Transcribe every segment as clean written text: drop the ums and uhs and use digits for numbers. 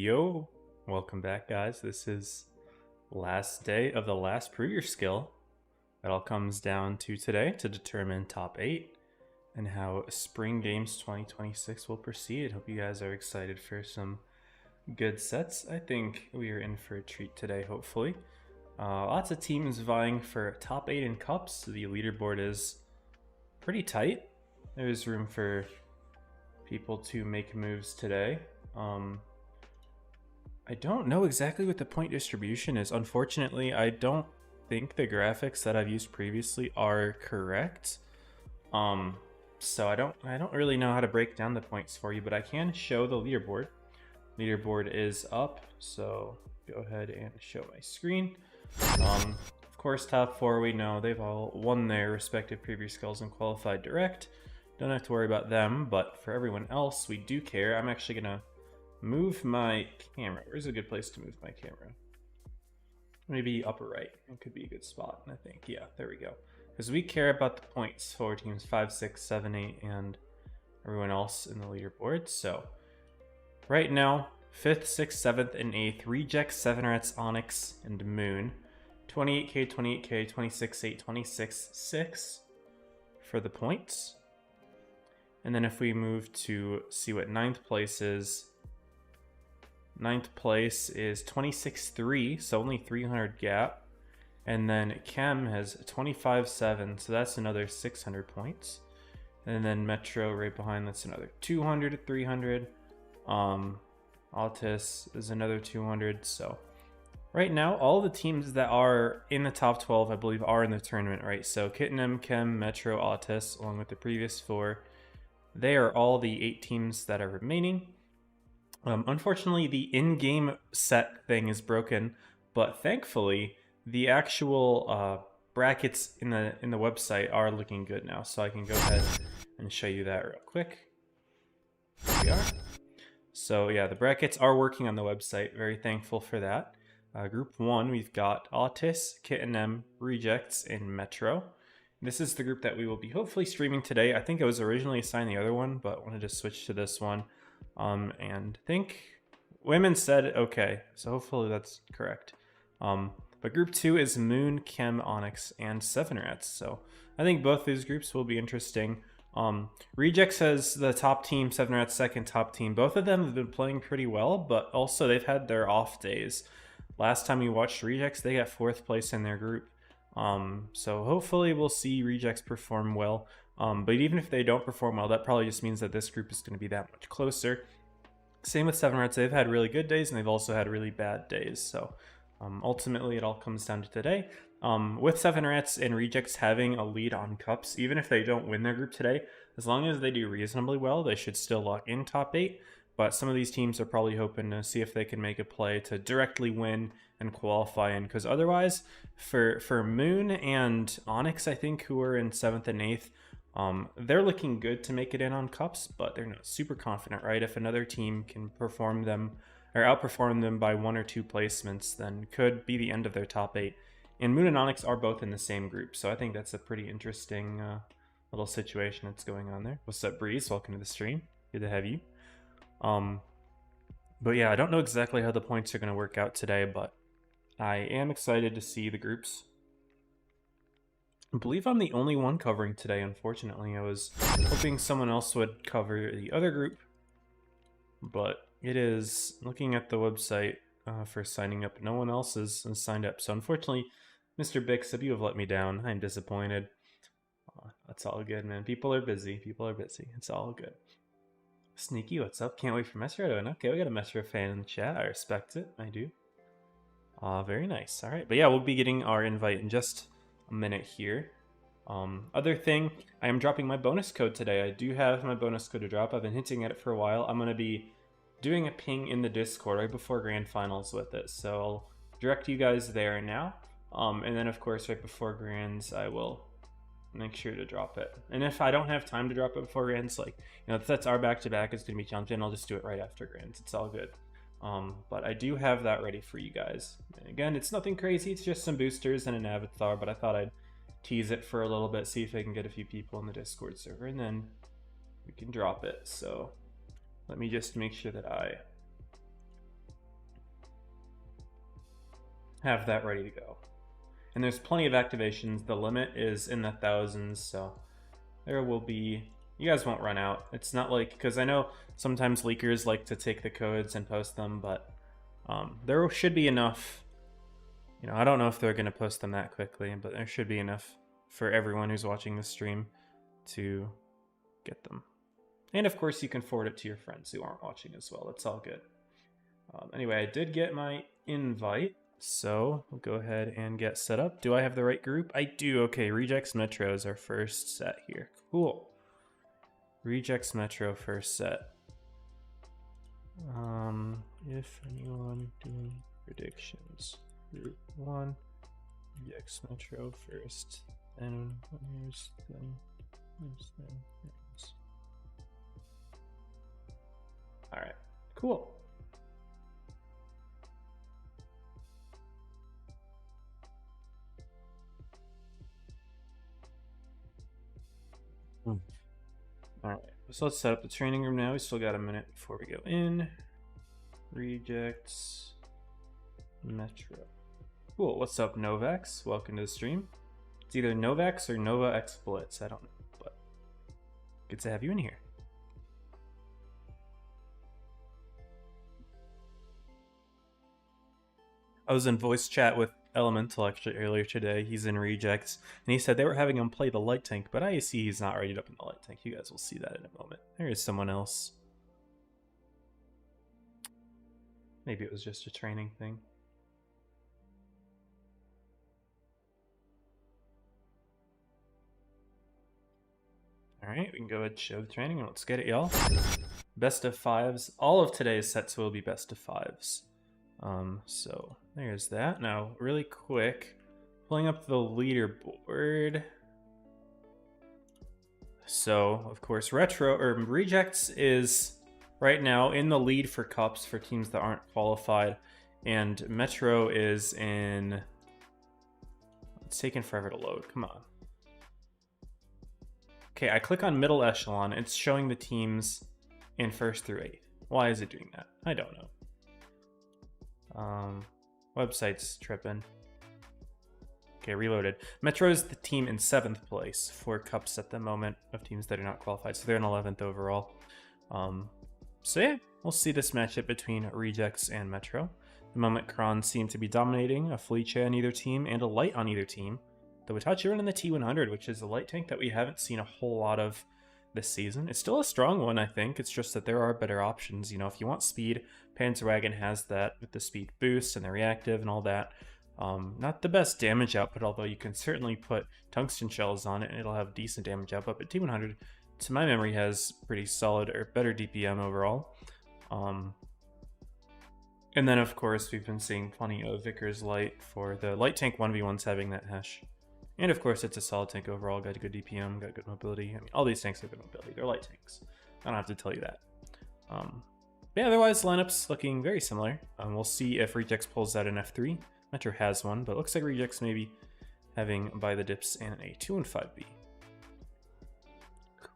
Yo, Welcome back, guys. This is last day of the last Prove Your Skill. It all comes down to today to determine top 8 and how Spring Games 2026 will proceed. Hope you guys are excited for some good sets. I think we are in for a treat today, hopefully. Lots of teams vying for top 8 in cups. The leaderboard is pretty tight. There's room for people to make moves today. I don't know exactly what the point distribution is. Unfortunately, I don't think the graphics that I've used previously are correct. So I don't really know how to break down the points for you, but I can show the leaderboard. Leaderboard is up, so go ahead and show my screen. Of course, top 4 we know they've all won their respective previous skills and qualified direct. Don't have to worry about them, but for everyone else, we do care. I'm actually gonna move my camera. Where's a good place to move my camera? Maybe upper right. It could be a good spot, I think. Yeah, there we go. Because we care about the points for teams 5, 6, 7, 8, and everyone else in the leaderboard. So right now, 5th, 6th, 7th, and 8th, Reject, 7 Rats, Onyx, and Moon. 28k, 28k, 26, 8, 26, 6 for the points. And then if we move to see what 9th place is, 9th place is 26.3, so only 300 gap. And then Chem has 25.7, so that's another 600 points. And then Metro right behind, that's another 200 to 300. Altis is another 200. So right now, all the teams that are in the top 12, I believe, are in the tournament, right? So Kittenem, Chem, Metro, Altis, along with the previous 4. They are all the 8 teams that are remaining. Unfortunately, the in-game set thing is broken, but thankfully, the actual brackets in the website are looking good now. So I can go ahead and show you that real quick. Here we are. So yeah, the brackets are working on the website. Very thankful for that. Group 1, we've got Autis, Kittenem, Rejects, and Metro. This is the group that we will be hopefully streaming today. I think I was originally assigned the other one, but wanted to switch to this one. And think women said okay, so hopefully that's correct. But group 2 is Moon, Chem, Onyx, and 7 Rats. So I think both these groups will be interesting. Rejects has the top team, 7 Rats second top team. Both of them have been playing pretty well, but also they've had their off days. Last time we watched Rejects, they got 4th place in their group. So hopefully we'll see Rejects perform well. But even if they don't perform well, that probably just means that this group is going to be that much closer. Same with 7 Rats. They've had really good days and they've also had really bad days. So ultimately it all comes down to today. With 7 Rats and Rejects having a lead on cups, even if they don't win their group today, as long as they do reasonably well, they should still lock in top 8. But some of these teams are probably hoping to see if they can make a play to directly win and qualify in. Because otherwise, for Moon and Onyx, I think, who are in 7th and 8th, they're looking good to make it in on cups, but they're not super confident, right? If another team can perform them or outperform them by 1 or 2 placements, then could be the end of their top 8. And Moon and Onyx are both in the same group, so I think that's a pretty interesting little situation that's going on there. What's up, Breeze? Welcome to the stream. Good to have you. But yeah, I don't know exactly how the points are going to work out today, but I am excited to see the groups. I believe I'm the only one covering today, unfortunately. I was hoping someone else would cover the other group, but it is, looking at the website for signing up, no one else is signed up. So unfortunately, Mr. Bixop, you have let me down. I'm disappointed. That's all good, man. People are busy. People are busy. It's all good. Sneaky, what's up? Can't wait for Mesro to win. Okay, we got a Mesro fan in the chat. I respect it. I do. Very nice. All right. But yeah, we'll be getting our invite in just a minute here. Other thing, I am dropping my bonus code today. I do have my bonus code to drop. I've been hinting at it for a while. I'm going to be doing a ping in the Discord right before Grand Finals with it. So I'll direct you guys there now. And then, of course, right before Grands, I will make sure to drop it. And if I don't have time to drop it before Grands, like, you know, if that's our back-to-back, it's going to be challenging, I'll just do it right after Grands. It's all good. But I do have that ready for you guys. And again, it's nothing crazy. It's just some boosters and an avatar, but I thought I'd tease it for a little bit, see if I can get a few people in the Discord server, and then we can drop it. So let me just make sure that I have that ready to go. And there's plenty of activations. The limit is in the thousands, so there will be... You guys won't run out. It's not like... Because I know sometimes leakers like to take the codes and post them, but there should be enough... You know, I don't know if they're going to post them that quickly, but there should be enough for everyone who's watching the stream to get them. And of course, you can forward it to your friends who aren't watching as well. It's all good. Anyway, I did get my invite, so we'll go ahead and get set up. Do I have the right group? I do. Okay, Rejects Metro is our first set here. Cool. Rejects Metro first set. If anyone doing predictions, group 1, Rejects Metro first, then winners, then winners, then winners. All right, cool. All right, so let's set up the training room now. We still got a minute before we go in. Rejects Metro. Cool. What's up, Novax? Welcome to the stream. It's either Novax or Nova X Blitz. I don't know, but good to have you in here. I was in voice chat with Elemental actually earlier today. He's in Rejects, and he said they were having him play the light tank, but I see he's not readied up in the light tank. You guys will see that in a moment. There is someone else. Maybe it was just a training thing. All right, we can go ahead and show the training, and let's get it, y'all. Best of 5s. All of today's sets will be best of 5s. So there's that. Now, really quick, pulling up the leaderboard. So, of course, Rejects is right now in the lead for cups for teams that aren't qualified, and Metro is in... It's taking forever to load. Come on. Okay, I click on middle echelon. It's showing the teams in 1st through 8th. Why is it doing that? I don't know. Website's tripping. Okay, reloaded. Metro is the team in 7th place for cups at the moment of teams that are not qualified, so they're in 11th overall. So yeah, we'll see this matchup between Rejects and Metro. At the moment, Kron seem to be dominating, a Fleecha on either team, and a Light on either team. The Watachi running the T100, which is a light tank that we haven't seen a whole lot of this season. It's still a strong one, I think. It's just that there are better options. You know, if you want speed, Panzerwagon has that with the speed boost and the reactive and all that. Not the best damage output, although you can certainly put tungsten shells on it and it'll have decent damage output. But T100, to my memory, has pretty solid or better DPM overall. And then, of course, we've been seeing plenty of Vickers Light for the light tank 1v1s having that hash. And of course, it's a solid tank overall. Got good DPM, got good mobility. I mean, all these tanks have good mobility. They're light tanks. I don't have to tell you that. But yeah, otherwise, lineups looking very similar. We'll see if Rejects pulls out an F3. Metro has one, but it looks like Rejects maybe having By the Dips and a 2 and 5B.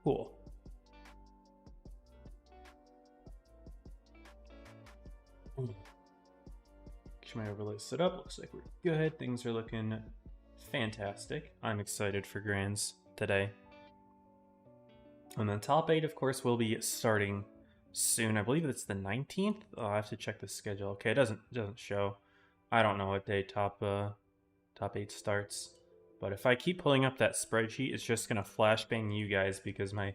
Cool. Get my overlay set up. Looks like we're good. Things are looking fantastic. I'm excited for Grands today. And then top 8, of course, will be starting soon. I believe it's the 19th. Oh, I have to check the schedule. Okay, it doesn't show. I don't know what day top 8 starts. But if I keep pulling up that spreadsheet, it's just gonna flashbang you guys because my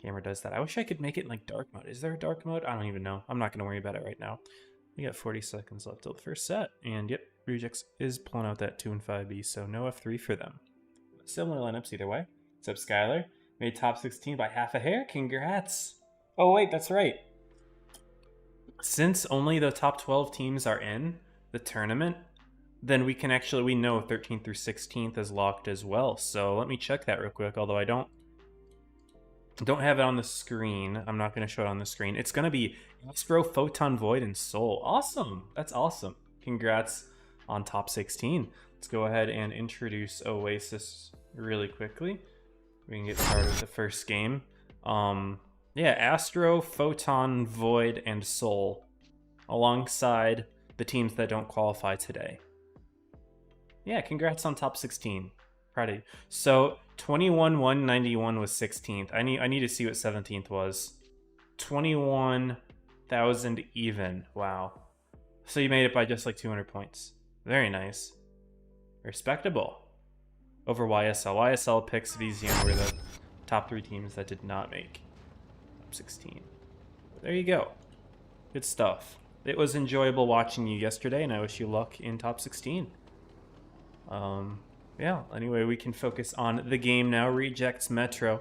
camera does that. I wish I could make it in like dark mode. Is there a dark mode? I don't even know. I'm not gonna worry about it right now. We got 40 seconds left till the first set, and yep, Rejects is pulling out that 2 and 5B, so no F3 for them. Similar lineups either way. What's up, Skylar? Made top 16 by half a hair. Congrats. Oh wait, that's right. Since only the top 12 teams are in the tournament, then we know 13th through 16th is locked as well. So let me check that real quick, although I don't have it on the screen. I'm not going to show it on the screen. It's going to be Astro, Photon, Void, and Soul. Awesome. That's awesome. Congrats on top 16. Let's go ahead and introduce Oasis really quickly. We can get started with the first game. Yeah, Astro, Photon, Void, and Soul alongside the teams that don't qualify today. Yeah, congrats on top 16. Proud of you. So 21,191 was 16th. I need to see what 17th was. 21,000 even. Wow. So you made it by just like 200 points. Very nice. Respectable. Over YSL. YSL, Pix, VZN were the top 3 teams that did not make top 16. There you go. Good stuff. It was enjoyable watching you yesterday, and I wish you luck in top 16. Yeah, anyway, we can focus on the game now. Rejects Metro.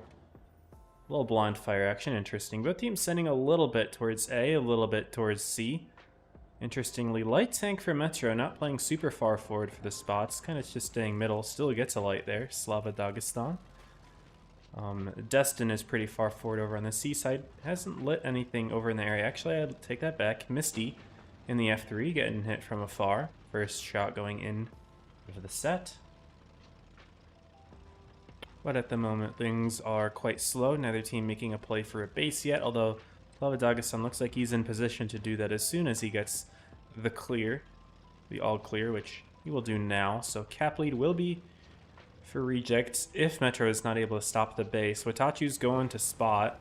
A little blind fire action, interesting. Both teams sending a little bit towards A, a little bit towards C. Interestingly, light tank for Metro, not playing super far forward for the spots, kind of just staying middle. Still gets a light there, Slava Dagestan. Destin is pretty far forward over on the C side. Hasn't lit anything over in the area. Actually, I'll take that back. Misty in the F3, getting hit from afar. First shot going in over the set. But at the moment, things are quite slow. Neither team making a play for a base yet, although Slava Dagestan looks like he's in position to do that as soon as he gets the clear, the all clear, which he will do now. So cap lead will be for rejects if Metro is not able to stop the base. Watachu's going to spot.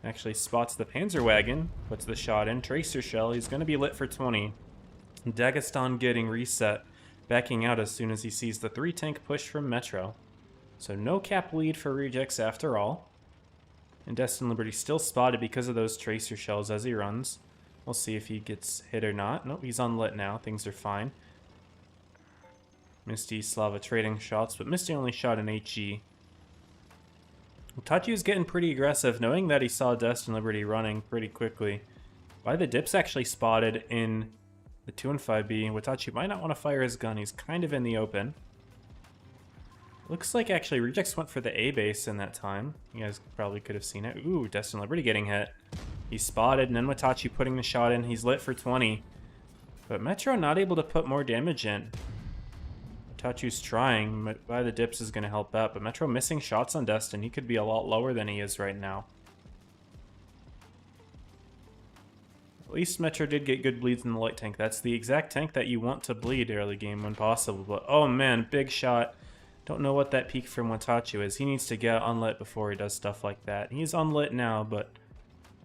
Actually spots the Panzerwagon, puts the shot in. Tracer shell, he's going to be lit for 20. Dagestan getting reset, backing out as soon as he sees the 3 tank push from Metro. So no cap lead for rejects after all. And Destin Liberty still spotted because of those tracer shells as he runs. We'll see if he gets hit or not. Nope, he's unlit now. Things are fine. Misty, Slava trading shots, but Misty only shot an HE. Tachi's getting pretty aggressive, knowing that he saw Destin Liberty running pretty quickly. Why the dip's actually spotted in the 2 and 5B. Watachi might not want to fire his gun. He's kind of in the open. Looks like actually Rejects went for the A base in that time. You guys probably could have seen it. Ooh, Destin Liberty getting hit. He's spotted, and then Watachi putting the shot in. He's lit for 20. But Metro not able to put more damage in. Watachi's trying. By the dips is going to help out. But Metro missing shots on Destin. He could be a lot lower than he is right now. At least Metro did get good bleeds in the light tank. That's the exact tank that you want to bleed early game when possible. But oh man, big shot. Don't know what that peak from Watachi is. He needs to get unlit before he does stuff like that. He's unlit now, but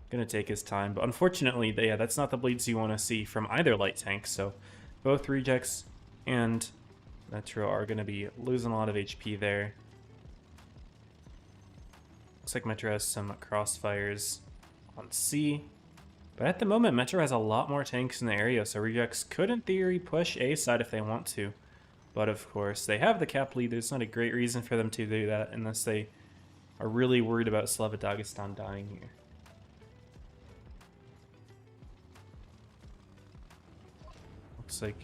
gonna take his time. But unfortunately, yeah, that's not the bleeds you want to see from either light tank. So both Rejects and Metro are gonna be losing a lot of HP there. Looks like Metro has some crossfires on C. But at the moment, Metro has a lot more tanks in the area, so Rejects could, in theory, push A side if they want to. But of course, they have the cap lead. There's not a great reason for them to do that unless they are really worried about Slava Dagestan dying here. Looks like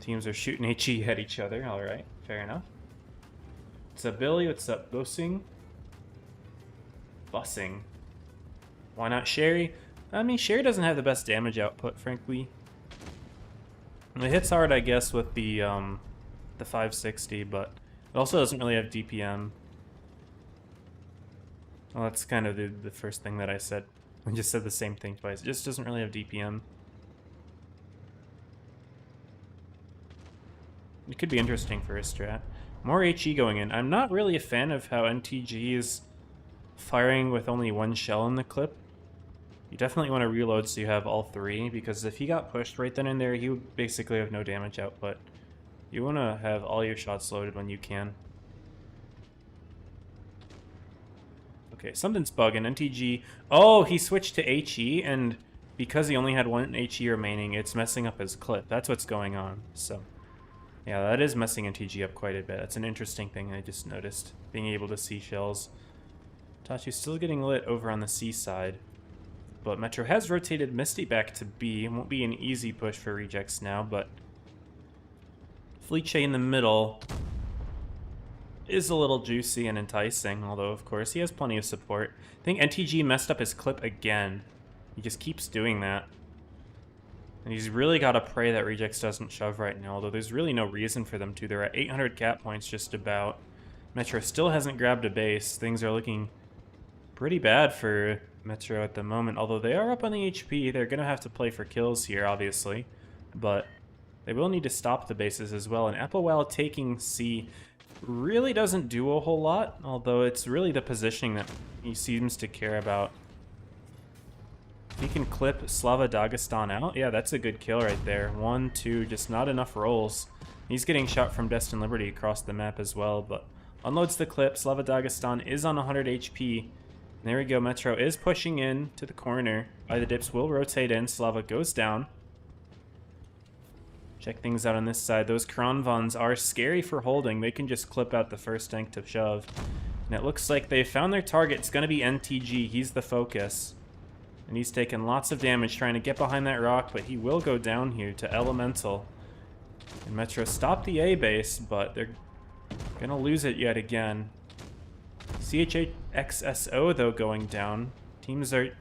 teams are shooting HE at each other. Alright, fair enough. What's up, Billy? What's up, Bossing? Bussing. Why not Sherry? I mean, Sherry doesn't have the best damage output, frankly. It hits hard, I guess, with the 560, but it also doesn't really have DPM. Well, that's kind of the first thing that I said. I just said the same thing twice. It just doesn't really have DPM. It could be interesting for a strat. More HE going in. I'm not really a fan of how NTG is firing with only 1 shell in the clip. You definitely want to reload so you have all 3, because if he got pushed right then and there, he would basically have no damage output. You want to have all your shots loaded when you can. Okay, something's bugging. NTG... Oh, he switched to HE, and because he only had 1 HE remaining, it's messing up his clip. That's what's going on. So, yeah, that is messing NTG up quite a bit. That's an interesting thing I just noticed. Being able to see shells. Tachi's still getting lit over on the C side. But Metro has rotated Misty back to B. It won't be an easy push for Rejects now, but Fleet in the middle is a little juicy and enticing, although of course he has plenty of support. I think NTG messed up his clip again. He just keeps doing that. And he's really got to pray that Rejects doesn't shove right now, although there's really no reason for them to. They're at 800 cap points just about. Metro still hasn't grabbed a base. Things are looking pretty bad for Metro at the moment, although they are up on the HP. They're going to have to play for kills here, obviously. but they will need to stop the bases as well. And Applewell taking C really doesn't do a whole lot, although it's really the positioning that he seems to care about. If he can clip Slava Dagestan out, yeah, that's a good kill right there. 1, 2, just not enough rolls. He's getting shot from Destined Liberty across the map as well, but unloads the clip. Slava Dagestan is on 100 HP. There we go, Metro is pushing in to the corner. By the dips will rotate in. Slava goes down. Check things out on this side. Those Kronvons are scary for holding. They can just clip out the first tank to shove. And it looks like they found their target. It's going to be NTG. He's the focus. And he's taken lots of damage trying to get behind that rock, but he will go down here to Elemental. And Metro stopped the A base, but they're going to lose it yet again. CHXSO, though, going down. Teams are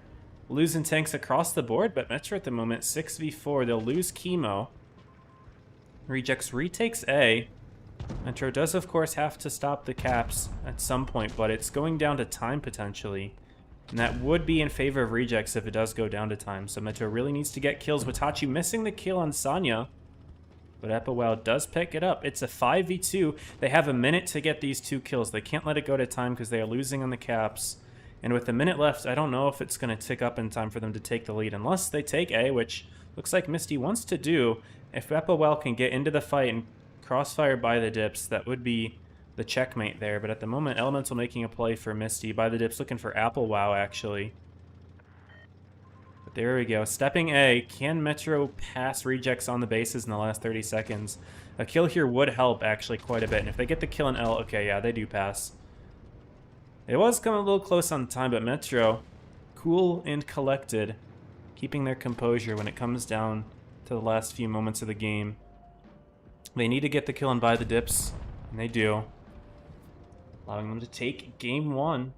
losing tanks across the board, but Metro at the moment, 6v4. They'll lose Chemo. Rejects retakes A. Metro does, of course, have to stop the caps at some point, but it's going down to time, potentially. And that would be in favor of Rejects if it does go down to time. So Metro really needs to get kills. Watachi missing the kill on Sanya. But Applewell does pick it up. It's a 5v2. They have a minute to get these 2 kills. They can't let it go to time because they are losing on the caps. And with a minute left, I don't know if it's going to tick up in time for them to take the lead. Unless they take A, which looks like Misty wants to do. If Applewell can get into the fight and crossfire by the dips, that would be the checkmate there. But at the moment, Elemental making a play for Misty. By the dips looking for Applewow, actually. But there we go. Stepping A. Can Metro pass Rejects on the bases in the last 30 seconds? A kill here would help, actually, quite a bit. And if they get the kill in L, okay, yeah, they do pass. It was coming a little close on time, but Metro, cool and collected, keeping their composure when it comes down to the last few moments of the game. They need to get the kill and buy the dips, and they do. Allowing them to take game 1.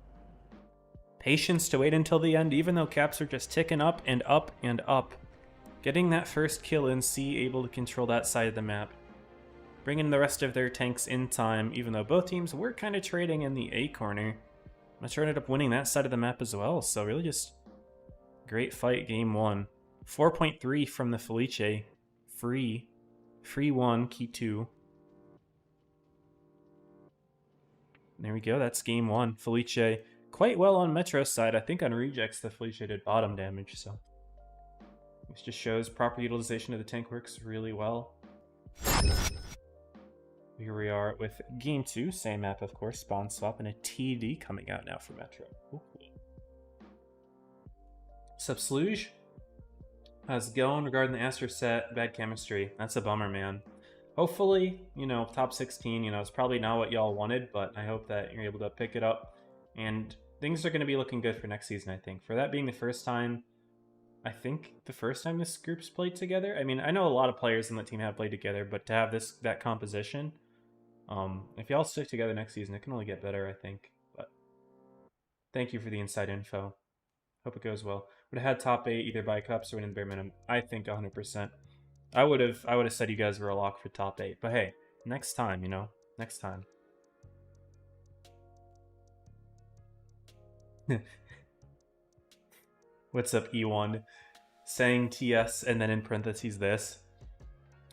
Patience to wait until the end, even though caps are just ticking up and up and up. Getting that first kill in C, able to control that side of the map. Bringing the rest of their tanks in time, even though both teams were kind of trading in the A corner. Metro ended up winning that side of the map as well, so really just great fight game 1. 4.3 from the Felice. Free 1, key 2. There we go, that's game 1. Felice quite well on Metro's side. I think on Rejects, the Felice did bottom damage, so this just shows proper utilization of the tank works really well. Here we are with game 2, same map, of course, spawn swap, and a TD coming out now for Metro. Ooh. Subsluge. How's it going regarding the Astro set? Bad chemistry. That's a bummer, man. Hopefully, you know, top 16, you know, it's probably not what y'all wanted, but I hope that you're able to pick it up. And things are going to be looking good for next season, I think. For that being the first time, I think the first time this group's played together. I mean, I know a lot of players in the team have played together, but to have that composition, if y'all stick together next season, it can only get better, I think. But thank you for the inside info. Hope it goes well. Would have had top 8 either by cups or winning the bare minimum. I think 100%. I would have said you guys were a lock for top 8. But hey, next time, you know, next time. What's up, E1? Saying TS and then in parentheses this.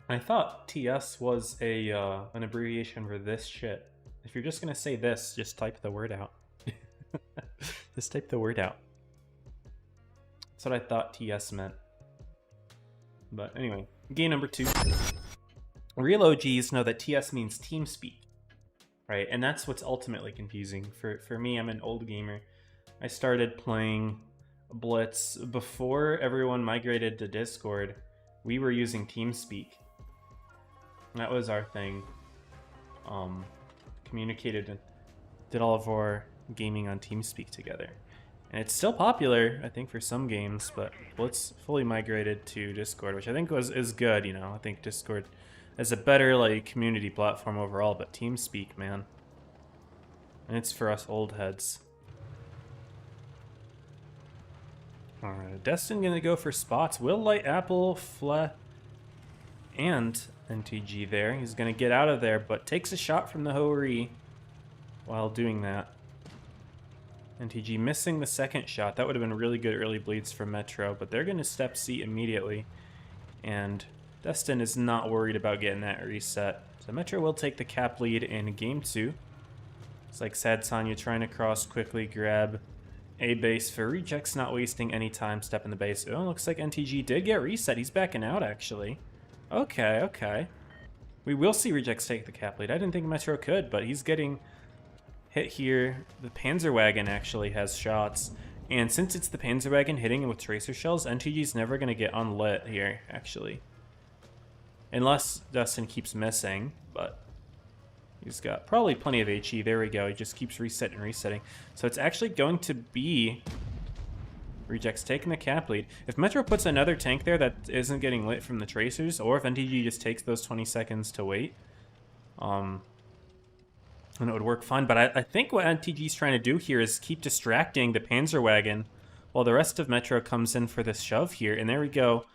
I thought TS was an abbreviation for this shit. If you're just gonna say this, just type the word out. Just type the word out. That's what I thought TS meant. But anyway, game number 2. Real OGs know that TS means TeamSpeak, right? And that's what's ultimately confusing. For me, I'm an old gamer. I started playing Blitz before everyone migrated to Discord. We were using TeamSpeak. That was our thing. Communicated and did all of our gaming on TeamSpeak together. And it's still popular, I think, for some games, but Blitz fully migrated to Discord, which I think is good, you know. I think Discord is a better like community platform overall, but TeamSpeak, man. And it's for us old heads. Alright, Destin gonna go for spots. Will Light Apple, Fle, and NTG there. He's gonna get out of there, but takes a shot from the Ho-Ri while doing that. NTG missing the second shot. That would have been really good early bleeds for Metro, but they're gonna step C immediately. And Destin is not worried about getting that reset. So Metro will take the cap lead in game 2. It's like Sad Sanya trying to cross quickly, grab a base for Rejects, not wasting any time, step in the base. Oh, looks like NTG did get reset. He's backing out, actually. Okay, okay. We will see Rejects take the cap lead. I didn't think Metro could, but he's getting hit here. The Panzerwagon actually has shots. And since it's the Panzerwagon hitting with tracer shells, NTG's never going to get unlit here, actually. Unless Dustin keeps missing, but he's got probably plenty of HE. There we go. He just keeps resetting and resetting. So it's actually going to be Rejects taking the cap lead. If Metro puts another tank there that isn't getting lit from the tracers, or if NTG just takes those 20 seconds to wait, then it would work fine. But I think what NTG's trying to do here is keep distracting the Panzerwagon while the rest of Metro comes in for this shove here. And there we go.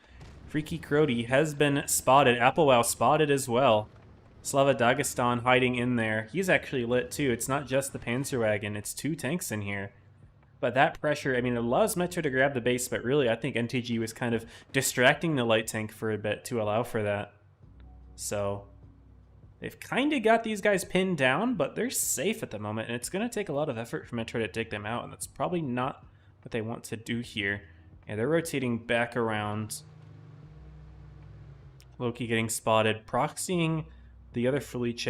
Freaky Crody has been spotted. Applewell spotted as well. Slava Dagestan hiding in there. He's actually lit too. It's not just the Panzerwagon. It's 2 tanks in here. But that pressure, I mean, it allows Metro to grab the base, but really I think NTG was kind of distracting the light tank for a bit to allow for that. So they've kind of got these guys pinned down, but they're safe at the moment, and it's going to take a lot of effort for Metro to take them out, and that's probably not what they want to do here. Yeah, they're rotating back around. Loki getting spotted, proxying the other Felice,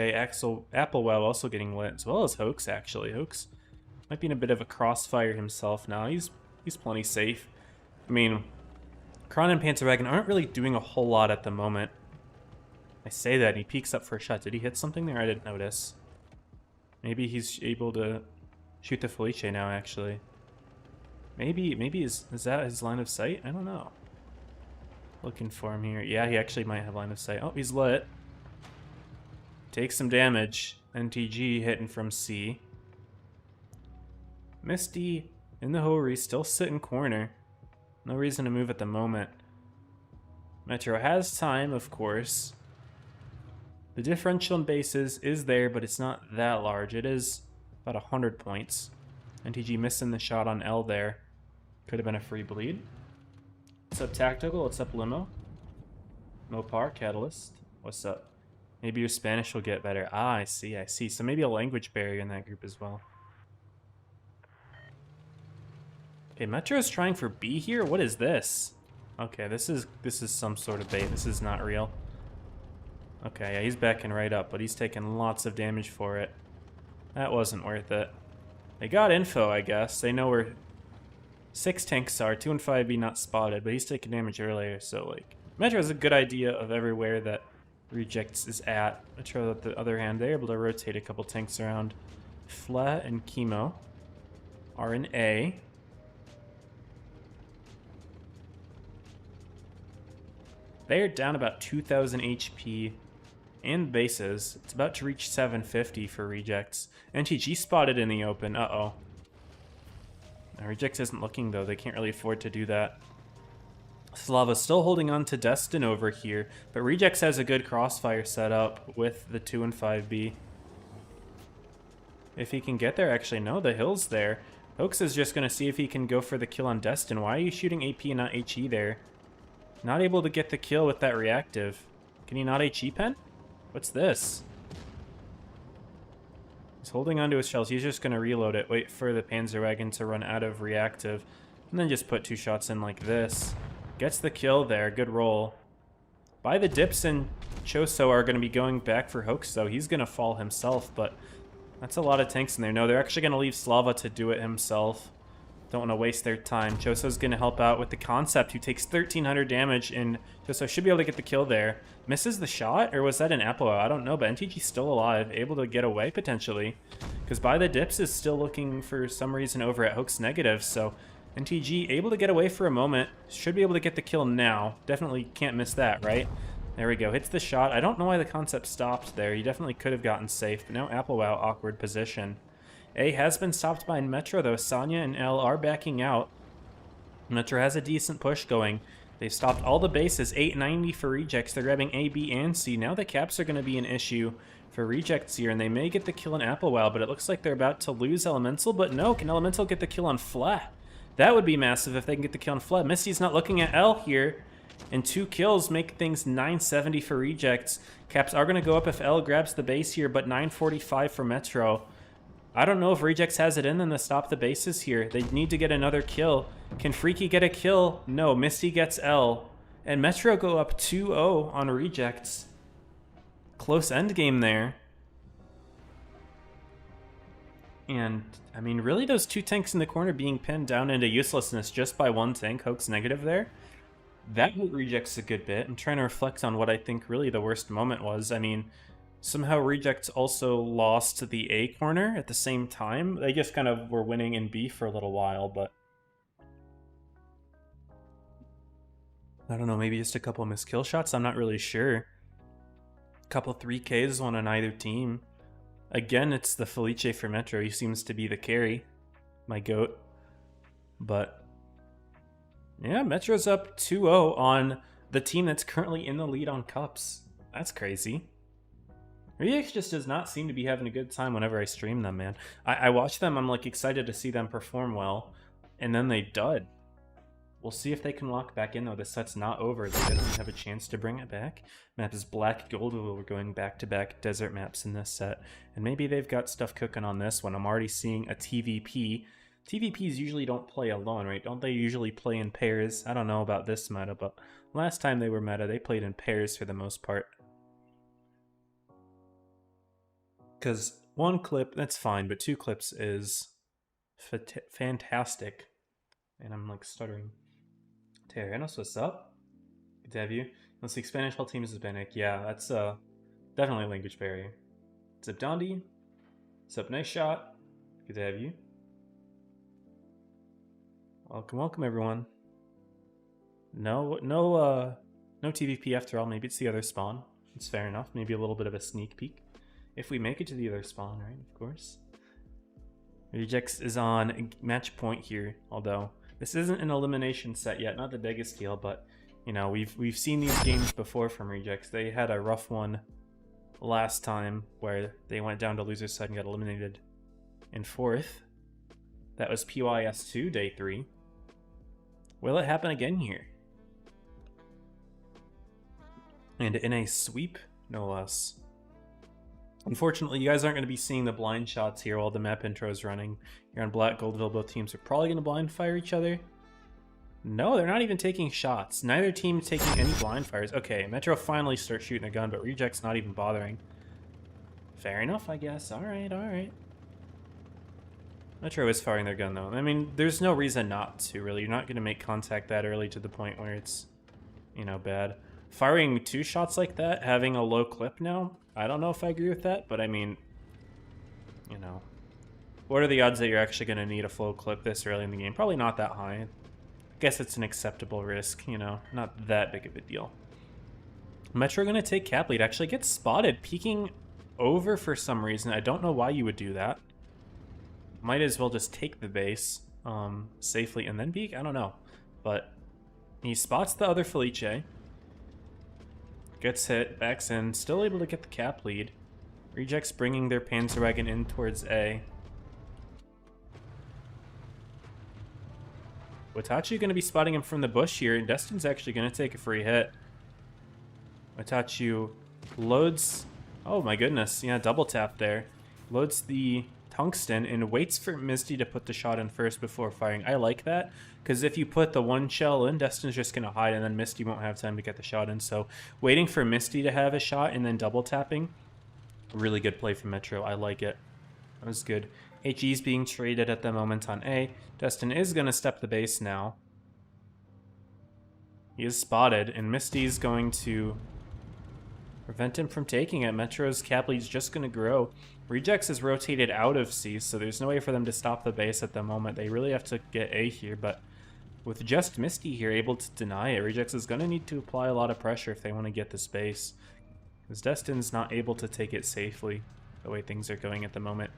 Applewell also getting lit, as well as Hoax, actually. Hoax might be in a bit of a crossfire himself now. He's plenty safe. I mean, Kron and Panzerwagon aren't really doing a whole lot at the moment. I say that, and he peeks up for a shot. Did he hit something there? I didn't notice. Maybe he's able to shoot the Felice now, actually. Maybe is that his line of sight? I don't know. Looking for him here. Yeah, he actually might have line of sight. Oh, he's lit. Takes some damage. NTG hitting from C. Misty in the Hori, still sitting corner. No reason to move at the moment. Metro has time, of course. The differential in bases is there, but it's not that large. It is about 100 points. NTG missing the shot on L there. Could have been a free bleed. What's up, Tactical? What's up, Limo? Mopar, Catalyst. What's up? Maybe your Spanish will get better. Ah, I see, I see. So maybe a language barrier in that group as well. Okay, Metro's trying for B here? What is this? Okay, this is some sort of bait. This is not real. Okay, yeah, he's backing right up, but he's taking lots of damage for it. That wasn't worth it. They got info, I guess. They know where 6 tanks are. 2 and 5B not spotted, but he's taking damage earlier, so like Metro has a good idea of everywhere that Rejects is at. Metro, on the other hand, they're able to rotate a couple tanks around. Fla and Chemo are in A. They're down about 2,000 HP and bases. It's about to reach 750 for Rejects. NTG spotted in the open. Uh-oh. Rejects isn't looking, though. They can't really afford to do that. Slava's still holding on to Destin over here, but Rejects has a good crossfire set up with the 2 and 5B. If he can get there, actually, no, the hill's there. Hoax is just going to see if he can go for the kill on Destin. Why are you shooting AP and not HE there? Not able to get the kill with that reactive. Can he not HE pen? What's this? He's holding onto his shells. He's just going to reload it, wait for the Panzerwagon to run out of reactive, and then just put 2 shots in like this. Gets the kill there. Good roll. By the dips and Choso are going to be going back for Hoax, though. He's going to fall himself, but that's a lot of tanks in there. No, they're actually going to leave Slava to do it himself. Don't want to waste their time. Choso's going to help out with the Concept, who takes 1,300 damage, and Choso should be able to get the kill there. Misses the shot, or was that an Apple? I don't know, but NTG's still alive, able to get away, potentially. Because By the Dips is still looking for some reason over at Hoax Negative, so NTG able to get away for a moment. Should be able to get the kill now. Definitely can't miss that, right? There we go. Hits the shot. I don't know why the Concept stopped there. He definitely could have gotten safe, but now Applewell, awkward position. A has been stopped by Metro, though. Sanya and L are backing out. Metro has a decent push going. They've stopped all the bases. 890 for Rejects. They're grabbing A, B, and C. Now the caps are going to be an issue for Rejects here, and they may get the kill on Applewell, but it looks like they're about to lose Elemental. But no, can Elemental get the kill on Flat? That would be massive if they can get the kill on Flat. Misty's not looking at L here. And 2 kills make things 970 for Rejects. Caps are going to go up if L grabs the base here, but 945 for Metro. I don't know if Rejects has it in them to stop the bases here. They need to get another kill. Can Freaky get a kill? No, Misty gets L. And Metro go up 2-0 on Rejects. Close endgame there. And, I mean, really those 2 tanks in the corner being pinned down into uselessness just by 1 tank. Hoax negative there. That hurt Rejects a good bit. I'm trying to reflect on what I think really the worst moment was. I mean, somehow Rejects also lost the A corner at the same time. They just kind of were winning in B for a little while, but I don't know, maybe just a couple missed kill shots? I'm not really sure. A couple 3Ks on on either team. Again, it's the Felice for Metro. He seems to be the carry. My goat. But yeah, Metro's up 2-0 on the team that's currently in the lead on cups. That's crazy. Rejects just does not seem to be having a good time whenever I stream them, man. I watch them, I'm like excited to see them perform well, and then they dud. We'll see if they can lock back in, though. This set's not over. They definitely have a chance to bring it back. Map is Black Gold. We're going back-to-back desert maps in this set. And maybe they've got stuff cooking on this one. I'm already seeing a TVP. TVPs usually don't play alone, right? Don't they usually play in pairs? I don't know about this meta, but last time they were meta, they played in pairs for the most part. Because 1 clip, that's fine, but 2 clips is fantastic. And I'm like stuttering. Terrenos, what's up? Good to have you. Let's see, Spanish all teams Hispanic. Yeah, that's definitely a language barrier. What's up, Dondi? What's up, Nice Shot? Good to have you. Welcome, welcome, everyone. No TVP after all. Maybe it's the other spawn. It's fair enough. Maybe a little bit of a sneak peek. If we make it to the other spawn, right? Of course. Rejects is on match point here, although this isn't an elimination set yet. Not the biggest deal, but you know, we've seen these games before from Rejects. They had a rough one last time where they went down to loser's side and got eliminated in 4th. That was PYS 2, day 3. Will it happen again here? And in a sweep, no less. Unfortunately, you guys aren't going to be seeing the blind shots here while the map intro is running. You're on Black Goldville. Both teams are probably going to blind fire each other. No, they're not even taking shots. Neither team is taking any blind fires. Okay, Metro finally starts shooting a gun, but Reject's not even bothering. Fair enough, I guess. Alright, alright. Metro is firing their gun, though. I mean, there's no reason not to, really. You're not going to make contact that early to the point where it's, you know, bad. Firing 2 shots like that, having a low clip now, I don't know if I agree with that, but I mean, you know, what are the odds that you're actually going to need a full clip this early in the game? Probably not that high. I guess it's an acceptable risk, you know, not that big of a deal. Metro going to take cap lead. Actually gets spotted, peeking over for some reason. I don't know why you would do that. Might as well just take the base safely and then peek. I don't know. But he spots the other Felice. Gets hit, backs in, still able to get the cap lead. Rejects bringing their Panzer Wagon in towards A. Watachi going to be spotting him from the bush here, and Destin's actually going to take a free hit. Watachi loads... Oh my goodness, yeah, double tap there. Loads the tungsten and waits for Misty to put the shot in first before firing. I like that, because if you put the 1 shell in, Destin's just going to hide, and then Misty won't have time to get the shot in. So waiting for Misty to have a shot and then double tapping, really good play from Metro. I like it. That was good. HE's being traded at the moment on A. Destin is going to step the base now. He is spotted, and Misty's going to prevent him from taking it. Metro's cap lead's just going to grow. Rejects is rotated out of C, so there's no way for them to stop the base at the moment. They really have to get A here, but with just Misty here able to deny it, Rejects is going to need to apply a lot of pressure if they want to get this base, because Destin's not able to take it safely the way things are going at the moment.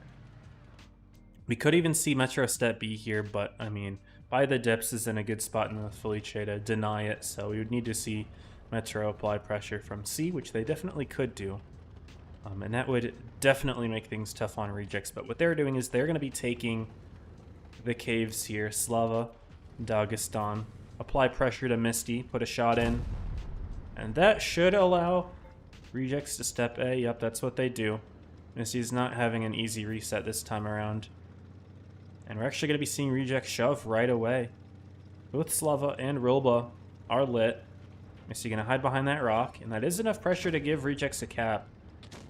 We could even see Metro step B here, but I mean, by the dips is in a good spot in the Felice to deny it, so we would need to see Metro apply pressure from C, which they definitely could do. And that would definitely make things tough on Rejects, but what they're doing is they're going to be taking the caves here, Slava, Dagestan, apply pressure to Misty, put a shot in. And that should allow Rejects to step A. Yep, that's what they do. Misty's not having an easy reset this time around. And we're actually going to be seeing Rejects shove right away. Both Slava and Rilba are lit. Misty going to hide behind that rock, and that is enough pressure to give Rejects a cap.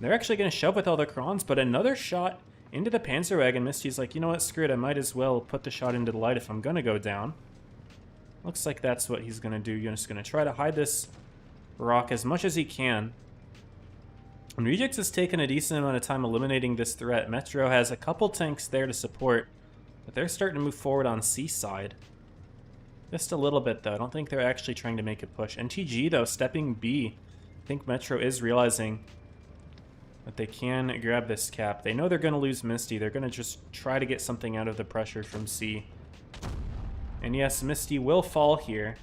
They're actually going to shove with all their crons, but another shot into the Panzerwagon. Misty's like, you know what, screw it, I might as well put the shot into the light if I'm going to go down. Looks like that's what he's going to do. You're just going to try to hide this rock as much as he can. And Rejects has taken a decent amount of time eliminating this threat. Metro has a couple tanks there to support, but they're starting to move forward on C side. Just a little bit, though. I don't think they're actually trying to make a push. NTG, though, stepping B. I think Metro is realizing that they can grab this cap. They know they're going to lose Misty. They're going to just try to get something out of the pressure from C. And yes, Misty will fall here.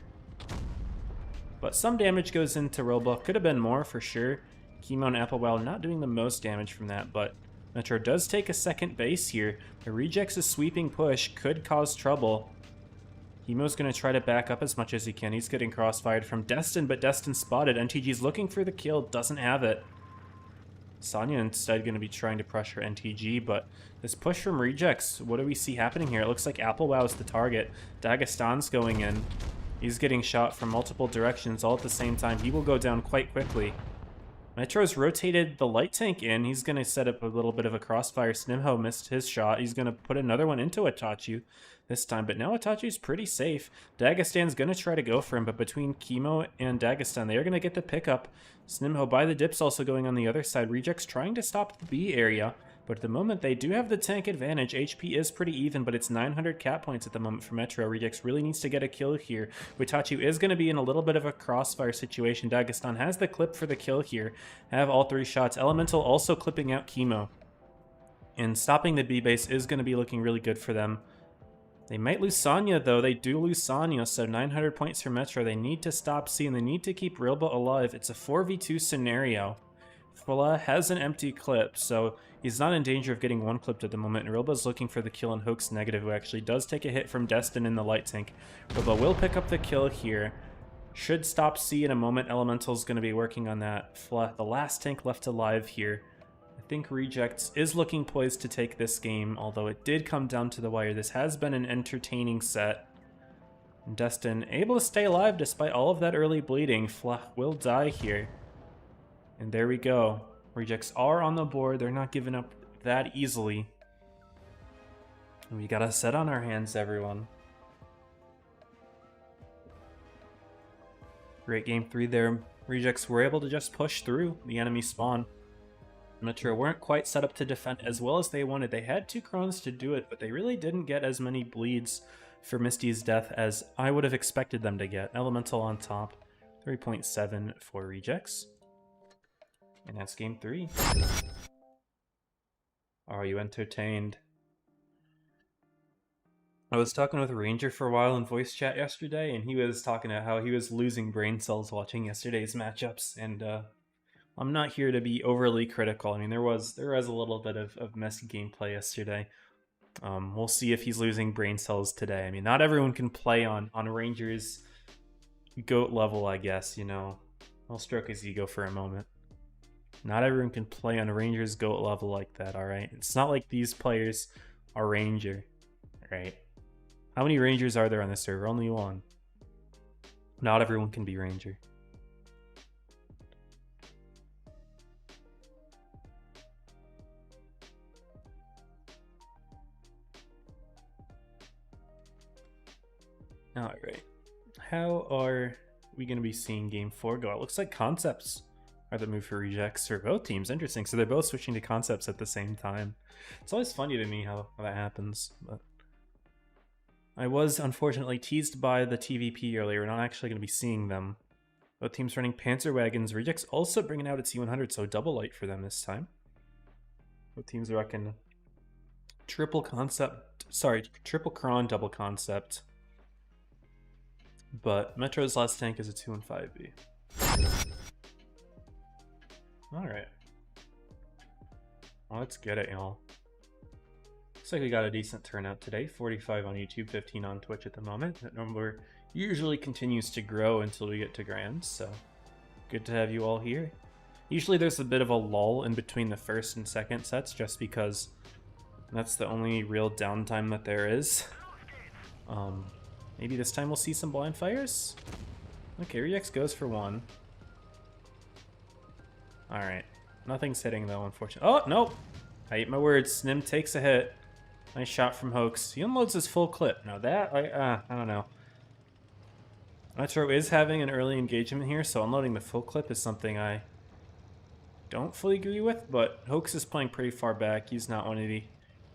But some damage goes into Rilba. Could have been more, for sure. Chemo and Applewell not doing the most damage from that, but Metro does take a second base here. The Rejects' sweeping push could cause trouble. Chemo's going to try to back up as much as he can. He's getting crossfired from Destin, but Destin spotted. NTG's looking for the kill, doesn't have it. Sonya instead going to be trying to pressure NTG, but this push from Rejects, what do we see happening here? It looks like Applewow's the target. Dagestan's going in. He's getting shot from multiple directions all at the same time. He will go down quite quickly. Metro's rotated the light tank in. He's going to set up a little bit of a crossfire. Snimho missed his shot. He's going to put another one into Itachi this time, but now Itachi's pretty safe. Dagestan's going to try to go for him, but between Chemo and Dagestan, they are going to get the pickup. Snimho by the dips also going on the other side. Rejects trying to stop the B area, but at the moment they do have the tank advantage. HP is pretty even, but it's 900 cap points at the moment for Metro. Rejects really needs to get a kill here. Itachi is going to be in a little bit of a crossfire situation. Dagestan has the clip for the kill here. Have all three shots. Elemental also clipping out Chemo. And stopping the B base is going to be looking really good for them. They might lose Sonya, though. They do lose Sonya, so 900 points for Metro. They need to stop C, and they need to keep Rilba alive. It's a 4v2 scenario. Fula has an empty clip, so he's not in danger of getting one clipped at the moment. And Rilba's looking for the kill on Hoax Negative, who actually does take a hit from Destin in the light tank. Rilba will pick up the kill here. Should stop C in a moment. Elemental's going to be working on that. Fula, the last tank left alive here. I think Rejects is looking poised to take this game, although it did come down to the wire. This has been an entertaining set. Destin able to stay alive despite all of that early bleeding. Flah will die here. And there we go. Rejects are on the board. They're not giving up that easily. And we got a set on our hands, everyone. Great game 3 there. Rejects were able to just push through the enemy spawn. Metro weren't quite set up to defend as well as they wanted. They had 2 crons to do it, but they really didn't get as many bleeds for Misty's death as I would have expected them to get. Elemental on top, 3.7 for Rejects. And that's game 3. Are you entertained? I was talking with Ranger for a while in voice chat yesterday, and he was talking about how he was losing brain cells watching yesterday's matchups, and I'm not here to be overly critical. I mean, there was a little bit of messy gameplay yesterday. We'll see if he's losing brain cells today. I mean, not everyone can play on Ranger's GOAT level, I guess, you know. I'll stroke his ego for a moment. Not everyone can play on Ranger's GOAT level like that, alright? It's not like these players are Ranger, right? How many Rangers are there on the server? Only one. Not everyone can be Ranger. Alright, how are we going to be seeing game 4 go? It looks like concepts are the move for Rejects for both teams. Interesting, so they're both switching to concepts at the same time. It's always funny to me how that happens, but I was unfortunately teased by the TVP earlier. We're not actually going to be seeing them. Both teams running Panzerwagons. Rejects also bringing out its C100, so double light for them this time. Both teams are rocking triple cron, double concept. But Metro's last tank is a 2 and 5B. Alright. Well, let's get it, y'all. Looks like we got a decent turnout today. 45 on YouTube, 15 on Twitch at the moment. That number usually continues to grow until we get to Grands, so good to have you all here. Usually there's a bit of a lull in between the first and second sets, just because that's the only real downtime that there is. Maybe this time we'll see some blind fires? Okay, Rejects goes for one. Alright, nothing's hitting though, unfortunately. Oh, nope! I ate my words. Snim takes a hit. Nice shot from Hoax. He unloads his full clip. Now that, I don't know. Metro is having an early engagement here, so unloading the full clip is something I don't fully agree with, but Hoax is playing pretty far back. He's not one of the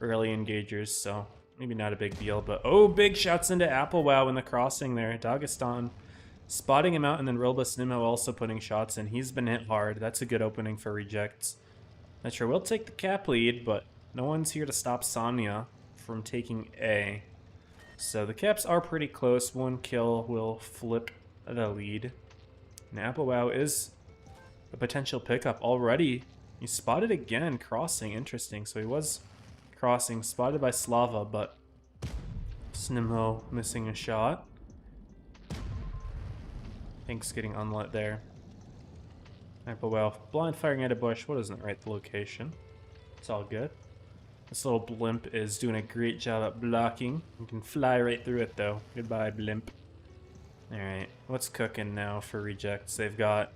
early engagers, so maybe not a big deal. But oh, big shots into Applewell in the crossing there. Dagestan spotting him out, and then Robust Nimo also putting shots in. He's been hit hard. That's a good opening for Rejects. Metro will take the cap lead, but no one's here to stop Somnia from taking A. So the caps are pretty close. One kill will flip the lead. And Applewell is a potential pickup already. He spotted again, crossing. Interesting. So he was crossing, spotted by Slava, but Snimho missing a shot. Pink's getting unlit there. Applewell blind firing at a bush. What doesn't right the location? It's all good. This little blimp is doing a great job at blocking. You can fly right through it though. Goodbye, blimp. Alright, what's cooking now for Rejects? They've got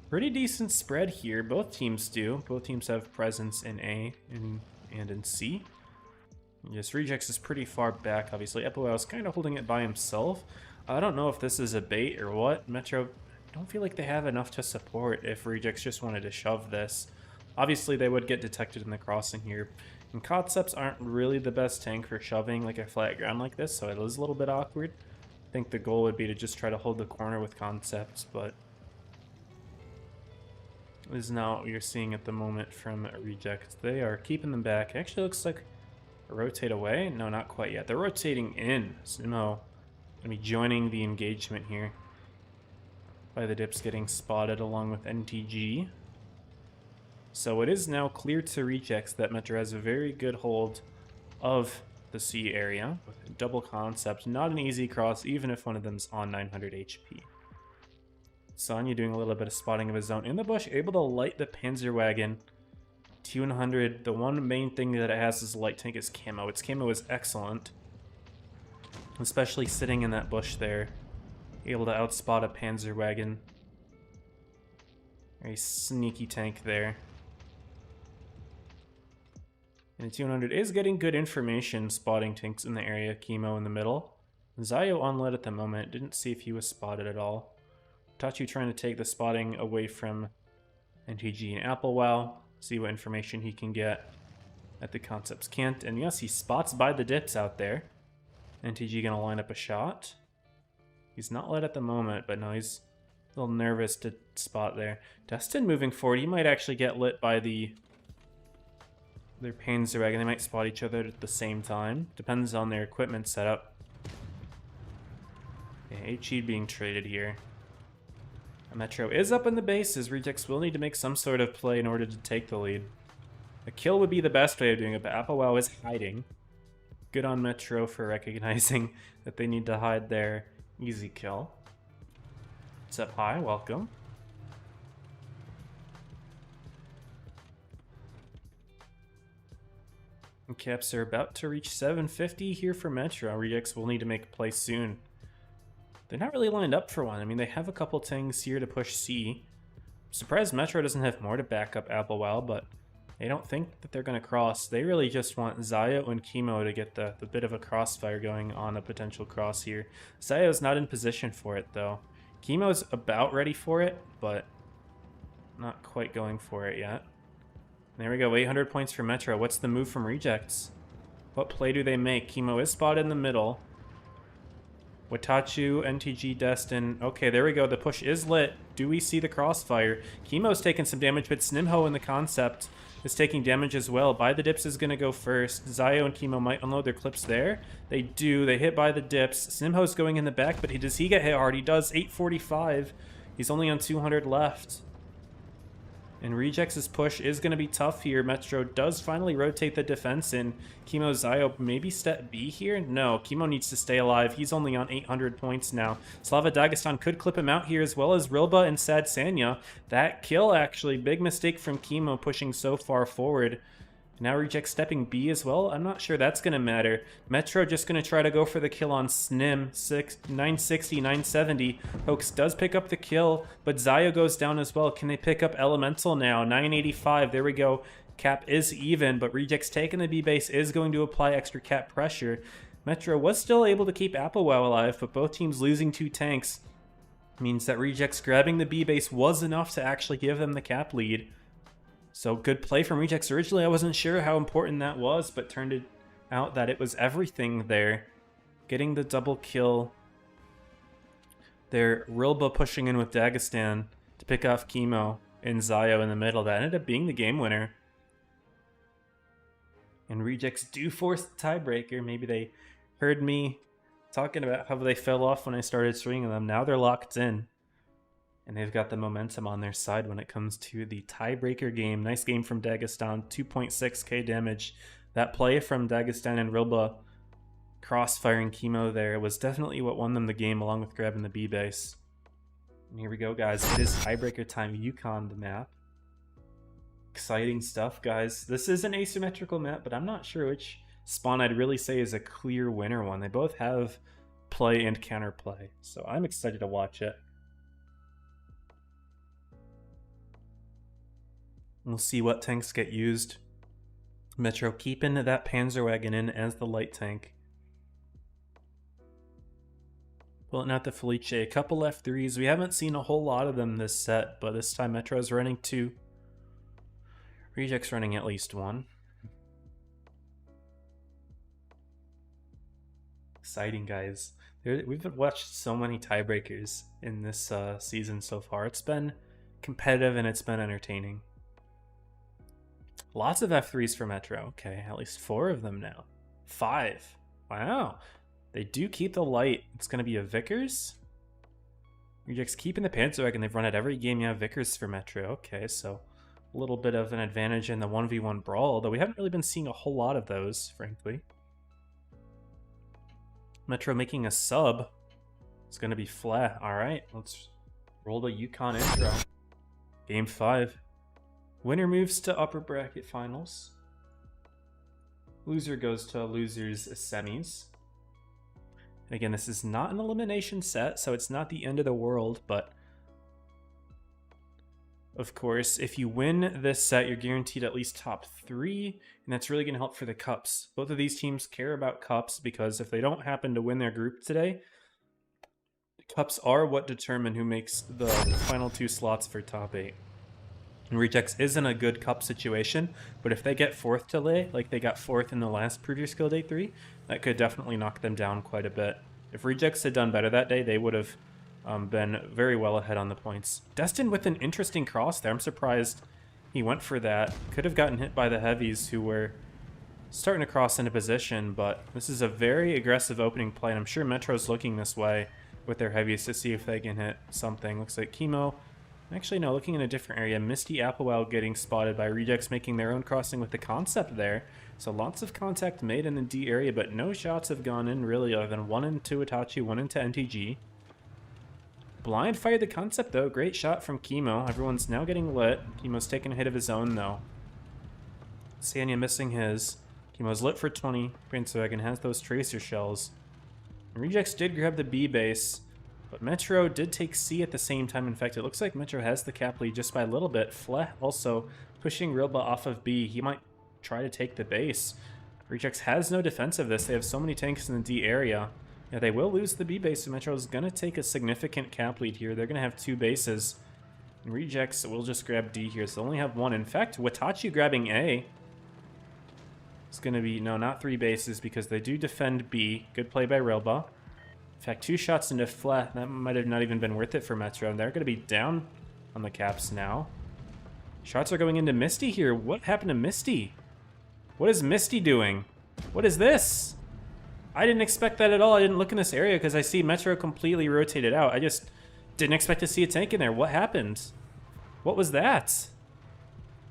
pretty decent spread here. Both teams do. Both teams have presence in A and in C. Yes, Rejects is pretty far back, obviously. Applewell is kind of holding it by himself. I don't know if this is a bait or what. Metro, I don't feel like they have enough to support if Rejects just wanted to shove this. Obviously, they would get detected in the crossing here. And concepts aren't really the best tank for shoving like a flat ground like this, so it is a little bit awkward. I think the goal would be to just try to hold the corner with concepts, but this is not what you're seeing at the moment from Rejects. They are keeping them back. It actually looks like a rotate away. No, not quite yet. They're rotating in. Snimo going to be joining the engagement here. By the dips getting spotted along with NTG. So it is now clear to Rejects that Metro has a very good hold of the C area with double concept. Not an easy cross, even if one of them's on 900 HP. Sonya doing a little bit of spotting of his own in the bush, able to light the Panzerwagen. T100, the one main thing that it has as a light tank is camo. Its camo is excellent, especially sitting in that bush there. Able to outspot a Panzerwagen. Very sneaky tank there. And the T100 is getting good information, spotting tanks in the area, Chemo in the middle. Zayo on lead at the moment, didn't see if he was spotted at all. Tachu trying to take the spotting away from NTG and Applewell, see what information he can get that the concepts can't. And yes, he spots by the dips out there. NTG gonna line up a shot. He's not lit at the moment, but no, he's a little nervous to spot there. Destin moving forward, he might actually get lit by their Panzerwagen. They might spot each other at the same time. Depends on their equipment setup. Yeah, HE being traded here. Metro is up in the base, as Rejects will need to make some sort of play in order to take the lead. A kill would be the best way of doing it, but Applewell is hiding. Good on Metro for recognizing that they need to hide there. Easy kill. What's up, hi, welcome. And caps are about to reach 750 here for Metro. Rejects will need to make a play soon. They're not really lined up for one. I mean, they have a couple things here to push C. I'm surprised Metro doesn't have more to back up Applewell, but they don't think that they're going to cross. They really just want Zayo and Chemo to get the bit of a crossfire going on a potential cross here. Zayo's not in position for it, though. Chemo's about ready for it, but not quite going for it yet. There we go, 800 points for Metro. What's the move from Rejects? What play do they make? Chemo is spotted in the middle. Watachu, NTG, Destin. Okay, there we go. The push is lit. Do we see the crossfire? Chemo's taking some damage, but Snimho in the concept is taking damage as well. By the dips is going to go first. Zayo and Chemo might unload their clips there. They do. They hit by the dips. Snimho's going in the back, but does he get hit hard? He does. 845. He's only on 200 left. And Rejects' push is going to be tough here. Metro does finally rotate the defense in. Chemo Zio maybe step B here? No, Chemo needs to stay alive. He's only on 800 points now. Slava Dagestan could clip him out here, as well as Rilba and Sad Sanya. That kill, actually. Big mistake from Chemo pushing so far forward. Now Reject stepping B as well. I'm not sure that's going to matter. Metro just going to try to go for the kill on Snim. 960, 970. Hoax does pick up the kill, but Zaya goes down as well. Can they pick up Elemental now? 985. There we go. Cap is even, but Reject's taking the B base is going to apply extra cap pressure. Metro was still able to keep Applewell alive, but both teams losing 2 tanks means that Rejects grabbing the B base was enough to actually give them the cap lead. So good play from Rejects. Originally, I wasn't sure how important that was, but turned it out that it was everything there. Getting the double kill. There, Rilba pushing in with Dagestan to pick off Chemo and Zio in the middle. That ended up being the game winner. And Rejects do force the tiebreaker. Maybe they heard me talking about how they fell off when I started swinging them. Now they're locked in. And they've got the momentum on their side when it comes to the tiebreaker game. Nice game from Dagestan, 2.6k damage. That play from Dagestan and Rilba crossfiring Chemo there was definitely what won them the game, along with grabbing the B base. And here we go, guys. It is tiebreaker time. Yukon the map. Exciting stuff, guys. This is an asymmetrical map, but I'm not sure which spawn I'd really say is a clear winner one. They both have play and counterplay, so I'm excited to watch it. We'll see what tanks get used. Metro keeping that Panzerwagon in as the light tank. Pulling out the Felice. A couple F3s. We haven't seen a whole lot of them this set, but this time Metro's running 2. Reject's running at least 1. Exciting, guys. We've watched so many tiebreakers in this season so far. It's been competitive and it's been entertaining. Lots of F3s for Metro. Okay, at least 4 of them now. 5. Wow. They do keep the light. It's going to be a Vickers. Rejects keeping the Panzerwagon. They've run at every game. You have Vickers for Metro. Okay, so a little bit of an advantage in the 1v1 brawl, though we haven't really been seeing a whole lot of those, frankly. Metro making a sub. It's going to be flat. All right, let's roll the Yukon intro. Game 5. Winner moves to upper bracket finals. Loser goes to losers semis. And again, this is not an elimination set, so it's not the end of the world, but of course, if you win this set, you're guaranteed at least top 3, and that's really going to help for the cups. Both of these teams care about cups because if they don't happen to win their group today, cups are what determine who makes the final 2 slots for top 8. And Rejects isn't a good cup situation, but if they get 4th today, like they got 4th in the last Previous Skill Day 3, that could definitely knock them down quite a bit. If Rejects had done better that day, they would have been very well ahead on the points. Destin with an interesting cross there. I'm surprised he went for that. Could have gotten hit by the heavies who were starting to cross into position, but this is a very aggressive opening play, and I'm sure Metro's looking this way with their heavies to see if they can hit something. Looks like Chemo. Actually, no, looking in a different area. Misty Applewell getting spotted by Rejects, making their own crossing with the concept there. So lots of contact made in the D area, but no shots have gone in really other than 1 into Itachi, 1 into MTG. Blind fired the concept though. Great shot from Chemo. Everyone's now getting lit. Chemo's taking a hit of his own though. Sanya missing his. Chemo's lit for 20. Panzerwagon has those tracer shells. And Rejects did grab the B base. But Metro did take C at the same time. In fact, it looks like Metro has the cap lead just by a little bit. Fleh also pushing Rilba off of B. He might try to take the base. Rejects has no defense of this. They have so many tanks in the D area. Yeah, they will lose the B base, so Metro's going to take a significant cap lead here. They're going to have 2 bases. And Rejects will just grab D here, so they only have 1. In fact, Watachi grabbing A. It's going to be, no, not 3 bases because they do defend B. Good play by Rilba. In fact, 2 shots into Fleh. That might have not even been worth it for Metro. And they're going to be down on the caps now. Shots are going into Misty here. What happened to Misty? What is Misty doing? What is this? I didn't expect that at all. I didn't look in this area because I see Metro completely rotated out. I just didn't expect to see a tank in there. What happened? What was that?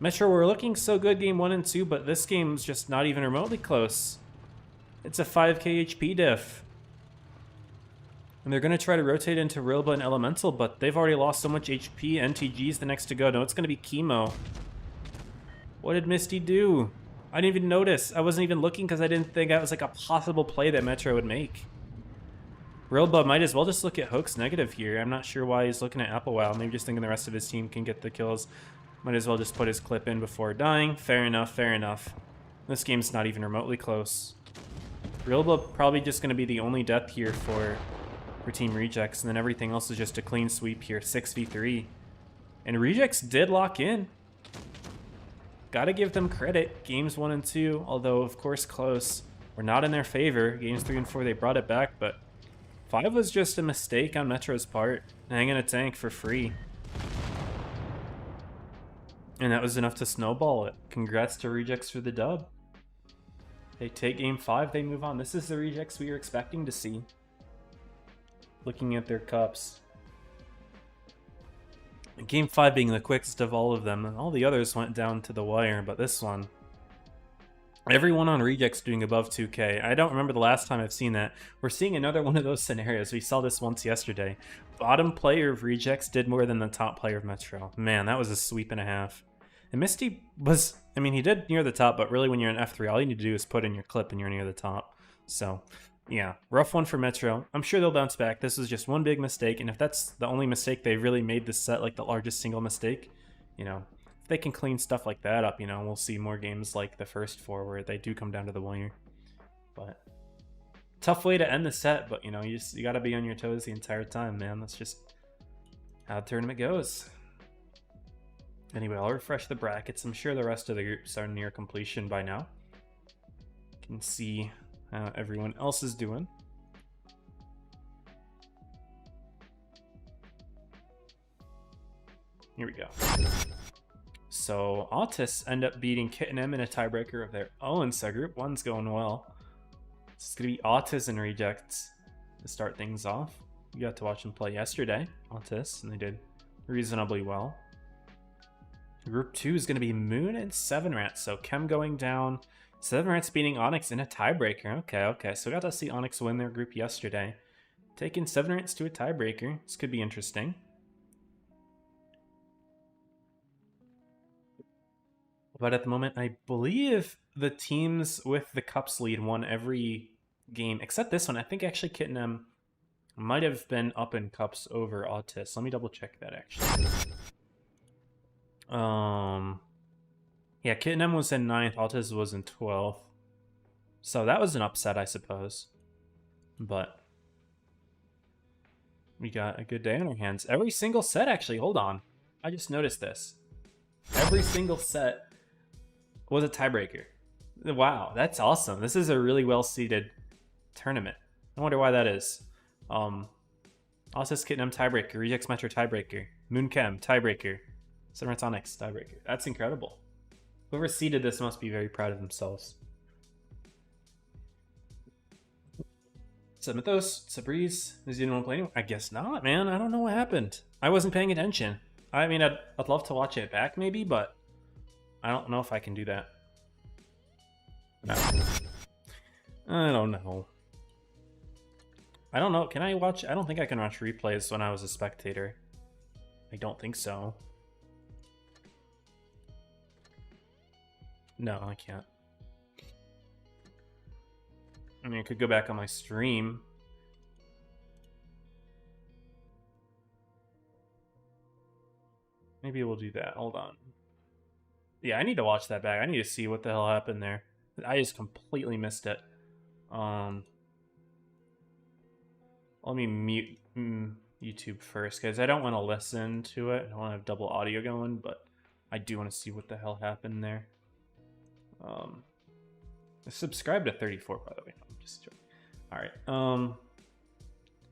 Metro were looking so good game 1 and 2, but this game's just not even remotely close. It's a 5k HP diff. And they're going to try to rotate into Rilba and Elemental, but they've already lost so much HP. NTG's the next to go. No, it's going to be Chemo. What did Misty do? I didn't even notice. I wasn't even looking because I didn't think that was like a possible play that Metro would make. Rilba might as well just look at Hook's negative here. I'm not sure why he's looking at Applewell. Maybe just thinking the rest of his team can get the kills. Might as well just put his clip in before dying. Fair enough, fair enough. This game's not even remotely close. Rilba probably just going to be the only death here for Team Rejects, and then everything else is just a clean sweep here, 6v3. And Rejects did lock in. Gotta give them credit. Games 1 and 2, although of course close, were not in their favor. Games 3 and 4, they brought it back, but 5 was just a mistake on Metro's part. Hanging a tank for free. And that was enough to snowball it. Congrats to Rejects for the dub. They take game 5, they move on. This is the Rejects we were expecting to see. Looking at their cups. Game 5 being the quickest of all of them, and all the others went down to the wire, but this one, everyone on Rejects doing above 2k. I don't remember the last time I've seen that. We're seeing another one of those scenarios. We saw this once yesterday. Bottom player of Rejects did more than the top player of Metro. Man, that was a sweep and a half. And Misty was, I mean, he did near the top, but really when you're in F3, all you need to do is put in your clip and you're near the top. So, yeah, rough one for Metro. I'm sure they'll bounce back. This was just one big mistake, and if that's the only mistake they really made this set, like the largest single mistake, you know, if they can clean stuff like that up, you know, we'll see more games like the first 4 where they do come down to the wire. But tough way to end the set, but you know, you got to be on your toes the entire time, man. That's just how the tournament goes. Anyway, I'll refresh the brackets. I'm sure the rest of the groups are near completion by now. You can see how everyone else is doing. Here we go. So, Autis end up beating Kit and M in a tiebreaker of their own, so group 1's going well. It's going to be Autis and Rejects to start things off. We got to watch them play yesterday, Autis, and they did reasonably well. Group 2 is going to be Moon and 7 Rats, so Chem going down. 7 Rats beating Onyx in a tiebreaker. Okay, so we got to see Onyx win their group yesterday. Taking 7 Rats to a tiebreaker. This could be interesting. But at the moment, I believe the teams with the Cups lead won every game, except this one. I think actually Kit and M might have been up in Cups over Autis. Let me double check that actually. Yeah, Kit and M was in 9th, Autis was in 12th. So that was an upset, I suppose. But we got a good day on our hands. Every single set, actually, hold on. I just noticed this. Every single set was a tiebreaker. Wow, that's awesome. This is a really well-seeded tournament. I wonder why that is. Autis, Kit and M tiebreaker, Rejects Metro tiebreaker, Moon Chem tiebreaker, 7 Rats Onyx tiebreaker. That's incredible. Whoever seeded this must be very proud of themselves. Mythos, Sabriz, does anyone play anymore? I guess not, man. I don't know what happened. I wasn't paying attention. I mean, I'd love to watch it back maybe, but I don't know if I can do that. No. I don't know. I don't know. Can I watch? I don't think I can watch replays when I was a spectator. I don't think so. No, I can't. I mean, I could go back on my stream. Maybe we'll do that. Hold on. Yeah, I need to watch that back. I need to see what the hell happened there. I just completely missed it. Let me mute YouTube first, because I don't want to listen to it. I don't want to have double audio going, but I do want to see what the hell happened there. Subscribe to 34, by the way. No, I'm just joking. All right.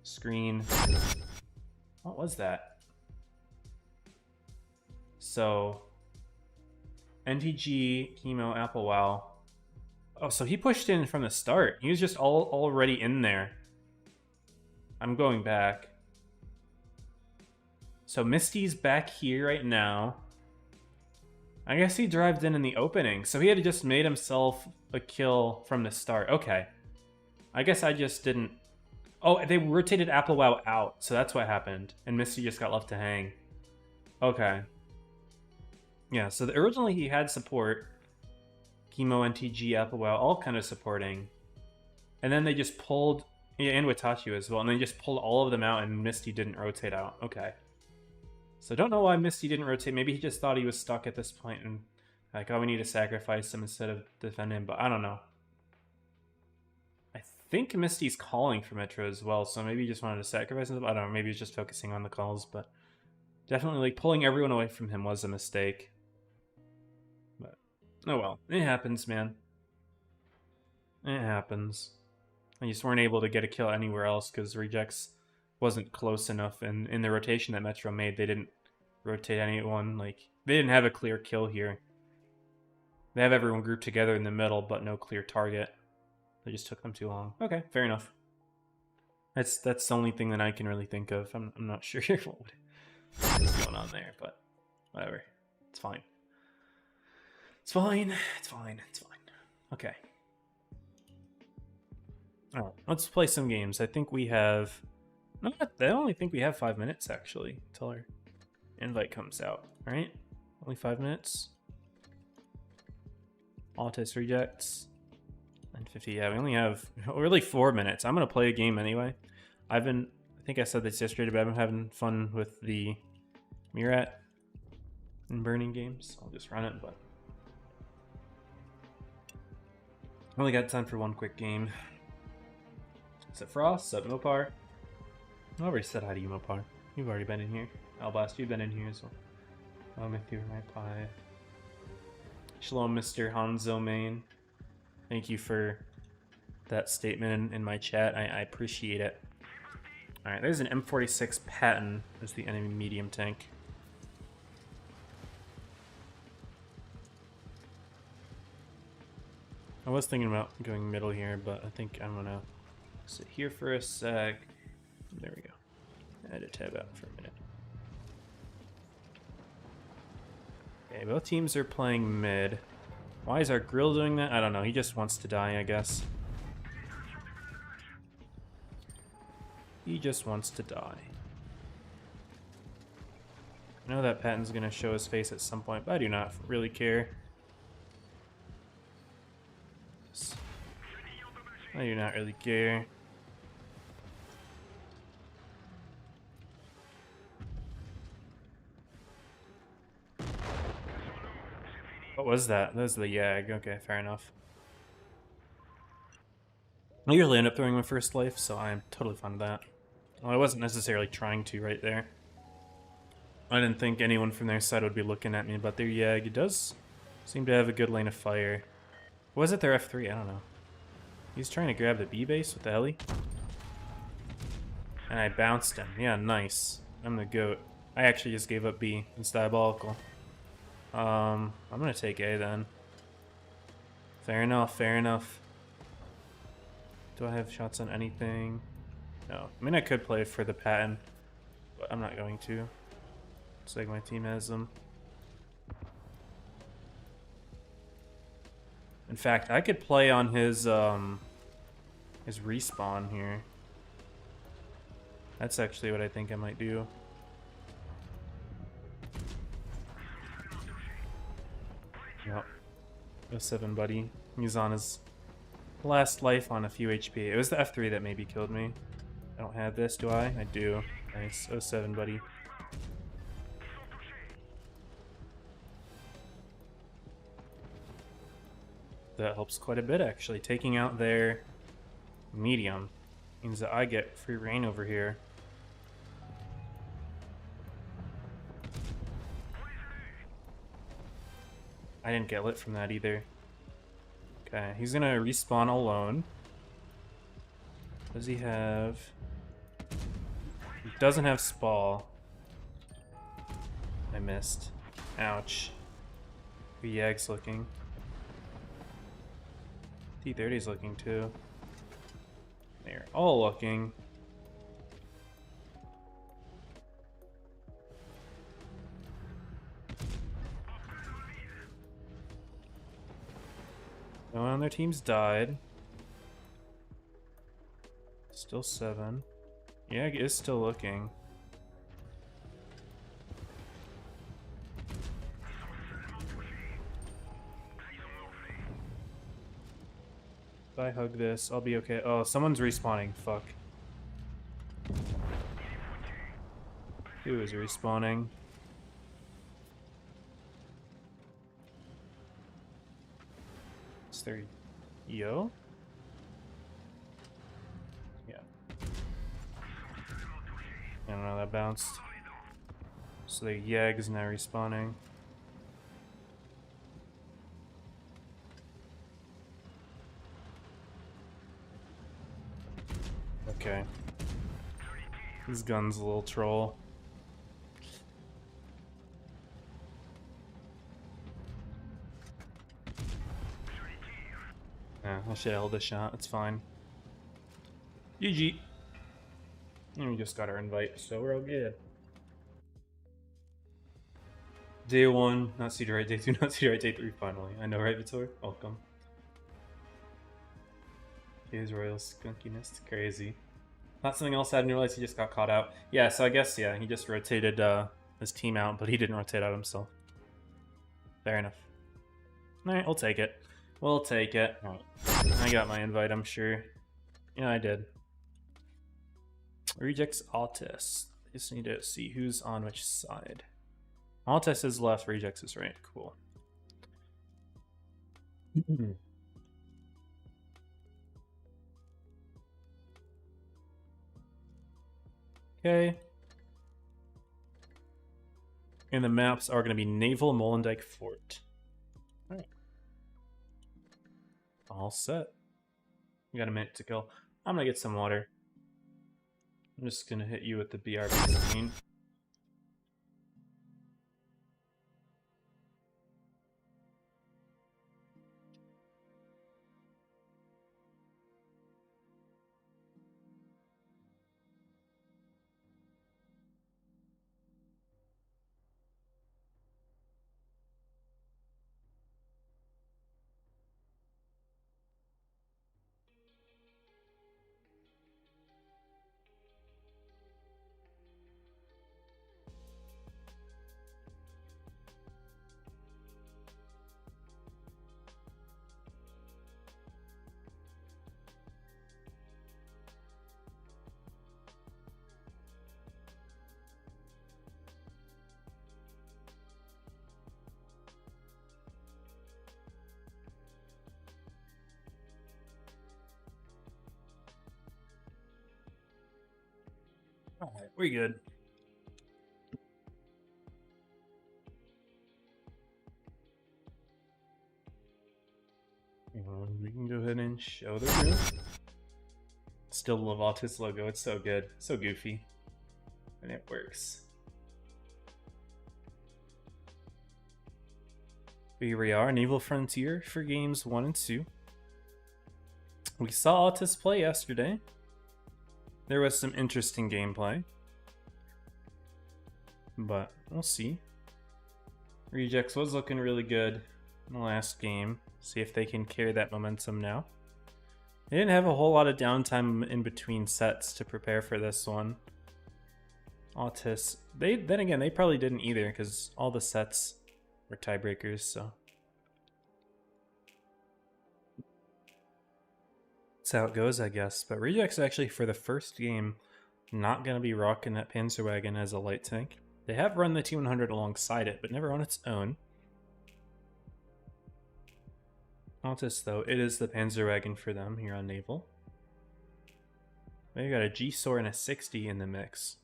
Screen. What was that? So, NTG, Chemo, Apple Wow. Oh, so he pushed in from the start. He was just already in there. I'm going back. So Misty's back here right now. I guess he drived in the opening, so he had just made himself a kill from the start. Okay. I guess I just didn't... Oh, they rotated Applewell out, so that's what happened. And Misty just got left to hang. Okay. Yeah, so originally he had support. Chemo, NTG, Applewell, all kind of supporting. And then they just pulled... Yeah, and Watachi as well. And they just pulled all of them out and Misty didn't rotate out. Okay. So don't know why Misty didn't rotate. Maybe he just thought he was stuck at this point and like, oh, we need to sacrifice him instead of defend him. But I don't know. I think Misty's calling for Metro as well, so maybe he just wanted to sacrifice him. I don't know. Maybe he's just focusing on the calls, but definitely like pulling everyone away from him was a mistake. But oh well, it happens, man. It happens. I just weren't able to get a kill anywhere else because Rejects wasn't close enough, and in the rotation that Metro made, they didn't rotate anyone. Like, they didn't have a clear kill here. They have everyone grouped together in the middle, but no clear target. They just took them too long. Okay, fair enough. That's the only thing that I can really think of. I'm not sure what's going on there, but whatever. It's fine. It's fine. It's fine. It's fine. Okay. Alright, let's play some games. I think we have... No, I only think we have 5 minutes, actually, until our invite comes out. Right? Only 5 minutes. Autis rejects. 950. Yeah, we only have really 4 minutes. I'm going to play a game anyway. I think I said this yesterday, but I've been having fun with the Murat and Burning games. I'll just run it, but... I only got time for one quick game. Is it Frost? Is that Mopar? I already said hi to you, Mopar. You've already been in here. Albast, you've been in here as well. Oh, Matthew, my pie. Shalom, Mr. Hanzo Main. Thank you for that statement in my chat. I appreciate it. Alright, there's an M46 Patton as the enemy medium tank. I was thinking about going middle here, but I think I'm gonna sit here for a sec. There we go. Edit tab out for a minute. Okay, both teams are playing mid. Why is our grill doing that? I don't know. He just wants to die, I guess. He just wants to die. I know that Patton's gonna show his face at some point, but I do not really care. I do not really care. What was that? That was the Yag. Okay, fair enough. I usually end up throwing my first life, so I'm totally fine with that. Well, I wasn't necessarily trying to right there. I didn't think anyone from their side would be looking at me, but their Yag does seem to have a good lane of fire. Was it their F3? I don't know. He's trying to grab the B base with the heli. And I bounced him. Yeah, nice. I'm the GOAT. I actually just gave up B. It's diabolical. I'm gonna take A then. Fair enough, fair enough. Do I have shots on anything? No. I mean, I could play for the Patton, but I'm not going to. Looks like my team has them. In fact, I could play on his respawn here. That's actually what I think I might do. Yep. 07 buddy. He's on his last life on a few HP. It was the F3 that maybe killed me. I don't have this, do I? I do. Nice. 07 buddy. That helps quite a bit, actually. Taking out their medium means that I get free reign over here. I didn't get lit from that either. Okay, he's gonna respawn alone. Does he have... He doesn't have Spall. I missed. Ouch. The Yag's looking. T30's looking too. They're all looking. No one on their team's died. Still 7. Yeah, it is still looking. If I hug this, I'll be okay. Oh, someone's respawning. Fuck. Who is respawning? Is there Yo? Yeah. I don't know, that bounced. So the Yag's now respawning. Okay. His gun's a little troll. Yeah, I should have held a shot. It's fine. GG. And we just got our invite, so we're all good. Day 1, not seated right. Day 2, not seated right. Day 3, finally. I know, right, Vitor? Welcome. His royal skunkiness. It's crazy. Not something else I didn't realize he just got caught out. Yeah, so I guess, yeah, he just rotated his team out, but he didn't rotate out himself. Fair enough. Alright, we'll take it. We'll take it. Right. I got my invite, I'm sure. Yeah, I did. Rejects Altis. Just need to see who's on which side. Altis is left, Rejects is right. Cool. Okay. And the maps are going to be Naval Molendyke Fort. Alright. All set. We got a minute to kill. I'm going to get some water. I'm just going to hit you with the BRB screen. Alright, we're good. We can go ahead and show the room. Still love Altis logo, it's so good. So goofy. And it works. Here we are, Naval Frontier for games 1 and 2. We saw Altis play yesterday. There was some interesting gameplay. But we'll see. Rejects was looking really good in the last game. See if they can carry that momentum now. They didn't have a whole lot of downtime in between sets to prepare for this one. Altis, then again, they probably didn't either because all the sets were tiebreakers, so. That's how it goes, I guess. But Rejects actually, for the first game, not going to be rocking that Panzerwagen as a light tank. They have run the T-100 alongside it, but never on its own. Altis, though, it is the Panzerwagen for them here on Naval. They got a G-SOR and a 60 in the mix.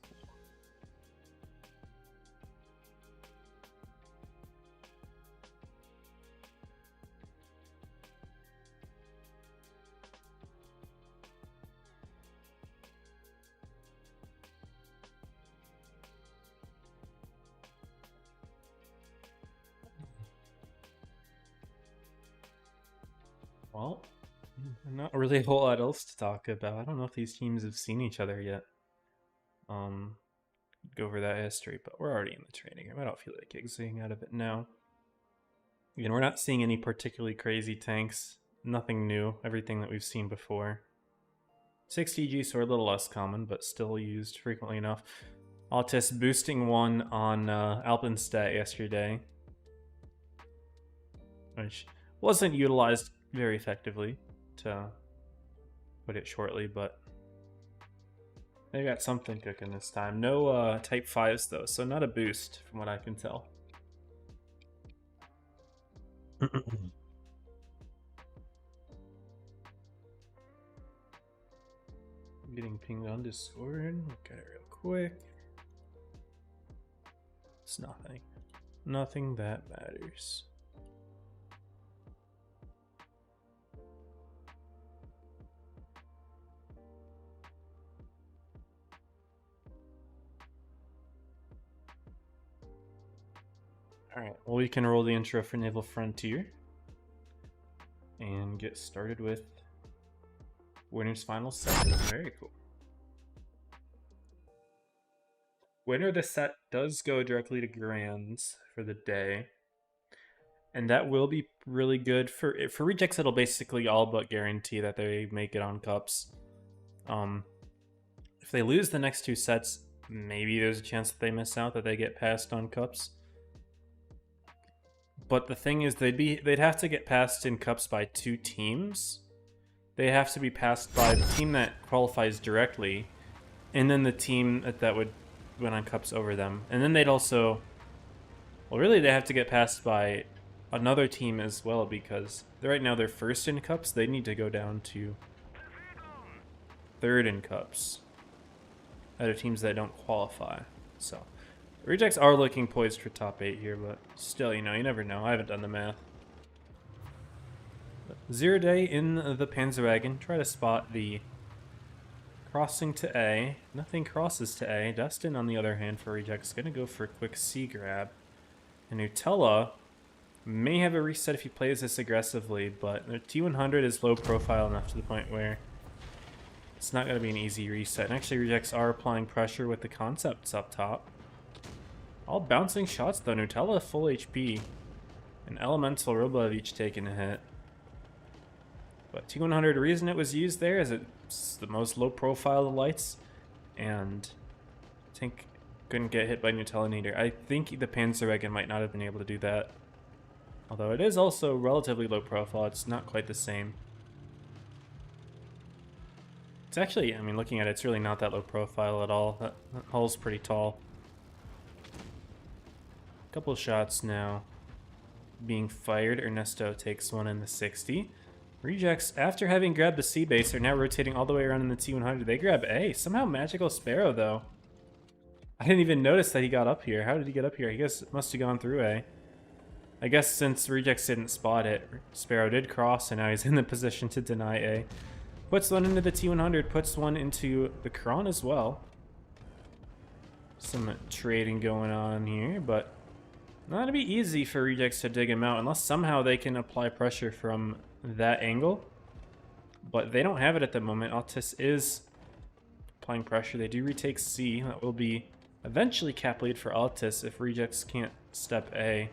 Well, not really a whole lot else to talk about. I don't know if these teams have seen each other yet. Go over that history, but we're already in the training room. I don't feel like exiting out of it now. Again, we're not seeing any particularly crazy tanks. nothing new. Everything that we've seen before. 60 G sword, a little less common, but still used frequently enough. Altis boosting 1 on Alpenstat yesterday, which wasn't utilized very effectively, to put it shortly, but they got something cooking this time. No type 5s though, so not a boost from what I can tell. Getting pinged on Discord. Look at it real quick. It's nothing. Nothing that matters. Alright, well, we can roll the intro for Naval Frontier and get started with winner's final set. Very cool. Winner of the set does go directly to Grands for the day, and that will be really good for rejects. It'll basically all but guarantee that they make it on cups. If they lose the next 2 sets, maybe there's a chance that they miss out, that they get passed on cups. But the thing is, they'd have to get passed in cups by 2 teams. They have to be passed by the team that qualifies directly, and then the team that would win on cups over them. And then they'd also, well, really they have to get passed by another team as well, because right now they're first in cups. They need to go down to 3rd in cups out of teams that don't qualify. So rejects are looking poised for top 8 here, but still, you know, you never know. I haven't done the math. 0 day in the Panzerwagen. Try to spot the crossing to A. Nothing crosses to A. Dustin, on the other hand, for rejects, going to go for a quick C grab. And Nutella may have a reset if he plays this aggressively, but the T100 is low profile enough to the point where it's not going to be an easy reset. And actually, rejects are applying pressure with the concepts up top. All bouncing shots though. Nutella full HP, and Elemental Robo have each taken a hit. But T100, the reason it was used there is it's the most low profile of the lights, and Tank couldn't get hit by Nutella neither. I think the Panzerwagen might not have been able to do that. Although it is also relatively low profile, it's not quite the same. It's actually, I mean, looking at it, it's really not that low profile at all. That hull's pretty tall. Couple shots now being fired. Ernesto takes one in the 60. Rejects, after having grabbed the C base, are now rotating all the way around in the T100. They grab A. Somehow Magical Sparrow, though. I didn't even notice that he got up here. How did he get up here? I guess it must have gone through A. I guess since Rejects didn't spot it, Sparrow did cross, and now he's in the position to deny A. Puts one into the T100, puts one into the Kron as well. Some trading going on here, but not gonna be easy for Rejects to dig him out unless somehow they can apply pressure from that angle. But they don't have it at the moment. Altis is applying pressure. They do retake C. That will be eventually cap lead for Altis if Rejects can't step A.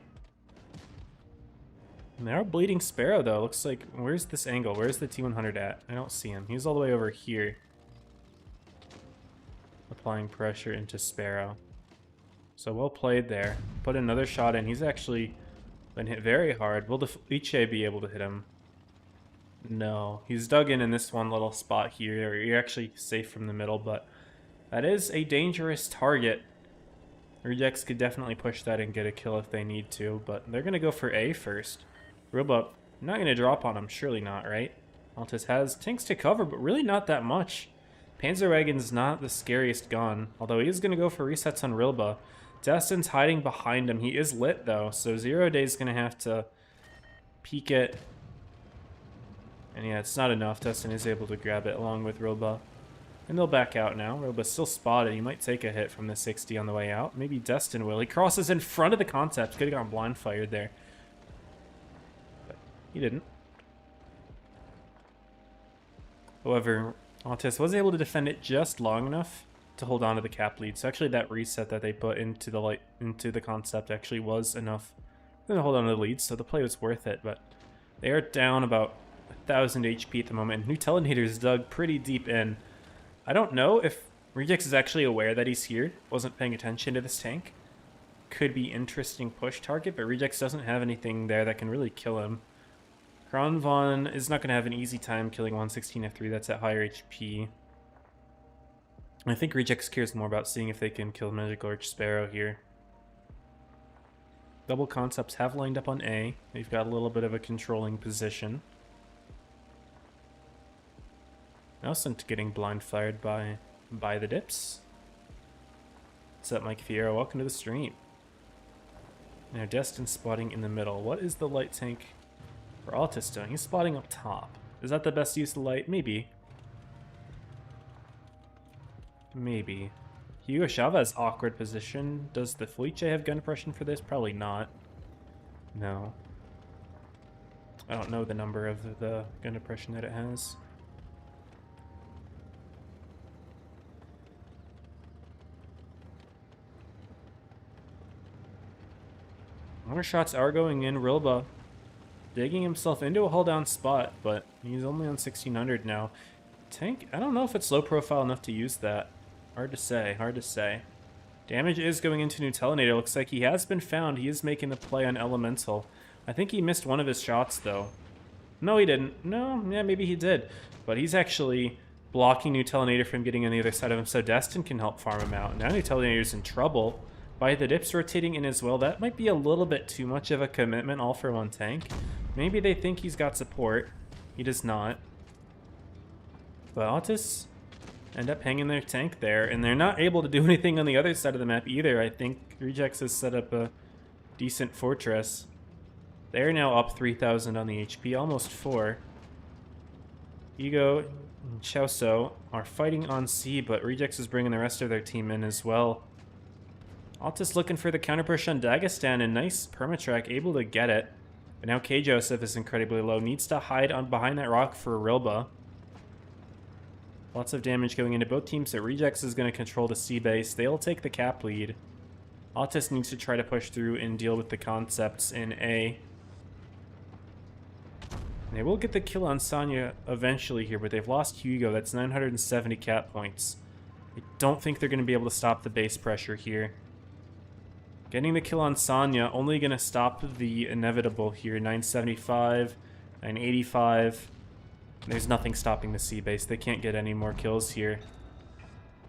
And they are bleeding Sparrow though. Looks like, where's this angle? Where's the T100 at? I don't see him. He's all the way over here. Applying pressure into Sparrow. So well played there. Put another shot in. He's actually been hit very hard. Will the Iche be able to hit him? No. He's dug in this one little spot here. You're actually safe from the middle, but that is a dangerous target. Rejects could definitely push that and get a kill if they need to, but they're going to go for A first. Robo, not going to drop on him. Surely not, right? Altis has tanks to cover, but really not that much. Panzerwagen's not the scariest gun, although he is going to go for resets on Rilba. Destin's hiding behind him. He is lit, though, so 0 Day's going to have to peek it. And yeah, it's not enough. Destin is able to grab it along with Rilba. And they'll back out now. Rilba's still spotted. He might take a hit from the 60 on the way out. Maybe Destin will. He crosses in front of the concept. Could have gotten blind fired there. But he didn't. However, Altis was able to defend it just long enough to hold on to the cap lead. So actually that reset that they put into the concept actually was enough to hold on to the lead, so the play was worth it. But they are down about 1,000 HP at the moment. Nutelinator's dug pretty deep in. I don't know if Rejects is actually aware that he's here. Wasn't paying attention to this tank. Could be interesting push target, but Rejects doesn't have anything there that can really kill him. Kronvon is not going to have an easy time killing 116 F3. That's at higher HP. I think Rejects cares more about seeing if they can kill Magic Arch Sparrow here. Double concepts have lined up on A. They've got a little bit of a controlling position. Nelson getting blind fired by the dips. What's up, Mike Fiero? Welcome to the stream. Now Destin spotting in the middle. What is the light tank for Altus doing? He's spotting up top. Is that the best use of light? Maybe. Maybe. Hugo Chavez, awkward position. Does the Felice have gun depression for this? Probably not. No. I don't know the number of the gun depression that it has. More shots are going in. Rilba digging himself into a hull down spot, but he's only on 1600 now. Tank, I don't know if it's low profile enough to use that. Hard to say, hard to say. Damage is going into Nutelinator. Looks like he has been found. He is making the play on Elemental. I think he missed one of his shots, though. No, he didn't. No, yeah, maybe he did. But he's actually blocking Nutelinator from getting on the other side of him, so Destin can help farm him out. Now Nutelinator's in trouble. By the dips rotating in as well, that might be a little bit too much of a commitment all for one tank. Maybe they think he's got support. He does not. But Altus end up hanging their tank there, and they're not able to do anything on the other side of the map either. I think Rejects has set up a decent fortress. They're now up 3,000 on the HP, almost 4. Ego and Chauso are fighting on C, but Rejects is bringing the rest of their team in as well. Altus looking for the counter push on Dagestan, and nice permatrack, able to get it. But now K Joseph is incredibly low, needs to hide on behind that rock for Rilba. Lots of damage going into both teams, so Rejects is going to control the C base. They'll take the cap lead. Altus needs to try to push through and deal with the concepts in A. They will get the kill on Sonya eventually here, but they've lost Hugo. That's 970 cap points. I don't think they're going to be able to stop the base pressure here. Getting the kill on Sonya, only going to stop the inevitable here. 975, 985. There's nothing stopping the C base. They can't get any more kills here.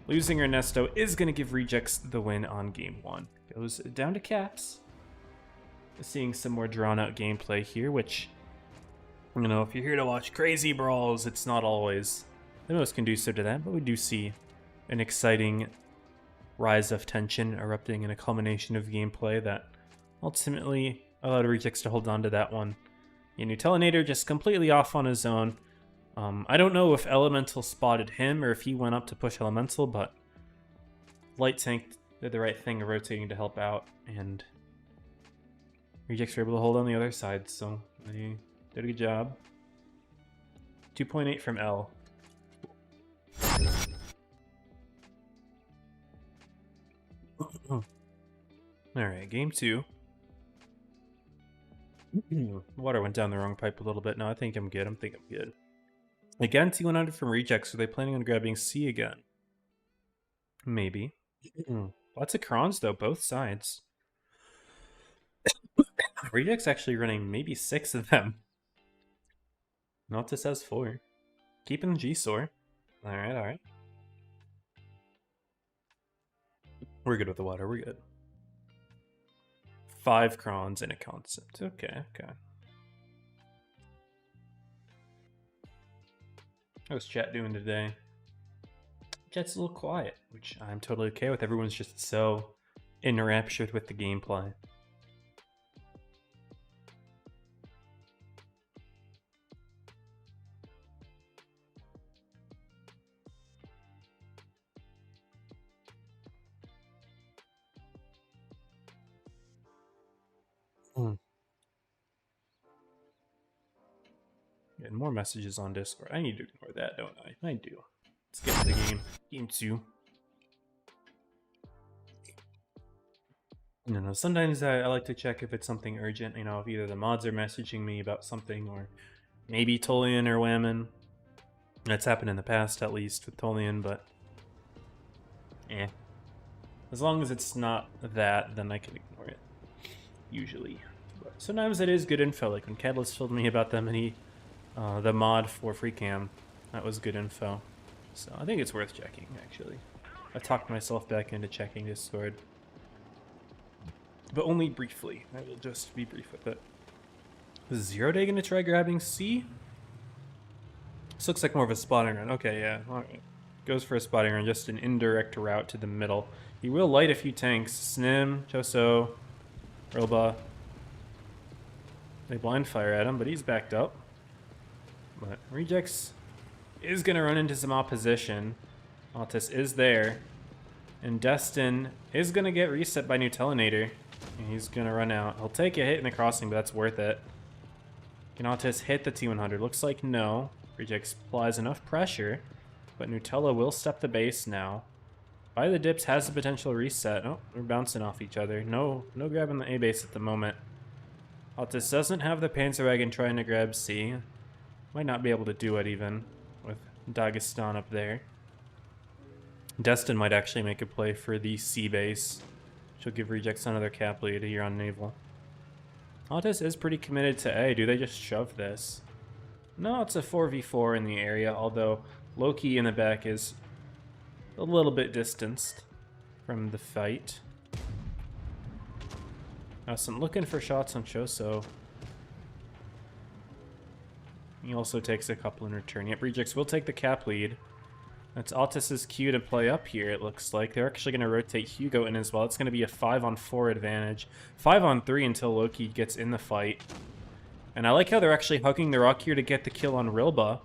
Losing Ernesto is going to give Rejects the win on game 1. Goes down to caps. Seeing some more drawn out gameplay here, which, you know, if you're here to watch crazy brawls, it's not always the most conducive to that, but we do see an exciting rise of tension erupting in a culmination of gameplay that ultimately allowed Rejects to hold on to that one. Nutelinator just completely off on his own. I don't know if Elemental spotted him or if he went up to push Elemental, but Light Tank did the right thing of rotating to help out, and Rejects were able to hold on the other side, so they did a good job. 2.8 from L. Alright, game 2. Water went down the wrong pipe a little bit. No, I think I'm good. I'm good. Again, T100 from Rejects. Are they planning on grabbing C again? Maybe. Lots of Krons, though, both sides. Rejects actually running maybe 6 of them. Nautis has 4. Keeping G-Sor. Alright, alright. We're good with the water, we're good. 5 Krons in a concept. Okay, okay. How's chat doing today? Chat's a little quiet, which I'm totally okay with. Everyone's just so enraptured with the gameplay. Getting more messages on Discord. I need to ignore that, don't I? I do. Let's get to the game. Game 2. I don't know. Sometimes I like to check if it's something urgent. You know, if either the mods are messaging me about something or Maybe Tolian or Whammon. That's happened in the past, at least, with Tolian, but... eh. As long as it's not that, then I can ignore it. Usually. But sometimes it is good info, like when Catalyst told me about them and the mod for free cam. That was good info. So I think it's worth checking, actually. I talked myself back into checking Discord. But only briefly. I will just be brief with it. Is 0 Day going to try grabbing C? This looks like more of a spotting run. Okay, yeah. Alright. Goes for a spotting run, just an indirect route to the middle. He will light a few tanks. Snim, Choso, Rilba. They blind fire at him, but he's backed up. But Rejects is going to run into some opposition. Altis is there. And Destin is going to get reset by Nutellinator. And he's going to run out. He'll take a hit in the crossing, but that's worth it. Can Altis hit the T100? Looks like no. Rejects applies enough pressure. But Nutella will step the base now. By the dips has the potential reset. Oh, we're bouncing off each other. No grabbing the A base at the moment. Altis doesn't have the Panzerwagen trying to grab C. Might not be able to do it even with Dagestan up there. Destin might actually make a play for the C base. She'll give Rejects another cap lead here on Naval. Altis is pretty committed to A. Do they just shove this? No, it's a 4v4 in the area, although Loki in the back is a little bit distanced from the fight. Awesome, looking for shots on Choso. He also takes a couple in return. Yep, Rejects will take the cap lead. That's Altis's cue to play up here, it looks like. They're actually going to rotate Hugo in as well. It's going to be a 5-on-4 advantage. 5-on-3 until Loki gets in the fight. And I like how they're actually hugging the rock here to get the kill on Rilba,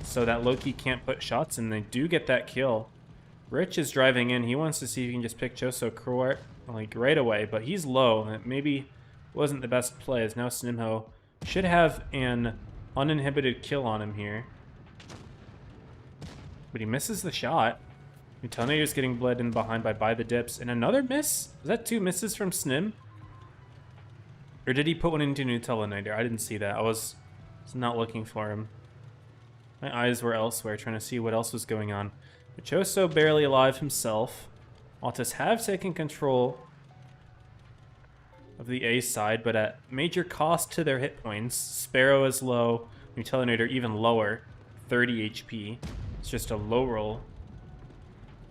so that Loki can't put shots in. They do get that kill. Rich is driving in. He wants to see if he can just pick Choso Kroart like right away, but he's low. It maybe wasn't the best play, as now Snimho should have an uninhibited kill on him here. But he misses the shot. Nutellinator's getting bled in behind by the dips. And another miss? Was that 2 misses from Snim? Or did he put one into Nutellinator? I didn't see that. I was not looking for him. My eyes were elsewhere, trying to see what else was going on. Choso barely alive himself. Altis have taken control of the A side, but at major cost to their hit points. Sparrow is low. Nutellinator even lower. 30 HP. It's just a low roll.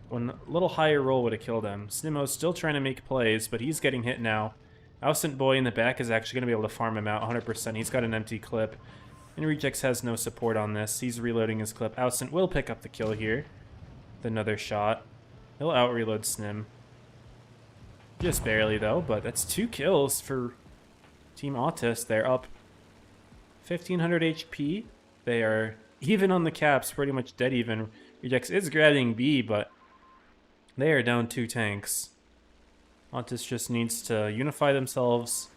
One little higher roll would have killed him. Snimmo's still trying to make plays, but he's getting hit now. Absent Boy in the back is actually going to be able to farm him out 100%. He's got an empty clip. And Rejects has no support on this. He's reloading his clip. Absent will pick up the kill here with another shot. He'll out-reload Snim. Just barely, though, but that's 2 kills for Team Autis. They're up 1,500 HP. They are even on the caps, pretty much dead even. Rejects is grabbing B, but they are down 2 tanks. Autis just needs to unify themselves.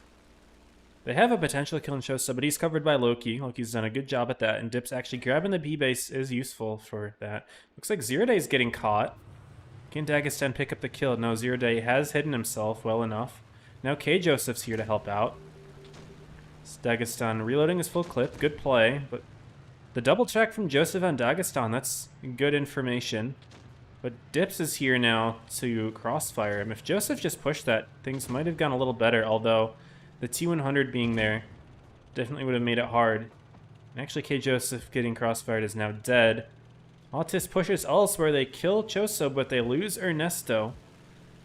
They have a potential kill in Choso, but he's covered by Loki. Loki's done a good job at that, and Dips actually grabbing the B base is useful for that. Looks like 0 Day is getting caught. Can Dagestan pick up the kill? No, 0 Day has hidden himself well enough. Now K Joseph's here to help out. Dagestan reloading his full clip. Good play, but the double check from Joseph on Dagestan, that's good information. But Dips is here now to crossfire him. If Joseph just pushed that, things might have gone a little better, although the T100 being there definitely would have made it hard. And actually, K Joseph getting crossfired is now dead. Altis pushes elsewhere. They kill Choso, but they lose Ernesto.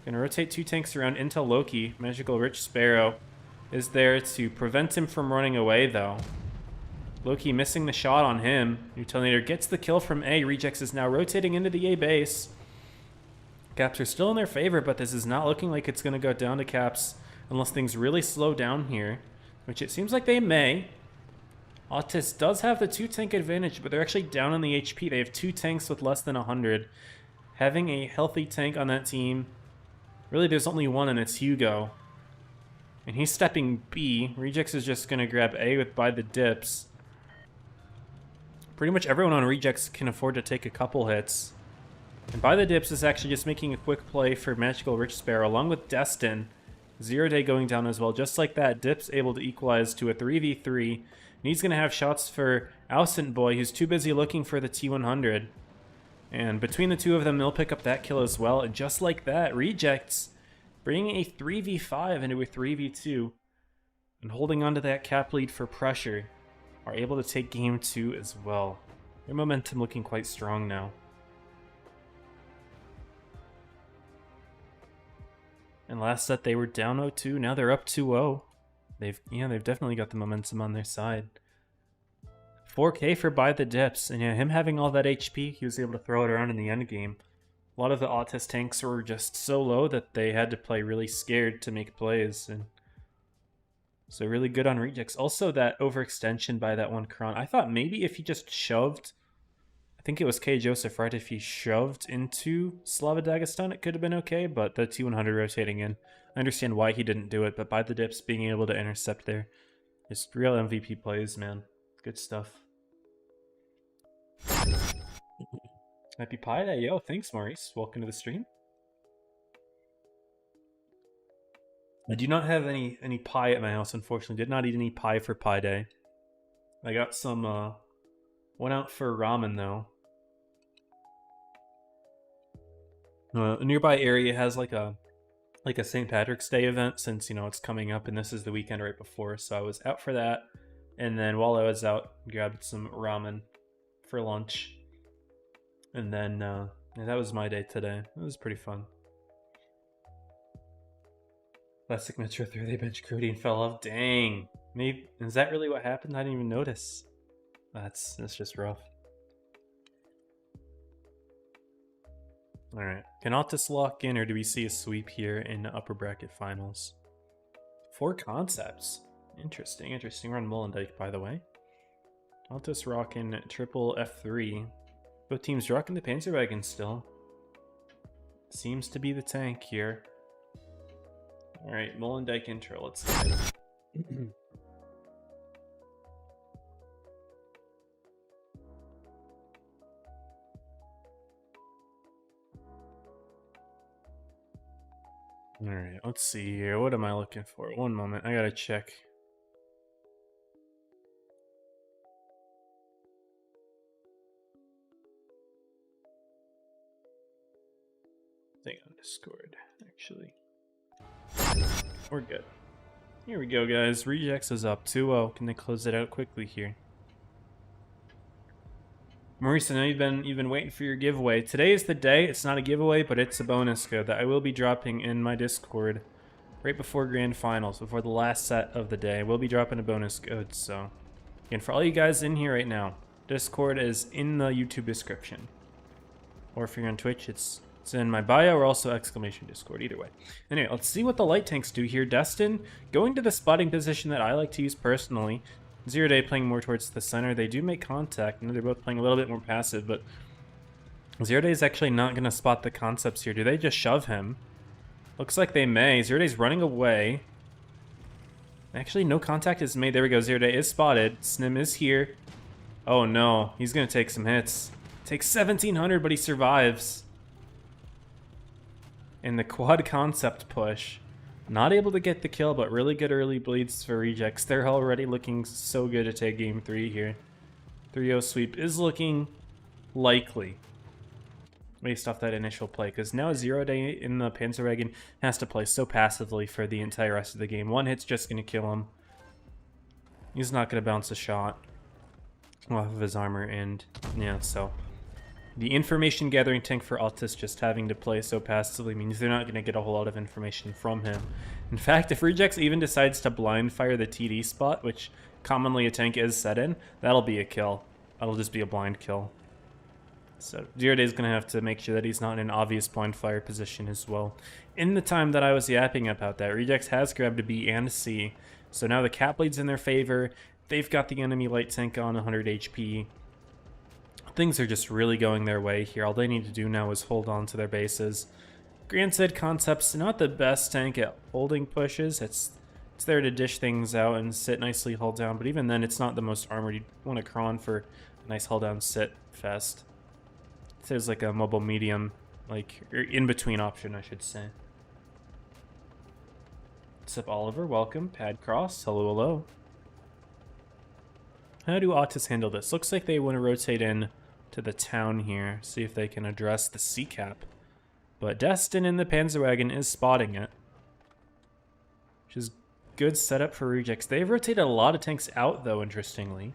Gonna rotate 2 tanks around into Loki. Magical Rich Sparrow is there to prevent him from running away, though. Loki missing the shot on him. Nutellinator gets the kill from A. Rejects is now rotating into the A base. Caps are still in their favor, but this is not looking like it's going to go down to Caps unless things really slow down here, which it seems like they may. Autis does have the 2 tank advantage, but they're actually down on the HP. They have 2 tanks with less than 100. Having a healthy tank on that team, really there's only one, and it's Hugo. And he's stepping B. Rejects is just going to grab A with by the dips. Pretty much everyone on Rejects can afford to take a couple hits. And by the dips is actually just making a quick play for Magical Rich Sparrow along with Destin. Zero Day going down as well. Just like that, Dip's able to equalize to a 3v3. And he's going to have shots for Alcent Boy, who's too busy looking for the T100. And between the two of them, they'll pick up that kill as well. And just like that, Rejects bringing a 3v5 into a 3v2. And holding on to that cap lead for pressure, are able to take game 2 as well. Their momentum looking quite strong now. And last set they were down 0-2, now they're up 2-0. They've definitely got the momentum on their side. 4K for By the Dips, and him having all that HP, he was able to throw it around in the end game. A lot of the Autist tanks were just so low that they had to play really scared to make plays, and so really good on Rejects. Also that overextension by that one Kron. I thought maybe if he just shoved, I think it was K. Joseph, right? If he shoved into Slava Dagestan, it could have been okay, but the T100 rotating in. I understand why he didn't do it, but By the Dips being able to intercept there. Just real MVP plays, man. Good stuff. Happy Pi Day. Yo, thanks, Maurice. Welcome to the stream. I do not have any pie at my house, unfortunately. Did not eat any pie for Pi Day. I got some, went out for ramen, though. A nearby area has like a St. Patrick's Day event, since, you know, it's coming up and this is the weekend right before, so I was out for that. And then while I was out, grabbed some ramen for lunch. And then, yeah, that was my day today. It was pretty fun. Classic Metro 3, they bench Crudy and fell off. Dang. Maybe, is that really what happened? I didn't even notice. That's just rough. Alright. Can Altus lock in, or do we see a sweep here in the upper bracket finals? 4 concepts. Interesting. We're on Molenbeek, by the way. Altus rocking triple F3. Both teams rocking the Panzerwagen still. Seems to be the tank here. Alright, Molenbeek intro. Let's get it. Alright, let's see here. What am I looking for? One moment. I gotta check. Thing on Discord, actually. We're good. Here we go, guys. Rejects is up 2-0. Can they close it out quickly here? Maurice, I know you've been waiting for your giveaway. Today is the day. It's not a giveaway, but it's a bonus code that I will be dropping in my Discord right before Grand Finals, before the last set of the day. We'll be dropping a bonus code, so... Again, for all you guys in here right now, Discord is in the YouTube description. Or if you're on Twitch, it's in my bio, or also exclamation Discord, either way. Anyway, let's see what the light tanks do here. Destin going to the spotting position that I like to use personally. Zero Day playing more towards the center. They do make contact. I know they're both playing a little bit more passive, but Zero Day is actually not going to spot the concepts here. Do they just shove him? Looks like they may. Zero Day's running away. Actually, no contact is made. There we go. Zero Day is spotted. Snim is here. Oh no, he's going to take some hits. Takes 1700, but he survives. And the quad concept push. Not able to get the kill, but really good early bleeds for Rejects. They're already looking so good to take game 3 here. 3-0 sweep is looking likely based off that initial play, because now Zero Day in the Panzerwagen has to play so passively for the entire rest of the game. One hit's just going to kill him. He's not going to bounce a shot off of his armor, and yeah, so... The information gathering tank for Altus just having to play so passively means they're not going to get a whole lot of information from him. In fact, if Rejects even decides to blind fire the TD spot, which commonly a tank is set in, that'll be a kill. That'll just be a blind kill. So Zero Day is going to have to make sure that he's not in an obvious blind fire position as well. In the time that I was yapping about that, Rejects has grabbed a B and a C. So now the cap lead's in their favor. They've got the enemy light tank on 100 HP. Things are just really going their way here. All they need to do now is hold on to their bases. Granted, Concept's not the best tank at holding pushes. It's there to dish things out and sit nicely hold down, but even then, it's not the most armored. You'd want a Kron for a nice hold down sit fest. There's like a mobile medium, like in between option, I should say. What's up, Oliver? Welcome. Pad Cross. Hello, hello. How do Autis handle this? Looks like they want to rotate in to the town here, see if they can address the C-cap. But Destin in the Panzerwagon is spotting it, which is good setup for rejects. They've rotated a lot of tanks out, though, interestingly.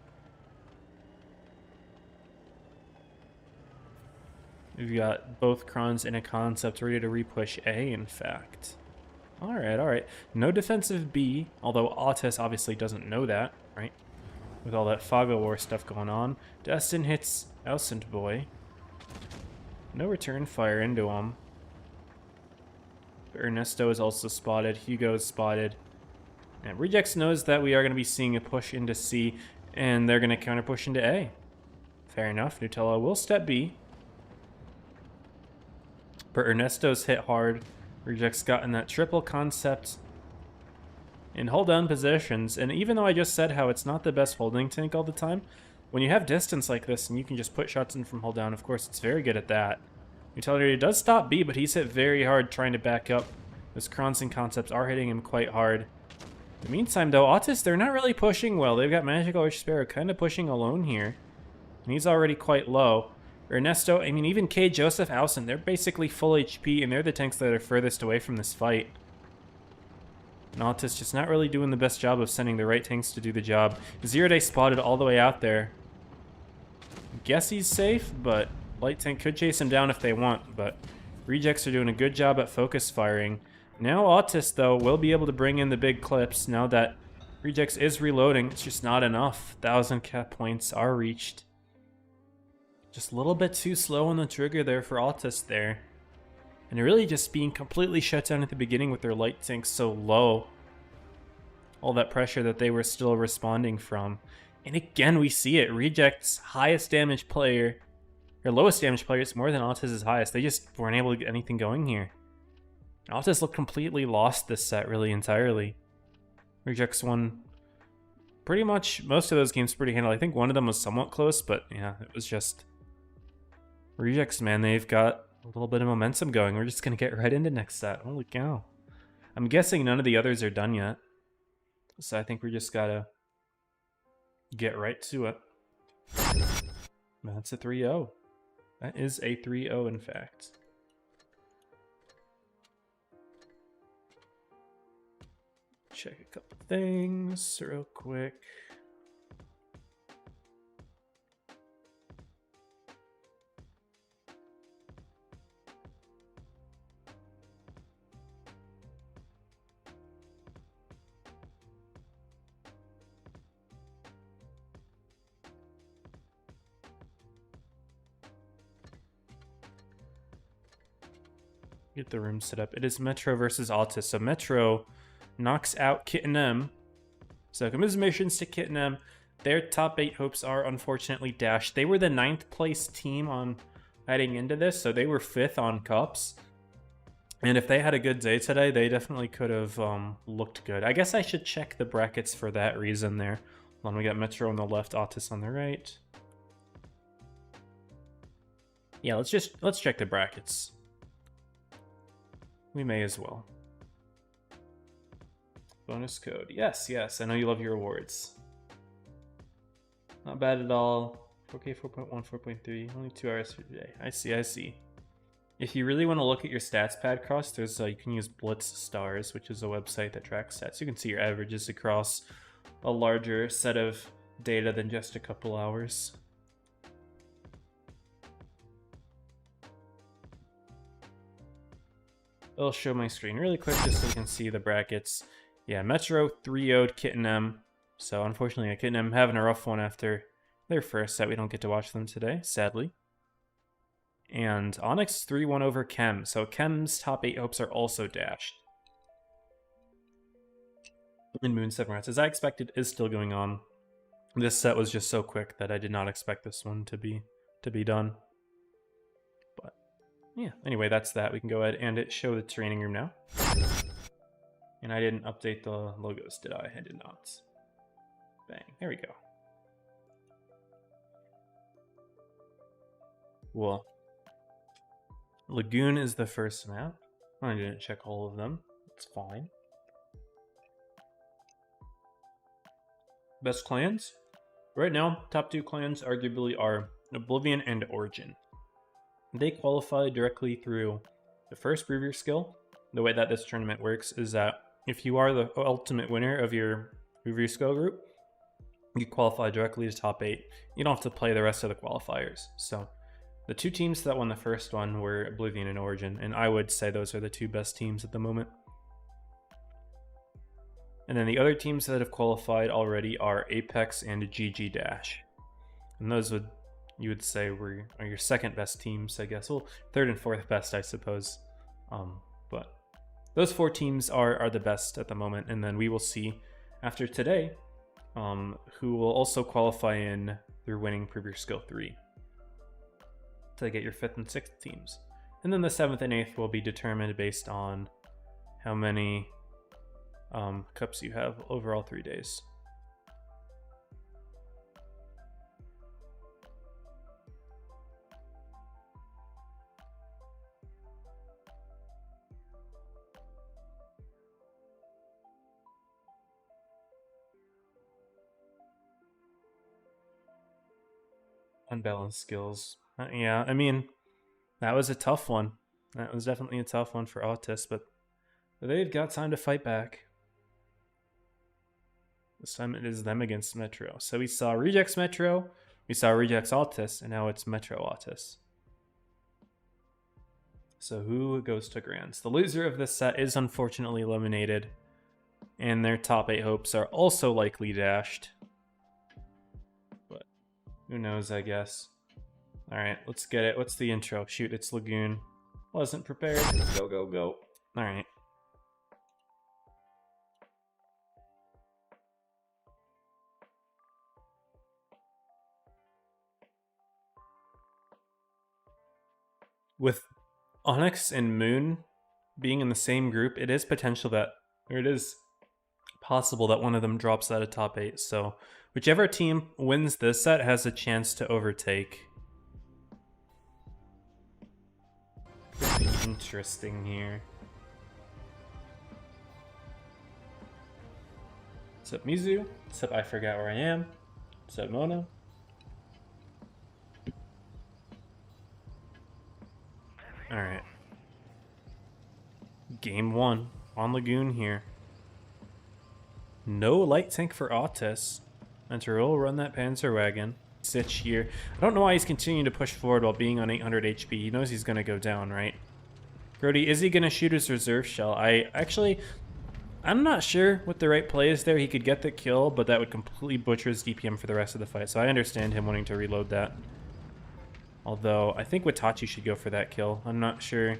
We've got both Krons in a concept ready to repush A, in fact. Alright, alright. No defensive B, although Autis obviously doesn't know that, right? With all that Fago War stuff going on. Destin hits Ausent Boy. No return fire into him. But Ernesto is also spotted. Hugo is spotted. And Rejects knows that we are going to be seeing a push into C, and they're going to counter push into A. Fair enough. Nutella will step B. But Ernesto's hit hard. Rejects got in that triple concept in hold down positions. And even though I just said how it's not the best holding tank all the time, when you have distance like this and you can just put shots in from hold down, of course, it's very good at that. Nutella does stop B, but he's hit very hard trying to back up. Those Krons and concepts are hitting him quite hard. In the meantime, though, Autis, they're not really pushing well. They've got Magical Arch Sparrow kind of pushing alone here. And he's already quite low. Ernesto, I mean, even K, Joseph, Ausen, they're basically full HP, and they're the tanks that are furthest away from this fight. And Autis just not really doing the best job of sending the right tanks to do the job. Zero Day spotted all the way out there. Guess he's safe, but light tank could chase him down if they want, but Rejects are doing a good job at focus firing. Now Autis, though, will be able to bring in the big clips now that Rejects is reloading. It's just not enough. 1,000 cap points are reached. Just a little bit too slow on the trigger there for Autis there. And really just being completely shut down at the beginning with their light tanks so low. All that pressure that they were still responding from. And again, we see it. Rejects' highest damage player, or lowest damage player, is more than Autis' highest. They just weren't able to get anything going here. Autis looked completely lost this set, really, entirely. Rejects won pretty much most of those games pretty handily. I think one of them was somewhat close, but yeah, it was just... Rejects, man, they've got a little bit of momentum going. We're just going to get right into next set. Holy cow. I'm guessing none of the others are done yet. So I think we just got to get right to it. That's a 3-0. That is a 3-0, in fact. Check a couple things real quick. Get the room set up. It is Metro versus Autis. So Metro knocks out Kitten M. So commiserations to Kitten M. Their top 8 hopes are unfortunately dashed. They were the 9th place team on heading into this, so they were 5th on cups. And if they had a good day today, they definitely could have looked good. I guess I should check the brackets for that reason there. Hold on, we got Metro on the left, Autis on the right. Yeah, let's check the brackets. We may as well. Bonus code. Yes, yes. I know you love your awards. Not bad at all. 4K 4.1, 4.3. Only 2 hours for today. I see, I see. If you really want to look at your stats pad cross, there's you can use Blitz Stars, which is a website that tracks stats. You can see your averages across a larger set of data than just a couple hours. I'll show my screen really quick just so you can see the brackets. Yeah, Metro 3-0'd Kitten M. So unfortunately, Kitten M having a rough one after their first set. We don't get to watch them today, sadly. And Onyx 3-1 over Chem. So Chem's top 8 hopes are also dashed. And Moon 7 Rats, as I expected, is still going on. This set was just so quick that I did not expect this one to be done. But yeah, anyway, that's that. We can go ahead and show the training room now. And I didn't update the logos, did I? I did not. Bang, there we go. Cool. Lagoon is the first map. I didn't check all of them. It's fine. Best clans? Right now, top 2 clans arguably are Oblivion and Origin. They qualify directly through the first preview skill. The way that this tournament works is that if you are the ultimate winner of your preview skill group, you qualify directly to top 8. You don't have to play the rest of the qualifiers. So the 2 teams that won the first one were Oblivion and Origin, and I would say those are the 2 best teams at the moment. And then the other teams that have qualified already are Apex and GG Dash. And those you would say are your second best teams, I guess. Well, third and fourth best, I suppose. But those 4 teams are the best at the moment, and then we will see after today who will also qualify in through winning Preview Skill 3 to get your 5th and 6th teams. And then the 7th and 8th will be determined based on how many cups you have over all 3 days. Unbalanced skills. Yeah, I mean, that was a tough one. That was definitely a tough one for Autists, but they've got time to fight back. This time it is them against Metro. So we saw Rejects Metro, we saw Rejects Autists, and now it's Metro Autists. So who goes to Grands? The loser of this set is unfortunately eliminated, and their top 8 hopes are also likely dashed. But who knows, I guess. Alright, let's get it. What's the intro? Shoot, it's Lagoon. Wasn't prepared. Go, go, go. Alright. With Onyx and Moon being in the same group, it is possible that one of them drops out of top 8. So whichever team wins this set has a chance to overtake. Pretty interesting here. What's up, Mizu? What's up, I Forgot Where I Am? What's up, Mona? Alright. Game 1 on Lagoon here. No light tank for Autists. Enter will run that Panzer Wagon. Sitch here. I don't know why he's continuing to push forward while being on 800 HP. He knows he's going to go down, right? Grody, is he going to shoot his reserve shell? I'm not sure what the right play is there. He could get the kill, but that would completely butcher his DPM for the rest of the fight. So I understand him wanting to reload that. Although, I think Watachi should go for that kill. I'm not sure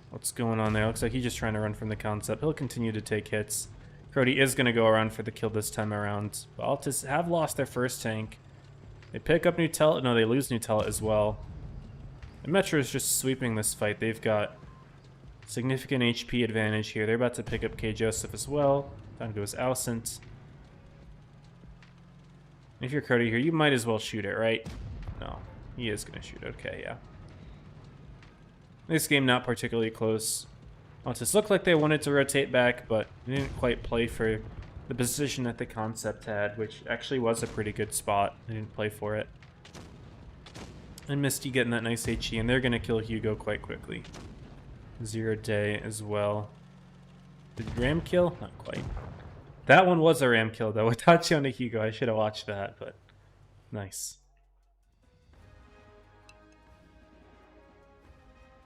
what's going on there. Looks like he's just trying to run from the concept. He'll continue to take hits. Crody is going to go around for the kill this time around. But Altus have lost their first tank. They pick up Nutella. No, they lose Nutella as well. And Metro is just sweeping this fight. They've got significant HP advantage here. They're about to pick up K. Joseph as well. Down goes Alcint. If you're Cody here, you might as well shoot it, right? No, he is going to shoot. Okay, yeah. This game not particularly close. Altus looked like they wanted to rotate back, but they didn't quite play for the position that the concept had, which actually was a pretty good spot. They didn't play for it. And Misty getting that nice HE, and they're going to kill Hugo quite quickly. 0 day as well. Did Ram kill? Not quite. That one was a Ram kill, though. Watachi on the Hugo. I should have watched that, but nice.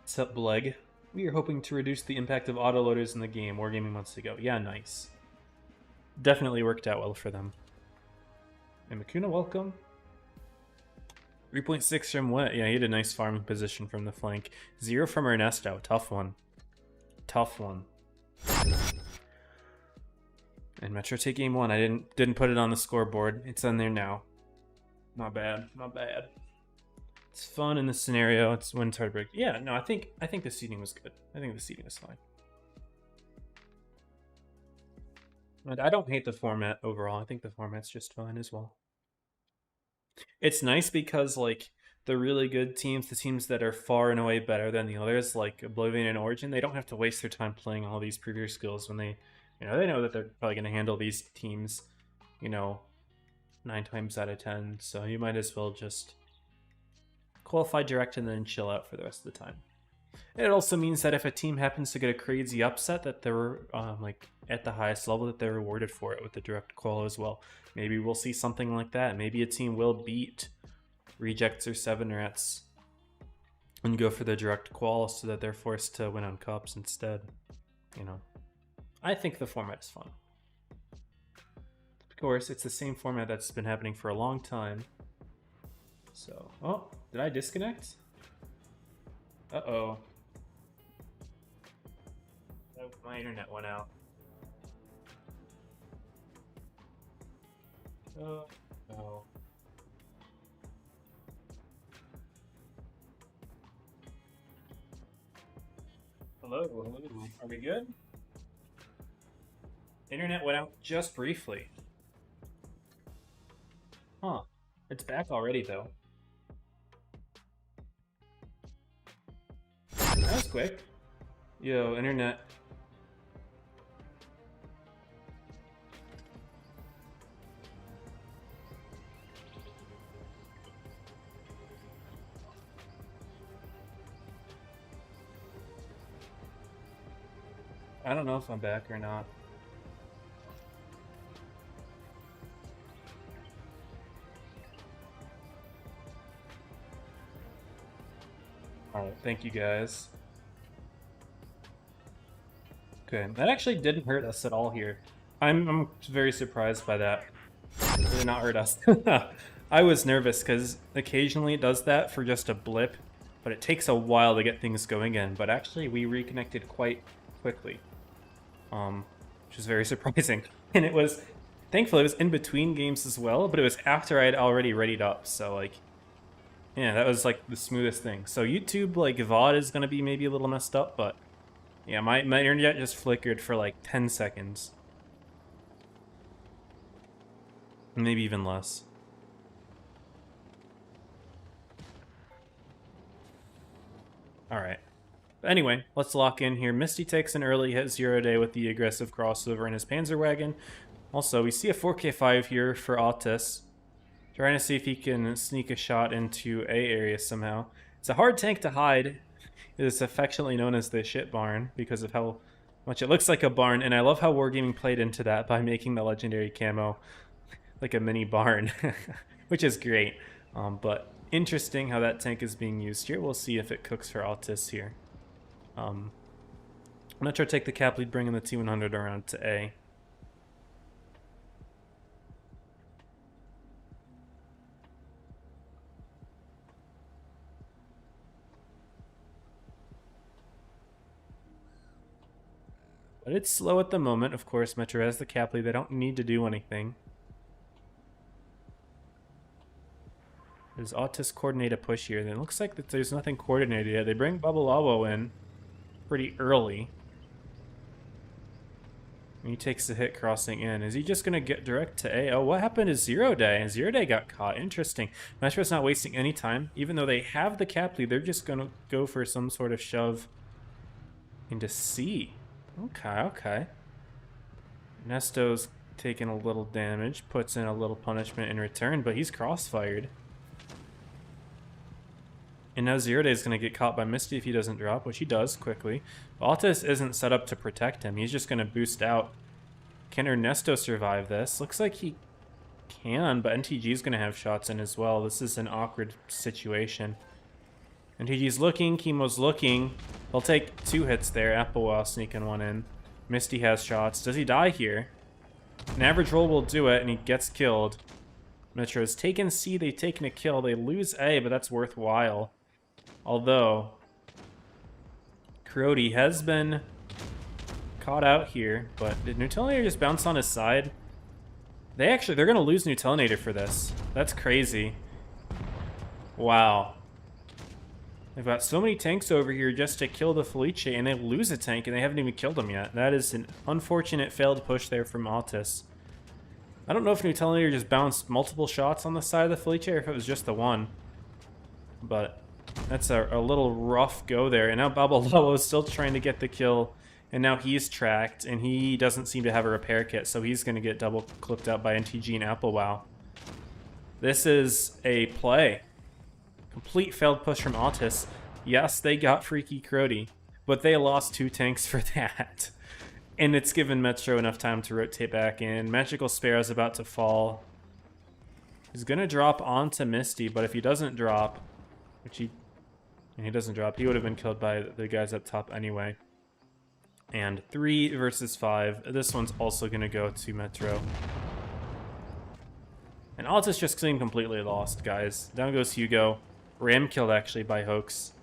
What's up, Bleg? We are hoping to reduce the impact of autoloaders in the game. Wargaming months ago. Yeah, nice. Definitely worked out well for them. And Makuna, welcome. 3.6 from Wet. Yeah, he had a nice farming position from the flank. 0 from Ernesto. Tough one. Tough one. And Metro take game 1. I didn't put it on the scoreboard. It's on there now. Not bad. Not bad. It's fun in this scenario. It's when it's hard to break. Yeah, no, I think the seating was good. I think the seating was fine. And I don't hate the format overall. I think the format's just fine as well. It's nice because, like, the really good teams, the teams that are far and away better than the others, like Oblivion and Origin, they don't have to waste their time playing all these preview skills when they You know, they know that they're probably going to handle these teams, you know, 9 times out of 10. So you might as well just qualify direct and then chill out for the rest of the time. And it also means that if a team happens to get a crazy upset, that they're like at the highest level, that they're rewarded for it with the direct qual as well. Maybe we'll see something like that. Maybe a team will beat Rejects or 7 Rats and go for the direct qual so that they're forced to win on cups instead. You know, I think the format is fun. Of course, it's the same format that's been happening for a long time. So, oh, did I disconnect? Uh-oh. Oh, my internet went out. Oh, no. Hello, hello. Are we good? Internet went out just briefly. Huh. It's back already, though. That was quick. Yo, internet. I don't know if I'm back or not. Alright, thank you guys. Okay, that actually didn't hurt us at all here. I'm very surprised by that. It did not hurt us. I was nervous because occasionally it does that for just a blip, but it takes a while to get things going again. But actually we reconnected quite quickly, which was very surprising. And it was, thankfully it was in between games as well, but it was after I had already readied up, so like, yeah, that was like the smoothest thing. So YouTube, like, VOD is going to be maybe a little messed up, but yeah, my internet just flickered for like 10 seconds. Maybe even less. Alright. Anyway, let's lock in here. Misty takes an early hit 0 day with the aggressive crossover in his Panzerwagon. Also, we see a 4K5 here for Autis. Trying to see if he can sneak a shot into A area somehow. It's a hard tank to hide. It is affectionately known as the shit barn because of how much it looks like a barn, and I love how Wargaming played into that by making the legendary camo like a mini barn, which is great. But interesting how that tank is being used here. We'll see if it cooks for Autis here. I'm not sure to take the cap lead, bringing the T100 around to A. But it's slow at the moment. Of course, Metro has the cap lead. They don't need to do anything. Does Autis coordinate a push here? Then it looks like that there's nothing coordinated yet. They bring Bubble in pretty early. And he takes the hit crossing in. Is he just going to get direct to A? Oh, what happened to 0 day? 0 day got caught. Interesting. Metro's not wasting any time. Even though they have the cap lead, they're just going to go for some sort of shove into C. Okay, okay. Nesto's taking a little damage, puts in a little punishment in return, but he's crossfired. And now 0 day is going to get caught by Misty if he doesn't drop, which he does quickly. Autis isn't set up to protect him. He's just going to boost out. Can Ernesto survive this? Looks like he can, but NTG is going to have shots in as well. This is an awkward situation. NTG's looking, Chemo's looking. They'll take 2 hits there. Applewell sneaking 1 in. Misty has shots. Does he die here? An average roll will do it, and he gets killed. Metro's taken C, they've taken a kill. They lose A, but that's worthwhile. Although, Kuroti has been caught out here, but did Nutelinator just bounce on his side? They're going to lose Nutelinator for this. That's crazy. Wow. They've got so many tanks over here just to kill the Felice, and they lose a tank, and they haven't even killed him yet. That is an unfortunate failed push there from Autis. I don't know if Nutelinator just bounced multiple shots on the side of the Felice, or if it was just the one. But that's a little rough go there. And now Babalowo is still trying to get the kill And now he's tracked, and he doesn't seem to have a repair kit, so he's going to get double clipped out by NTG and Applewell. This is a play. Complete failed push from Altis. Yes, they got Freaky Crody, but they lost 2 tanks for that. And it's given Metro enough time to rotate back in. Magical Sparrow's about to fall. He's going to drop onto Misty, but if he doesn't drop, which he doesn't drop, he would have been killed by the guys up top anyway. And 3 versus 5. This one's also going to go to Metro. And Altis just seemed completely lost, guys. Down goes Hugo. Ram killed, actually, by Hoax.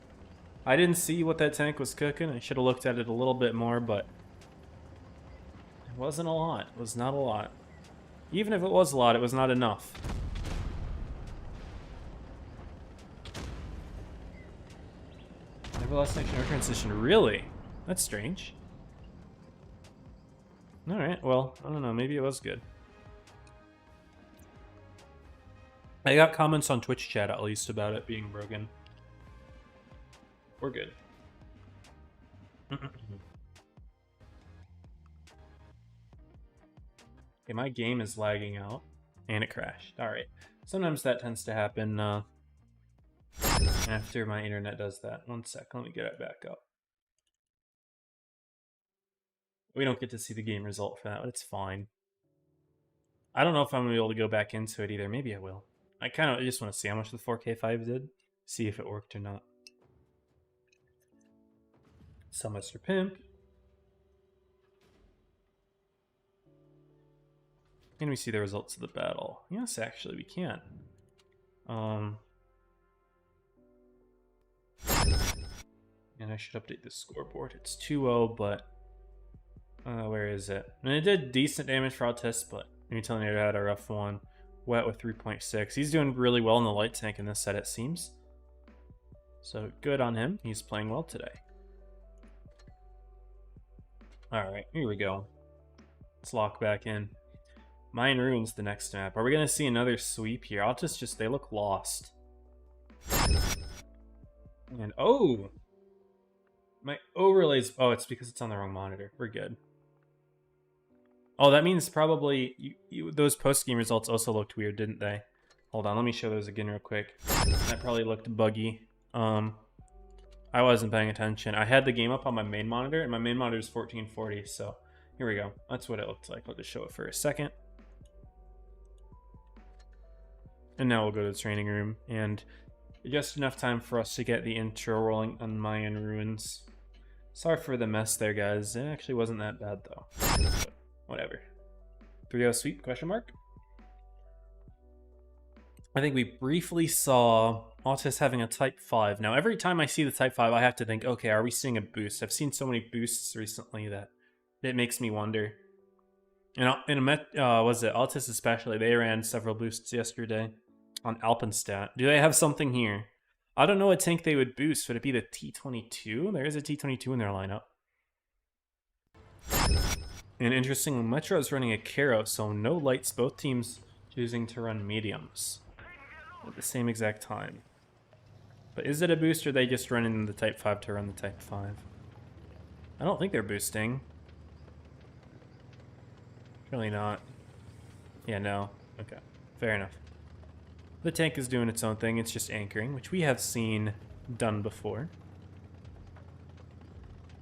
I didn't see what that tank was cooking. I should have looked at it a little bit more, but it wasn't a lot. It was not a lot. Even if it was a lot, it was not enough. Never lost action or transition. Really? That's strange. Alright, well, I don't know. Maybe it was good. I got comments on Twitch chat, at least, about it being broken. We're good. Okay, my game is lagging out. And it crashed. Alright. Sometimes that tends to happen after my internet does that. 1 sec, let me get it back up. We don't get to see the game result for that, but it's fine. I don't know if I'm going to be able to go back into it either. Maybe I will. I just want to see how much the 4K5 did. See if it worked or not. So Mr. Pimp. Can we see the results of the battle? Yes, actually, we can. And I should update the scoreboard. It's 2-0, but where is it? And it did decent damage for Altis, but Mutilator had a rough one. Wet with 3.6. He's doing really well in the light tank in this set, it seems. So good on him. He's playing well today. Alright, here we go. Let's lock back in. Mayan Ruins the next map. Are we going to see another sweep here? Altis just, they look lost. And, oh! My overlays, oh, it's because it's on the wrong monitor. We're good. Oh, that means probably those post-game results also looked weird, didn't they? Hold on, let me show those again real quick. That probably looked buggy. I wasn't paying attention. I had the game up on my main monitor, and my main monitor is 1440, so here we go. That's what it looked like. I'll just show it for a second. And now we'll go to the training room, and just enough time for us to get the intro rolling on Mayan Ruins. Sorry for the mess there, guys. It actually wasn't that bad, though. But whatever. 3-0 sweep, question mark? I think we briefly saw Altis having a Type 5. Now, every time I see the Type 5, I have to think, okay, are we seeing a boost? I've seen so many boosts recently that it makes me wonder. And was it Altis especially? They ran several boosts yesterday on Alpenstat. Do they have something here? I don't know what tank they would boost. Would it be the T-22? There is a T-22 in their lineup. And interestingly, Metro is running a Caro, so no lights. Both teams choosing to run mediums at the same exact time. But is it a boost, or are they just running the Type 5 to run the Type 5? I don't think they're boosting. Really not. Yeah, no. Okay, fair enough. The tank is doing its own thing. It's just anchoring, which we have seen done before.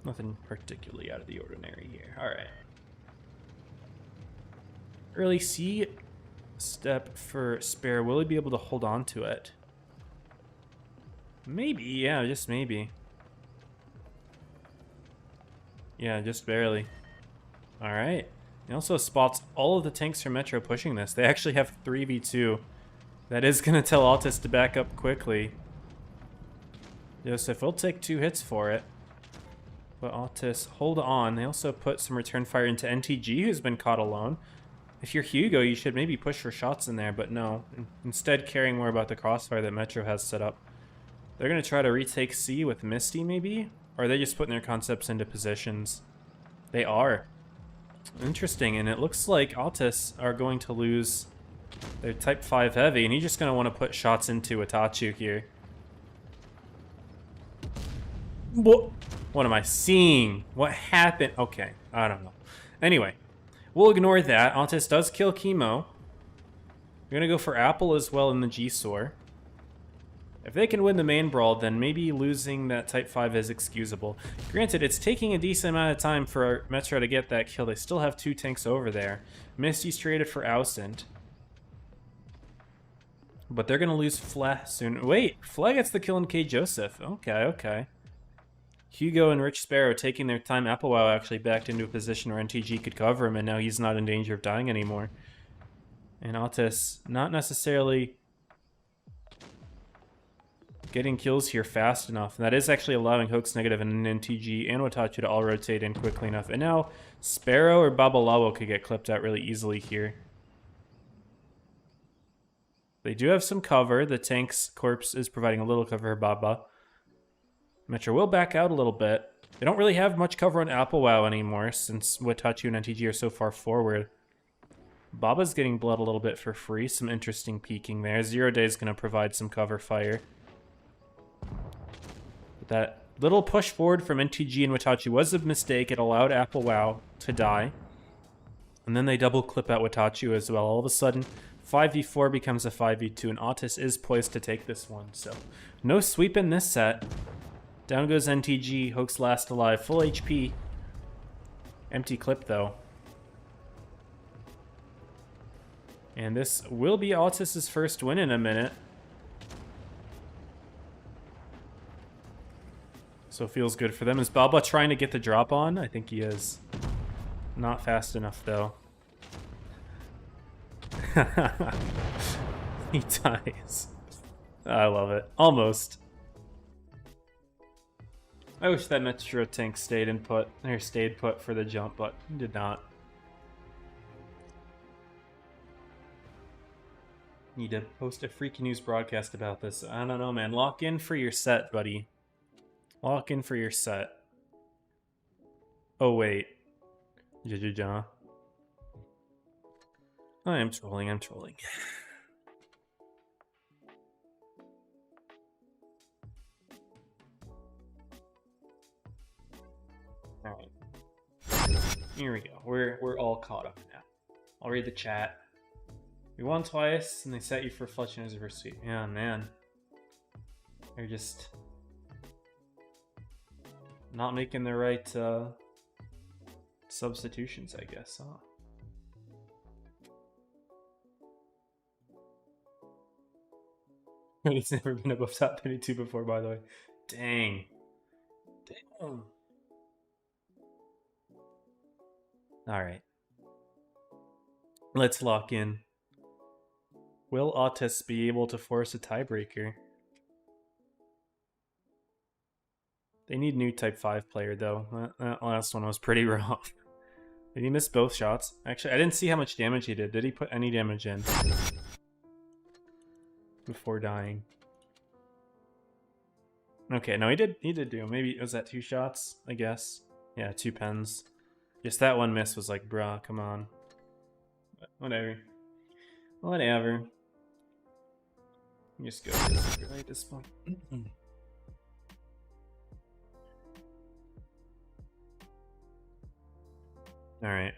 Nothing particularly out of the ordinary here. All right. Early C step for Spare. Will he be able to hold on to it? Maybe, yeah, just maybe. Yeah, just barely. All right. He also spots all of the tanks from Metro pushing this. They actually have 3v2. That is going to tell Altis to back up quickly. Joseph will take 2 hits for it. But Altis, hold on. They also put some return fire into NTG, who's been caught alone. If you're Hugo, you should maybe push for shots in there, but no. Instead, caring more about the crossfire that Metro has set up. They're going to try to retake C with Misty, maybe? Or are they just putting their concepts into positions? They are. Interesting, and it looks like Altis are going to lose their Type 5 heavy, and he's just going to want to put shots into Itachi here. What? What am I seeing? What happened? Okay, I don't know. Anyway, we'll ignore that. Altis does kill Chemo. We're gonna go for Apple as well in the G-Sor. If they can win the main brawl, then maybe losing that Type 5 is excusable. Granted, it's taking a decent amount of time for Metro to get that kill. They still have 2 tanks over there. Misty's traded for Ausent. But they're going to lose Fleh soon. Wait, Fleh gets the kill in K. Joseph. Okay, okay. Hugo and Rich Sparrow taking their time. Applewhite actually backed into a position where NTG could cover him, and now he's not in danger of dying anymore. And Altis not necessarily getting kills here fast enough. And that is actually allowing Hoax Negative and NTG and Watachu to all rotate in quickly enough. And now Sparrow or Babalawo could get clipped out really easily here. They do have some cover. The tank's corpse is providing a little cover for Baba. Metro will back out a little bit. They don't really have much cover on Applewhite anymore since Watachu and NTG are so far forward. Baba's getting blood a little bit for free. Some interesting peeking there. 0 Day is going to provide some cover fire. But that little push forward from NTG and Watachu was a mistake. It allowed Applewhite to die. And then they double clip at Watachu as well. All of a sudden, 5v4 becomes a 5v2, and Autis is poised to take this one. So, no sweep in this set. Down goes NTG, Hoax last alive, full HP. Empty clip though. And this will be Autis' first win in a minute. So feels good for them. Is Baba trying to get the drop on? I think he is. Not fast enough though. He dies. I love it. Almost. I wish that Metro tank stayed put for the jump, but did not. Need to post a freaky news broadcast about this. I don't know, man. Lock in for your set, buddy. Lock in for your set. Oh, wait. Ja. I am trolling, I'm trolling. Alright. Here we go. We're all caught up now. I'll read the chat. We won twice, and they set you for Fletch and Reverse Sweep. Yeah, man. They're just not making the right substitutions, I guess, huh? He's never been above top 22 before, by the way. Dang. Damn. Alright. Let's lock in. Will Autis be able to force a tiebreaker? They need new Type 5 player, though. That last one was pretty rough. Did he miss both shots? Actually, I didn't see how much damage he did. Did he put any damage in before dying? Okay, no, he did do. Maybe, was that 2 shots, I guess? Yeah, 2 pens. Just that one miss was like, bruh, come on. But whatever. Whatever. Just go right at this point. Alright.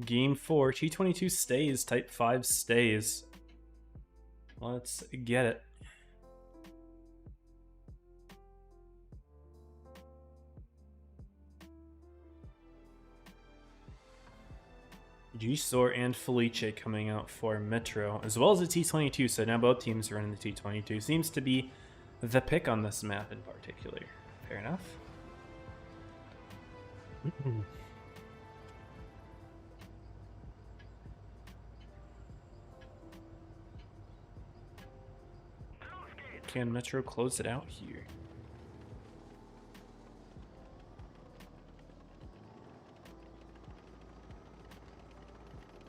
Game 4. T22 stays. Type 5 stays. Let's get it. G-Sor and Felice coming out for Metro, as well as the T22, so now both teams are in the T22. Seems to be the pick on this map in particular. Fair enough. Can Metro close it out here?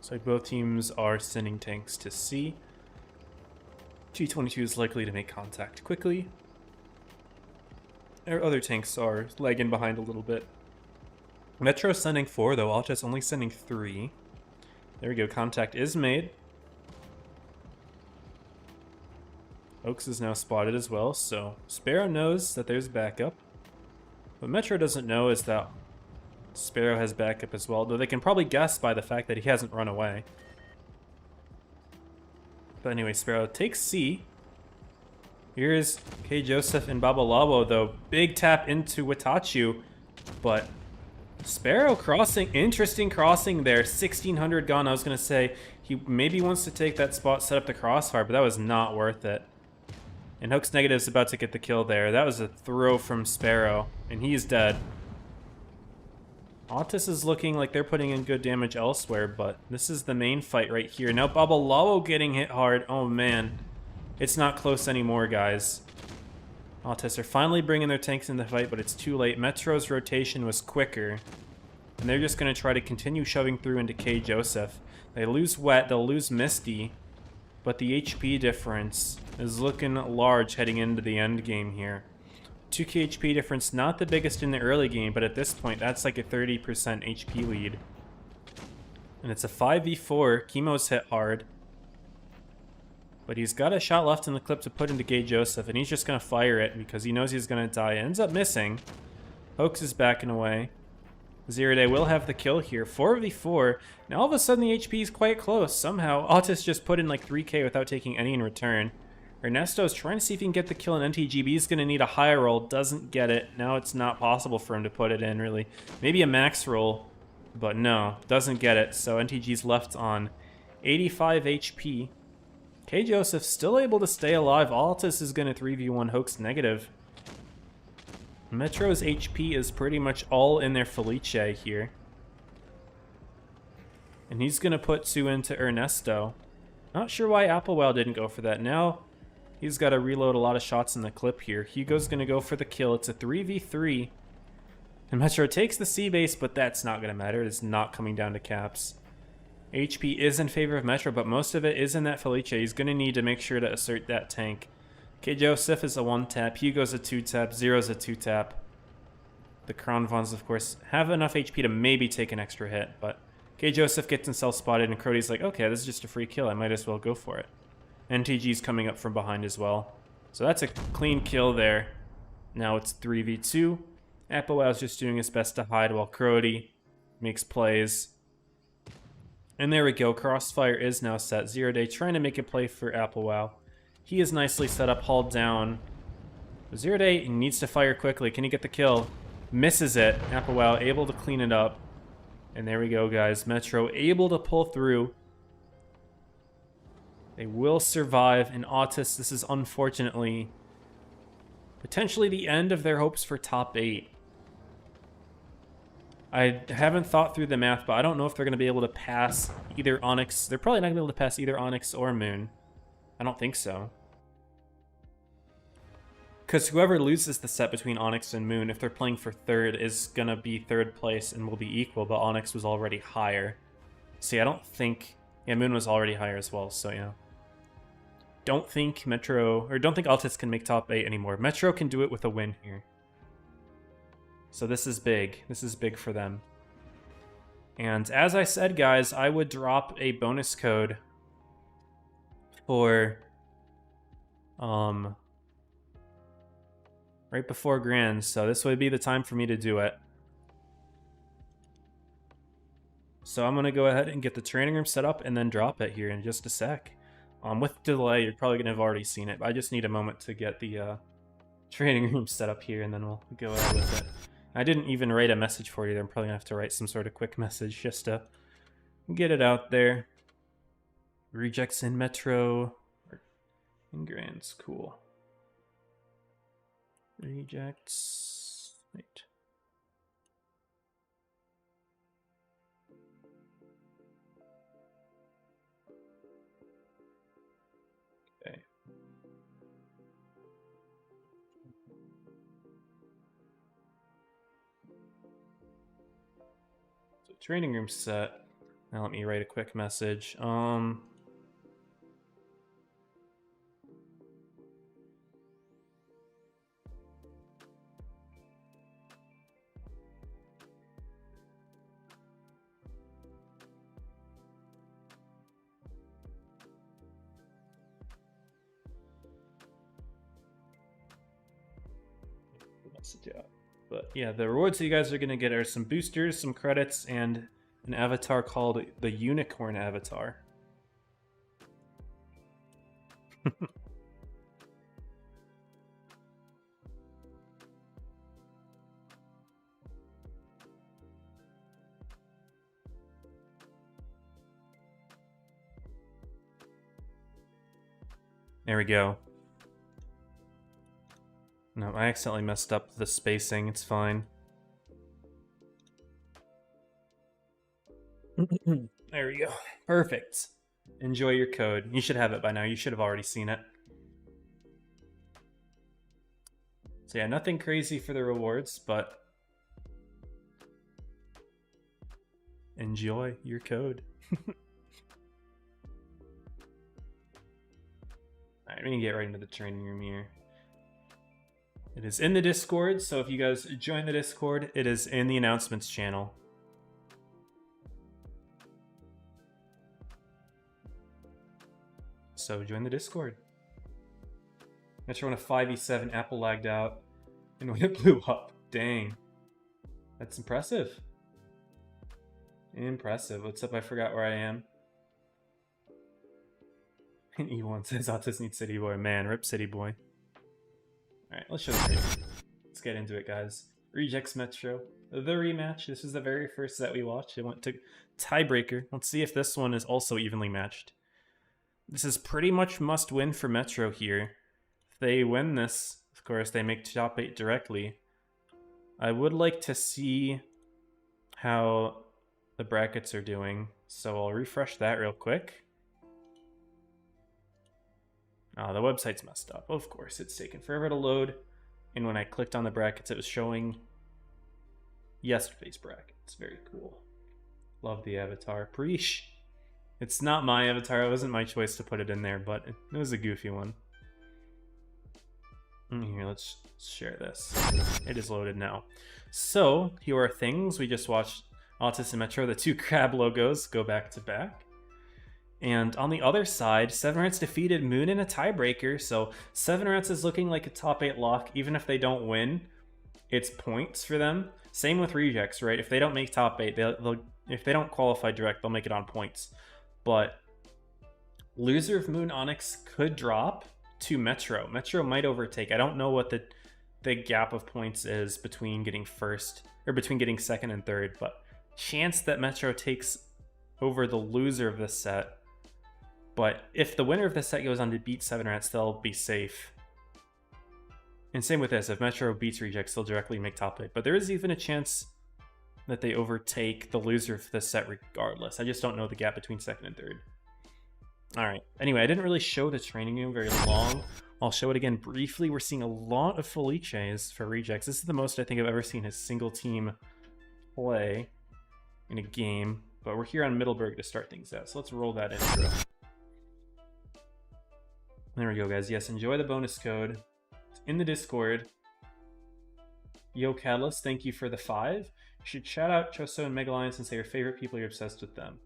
So both teams are sending tanks to C. T22 is likely to make contact quickly. Our other tanks are lagging behind a little bit. Metro sending 4, though. Alta's only sending 3. There we go. Contact is made. Oaks is now spotted as well, so Sparrow knows that there's backup. What Metro doesn't know is that Sparrow has backup as well, though they can probably guess by the fact that he hasn't run away. But anyway, Sparrow takes C. Here's K. Joseph and Babalabo, though. Big tap into Watachu, but Sparrow crossing, interesting crossing there. 1600 gone. I was going to say he maybe wants to take that spot, set up the crossfire, but that was not worth it. And Hoax Negative's about to get the kill there. That was a throw from Sparrow, and he's dead. Autis is looking like they're putting in good damage elsewhere, but this is the main fight right here. Now Babalabo getting hit hard. Oh, man. It's not close anymore, guys. Autis are finally bringing their tanks in the fight, but it's too late. Metro's rotation was quicker, and they're just going to try to continue shoving through into K. Joseph. They lose Wet, they'll lose Misty, but the HP difference is looking large heading into the end game here. 2k HP difference, not the biggest in the early game, but at this point, that's like a 30% HP lead. And it's a 5v4. Chemo's hit hard. But he's got a shot left in the clip to put into K. Joseph, and he's just going to fire it because he knows he's going to die. It ends up missing. Hoax is backing away. Zero Day will have the kill here. 4v4. Now all of a sudden the HP is quite close. Somehow, Autis just put in like 3k without taking any in return. Ernesto's trying to see if he can get the kill in NTGB. He's going to need a high roll. Doesn't get it. Now it's not possible for him to put it in, really. Maybe a max roll, but no. Doesn't get it. So NTG's left on 85 HP. K. Joseph still able to stay alive. Altus is going to 3v1 Hoax Negative. Metro's HP is pretty much all in their Felice here. And he's going to put 2 into Ernesto. Not sure why Applewell didn't go for that. Now he's got to reload a lot of shots in the clip here. Hugo's going to go for the kill. It's a 3v3. And Metro takes the C base, but that's not going to matter. It is not coming down to caps. HP is in favor of Metro, but most of it is in that Felice. He's going to need to make sure to assert that tank. K. Joseph is a 1-tap. Hugo's a 2-tap. Zero's a 2-tap. The Crown Vons, of course, have enough HP to maybe take an extra hit, but K. Joseph gets himself spotted, and Crody's like, okay, this is just a free kill. I might as well go for it. NTG's coming up from behind as well. So that's a clean kill there. Now it's 3v2. Applewow's just doing his best to hide while Crody makes plays. And there we go. Crossfire is now set. Zero Day trying to make a play for Applewow. He is nicely set up, hauled down. Zero Day needs to fire quickly. Can he get the kill? Misses it. Applewow able to clean it up. And there we go, guys. Metro able to pull through. They will survive. And Autis, this is unfortunately potentially the end of their hopes for top 8. I haven't thought through the math, but I don't know if they're going to be able to pass either Onyx. They're probably not going to be able to pass either Onyx or Moon. I don't think so. Because whoever loses the set between Onyx and Moon, if they're playing for third, is going to be third place and will be equal, but Onyx was already higher. See, I don't think... Yeah, Moon was already higher as well, so yeah. Don't think Metro... Or don't think Altis can make top 8 anymore. Metro can do it with a win here. So this is big. This is big for them. And as I said, guys, I would drop a bonus code for right before Grand. So this would be the time for me to do it. So I'm going to go ahead and get the training room set up and then drop it here in just a sec. With delay, you're probably going to have already seen it, but I just need a moment to get the training room set up here and then we'll go ahead with it. I didn't even write a message for it either. I'm probably going to have to write some sort of quick message just to get it out there. Rejects in Metro. In Grand's cool. Rejects. Wait. Okay. So training room set. Now let me write a quick message. Yeah. But yeah, the rewards that you guys are going to get are some boosters, some credits, and an avatar called the Unicorn Avatar. There we go. No, I accidentally messed up the spacing. It's fine. There we go. Perfect. Enjoy your code. You should have it by now. You should have already seen it. So yeah, nothing crazy for the rewards, but enjoy your code. Alright, we're gonna get right into the training room here. It is in the Discord, so if you guys join the Discord, it is in the announcements channel. So join the Discord. Metro won a 5v7, Apple lagged out, and when it blew up. Dang. That's impressive. Impressive. What's up? I forgot where I am. E1 says Autis needs City Boy. Man, rip City Boy. Alright, let's show the training. Let's get into it, guys. Rejects Metro. The rematch. This is the very first that we watched. It went to tiebreaker. Let's see if this one is also evenly matched. This is pretty much must win for Metro here. If they win this, of course, they make top 8 directly. I would like to see how the brackets are doing, so I'll refresh that real quick. Oh, the website's messed up. Of course, it's taken forever to load. And when I clicked on the brackets, it was showing yesterday's brackets. Very cool. Love the avatar. Preesh. It's not my avatar. It wasn't my choice to put it in there, but it was a goofy one. Here, let's share this. It is loaded now. So, here are things. We just watched Autis and Metro. The two crab logos go back to back. And on the other side, 7 Rats defeated Moon in a tiebreaker, so 7 Rats is looking like a top 8 lock. Even if they don't win, it's points for them. Same with Rejects, right? If they don't make top 8, if they don't qualify direct, they'll make it on points. But loser of Moon Onyx could drop to Metro. Metro might overtake. I don't know what the gap of points is between getting first, or between getting second and third, but chance that Metro takes over the loser of this set. But if the winner of this set goes on to beat 7 Rats, they'll be safe. And same with this. If Metro beats Rejects, they'll directly make top 8. But there is even a chance that they overtake the loser of this set regardless. I just don't know the gap between second and third. Alright. Anyway, I didn't really show the training room very long. I'll show it again briefly. We're seeing a lot of Felices for Rejects. This is the most I think I've ever seen a single team play in a game. But we're here on Middleburg to start things out. So let's roll that intro. There we go, guys. Yes, enjoy the bonus code. It's in the Discord. Yo, Catalyst, thank you for the 5. You should shout out Choso and Mega Alliance and say your favorite people, you're obsessed with them.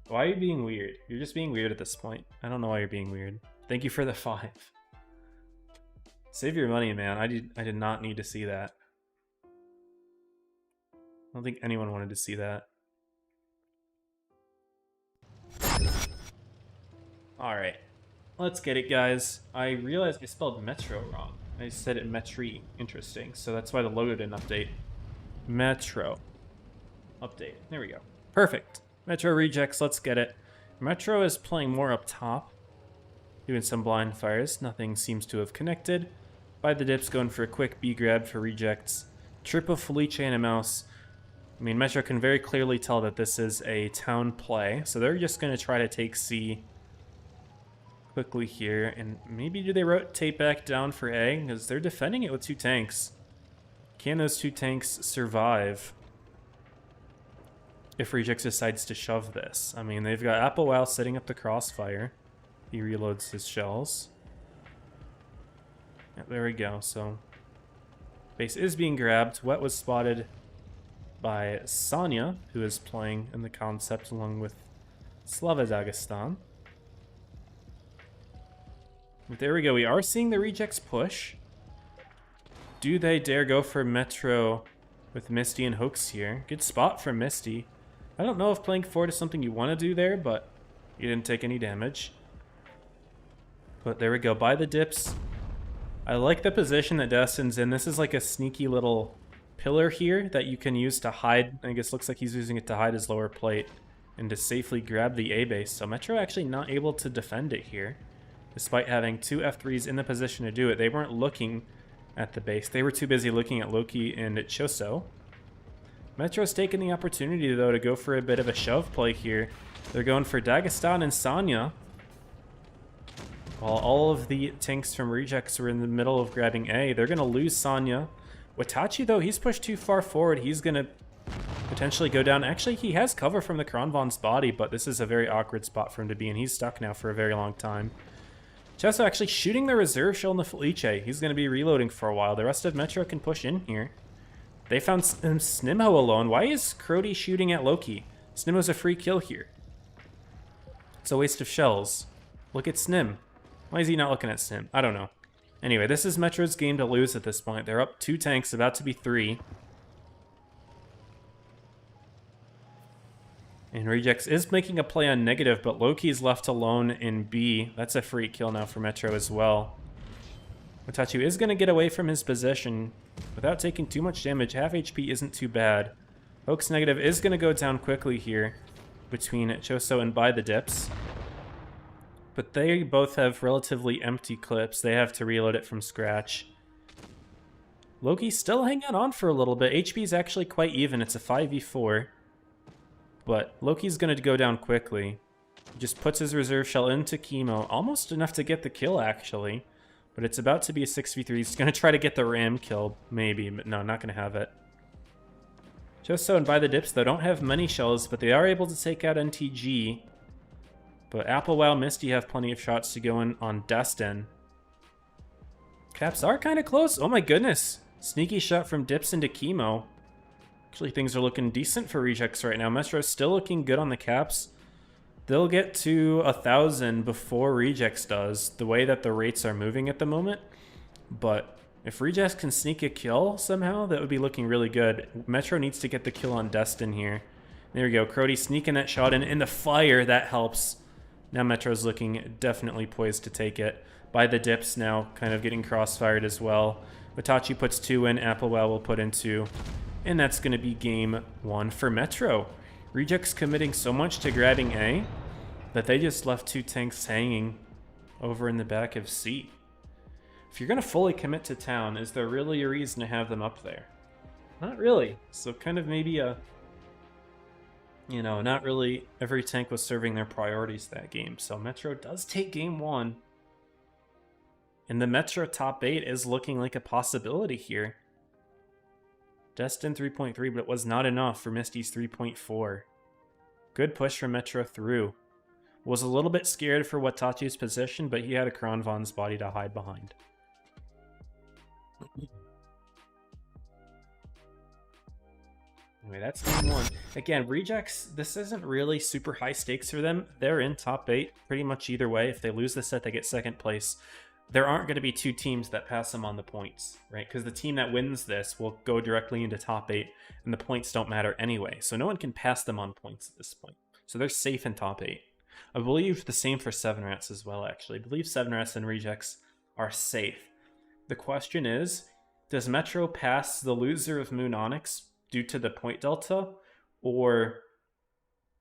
Why are you being weird? You're just being weird at this point. I don't know why you're being weird. Thank you for the 5. Save your money, man. I did not need to see that. I don't think anyone wanted to see that. Alright. Let's get it, guys. I realized I spelled Metro wrong. I said it Metri. Interesting. So that's why the logo didn't update. Metro. Update. There we go. Perfect. Metro Rejects. Let's get it. Metro is playing more up top. Doing some blind fires. Nothing seems to have connected. By the dips, going for a quick B grab for Rejects. Triple Felice and a mouse. I mean, Metro can very clearly tell that this is a town play. So they're just going to try to take C quickly here, and maybe do they rotate back down for A, because they're defending it with 2 tanks. Can those 2 tanks survive if Rejects decides to shove this? I mean, they've got Apple Wow setting up the crossfire. He reloads his shells. Yeah, there we go. So base is being grabbed. Wet was spotted by Sonya, who is playing in the concept along with Slava Dagestan. There we go. We are seeing the Rejects push. Do they dare go for Metro with Misty and Hoax here? Good spot for Misty. I don't know if playing forward is something you want to do there, but you didn't take any damage. But there we go. By the dips. I like the position that Destin's in. This is like a sneaky little pillar here that you can use to hide. I guess looks like he's using it to hide his lower plate and to safely grab the A base. So Metro actually not able to defend it here, despite having two F3s in the position to do it. They weren't looking at the base. They were too busy looking at Loki and at Choso. Metro's taking the opportunity, though, to go for a bit of a shove play here. They're going for Dagestan and Sanya, while all of the tanks from Rejects were in the middle of grabbing A. They're going to lose Sanya. Watachi, though, he's pushed too far forward. He's going to potentially go down. Actually, he has cover from the Kronvan's body, but this is a very awkward spot for him to be in. He's stuck now for a very long time. Chesso actually shooting the reserve shell in the Felice. He's going to be reloading for a while. The rest of Metro can push in here. They found Snimho alone. Why is Crody shooting at Loki? Snimho's a free kill here. It's a waste of shells. Look at Snim. Why is he not looking at Snim? I don't know. Anyway, this is Metro's game to lose at this point. They're up 2 tanks, about to be 3. And Rejects is making a play on negative, but Loki's left alone in B. That's a free kill now for Metro as well. Watachi is going to get away from his position without taking too much damage. Half HP isn't too bad. Hoax negative is going to go down quickly here between Choso and By the Dips. But they both have relatively empty clips. They have to reload it from scratch. Loki's still hanging on for a little bit. HP is actually quite even. It's a 5v4. But Loki's going to go down quickly. He just puts his reserve shell into Chemo. Almost enough to get the kill, actually. But it's about to be a 6v3. He's going to try to get the Ram kill, maybe. But no, not going to have it. Choso and By the Dips, though, don't have many shells, but they are able to take out NTG. But Applewell, Misty have plenty of shots to go in on Destin. Caps are kind of close. Oh my goodness. Sneaky shot from Dips into Chemo. Actually, things are looking decent for Rejects right now. Metro's still looking good on the caps. They'll get to 1,000 before Rejects does, the way that the rates are moving at the moment. But if Rejects can sneak a kill somehow, that would be looking really good. Metro needs to get the kill on Destin here. There we go. Crody sneaking that shot in the fire. That helps. Now Metro's looking definitely poised to take it. By the Dips now kind of getting crossfired as well. Watachi puts 2 in. Applewell will put in 2. And that's going to be game 1 for Metro. Rejects committing so much to grabbing A that they just left 2 tanks hanging over in the back of C. If you're going to fully commit to town, is there really a reason to have them up there? Not really. So kind of maybe a... You know, not really every tank was serving their priorities that game. So Metro does take game 1. And the Metro top 8 is looking like a possibility here. Destin 3.3, but it was not enough for Misty's 3.4. Good push from Metro through. Was a little bit scared for Watachi's position, but he had a Kronvan's body to hide behind. Anyway, that's game 1. Again, Rejects, this isn't really super high stakes for them. They're in top 8 pretty much either way. If they lose the set, they get 2nd place. There aren't going to be 2 teams that pass them on the points, right? Because the team that wins this will go directly into top 8, and the points don't matter anyway. So no one can pass them on points at this point. So they're safe in top 8. I believe the same for 7 Rats as well, actually. I believe 7 Rats and Rejects are safe. The question is, does Metro pass the loser of Moon Onyx due to the point delta, or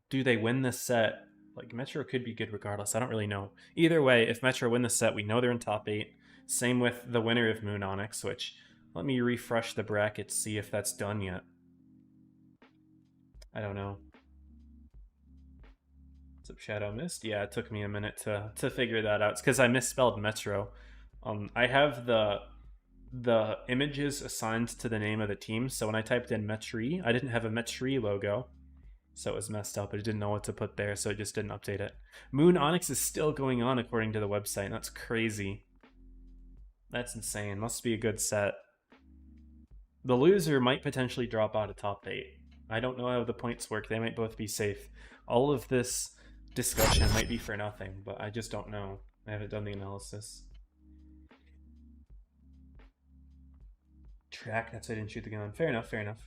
do they win this set? Like, Metro could be good regardless. I don't really know. Either way, if Metro win the set, we know they're in top 8. Same with the winner of Moon Onyx, which, let me refresh the bracket, see if that's done yet. I don't know. What's up, Shadow Mist? Yeah, it took me a minute to figure that out. It's because I misspelled Metro. I have the images assigned to the name of the team, so when I typed in Metri, I didn't have a Metri logo. So it was messed up. I didn't know what to put there, so it just didn't update it. Moon Onyx is still going on according to the website. That's crazy. That's insane. Must be a good set. The loser might potentially drop out of top 8. I don't know how the points work. They might both be safe. All of this discussion might be for nothing, but I just don't know. I haven't done the analysis. track. That's why I didn't shoot the gun. Fair enough, fair enough.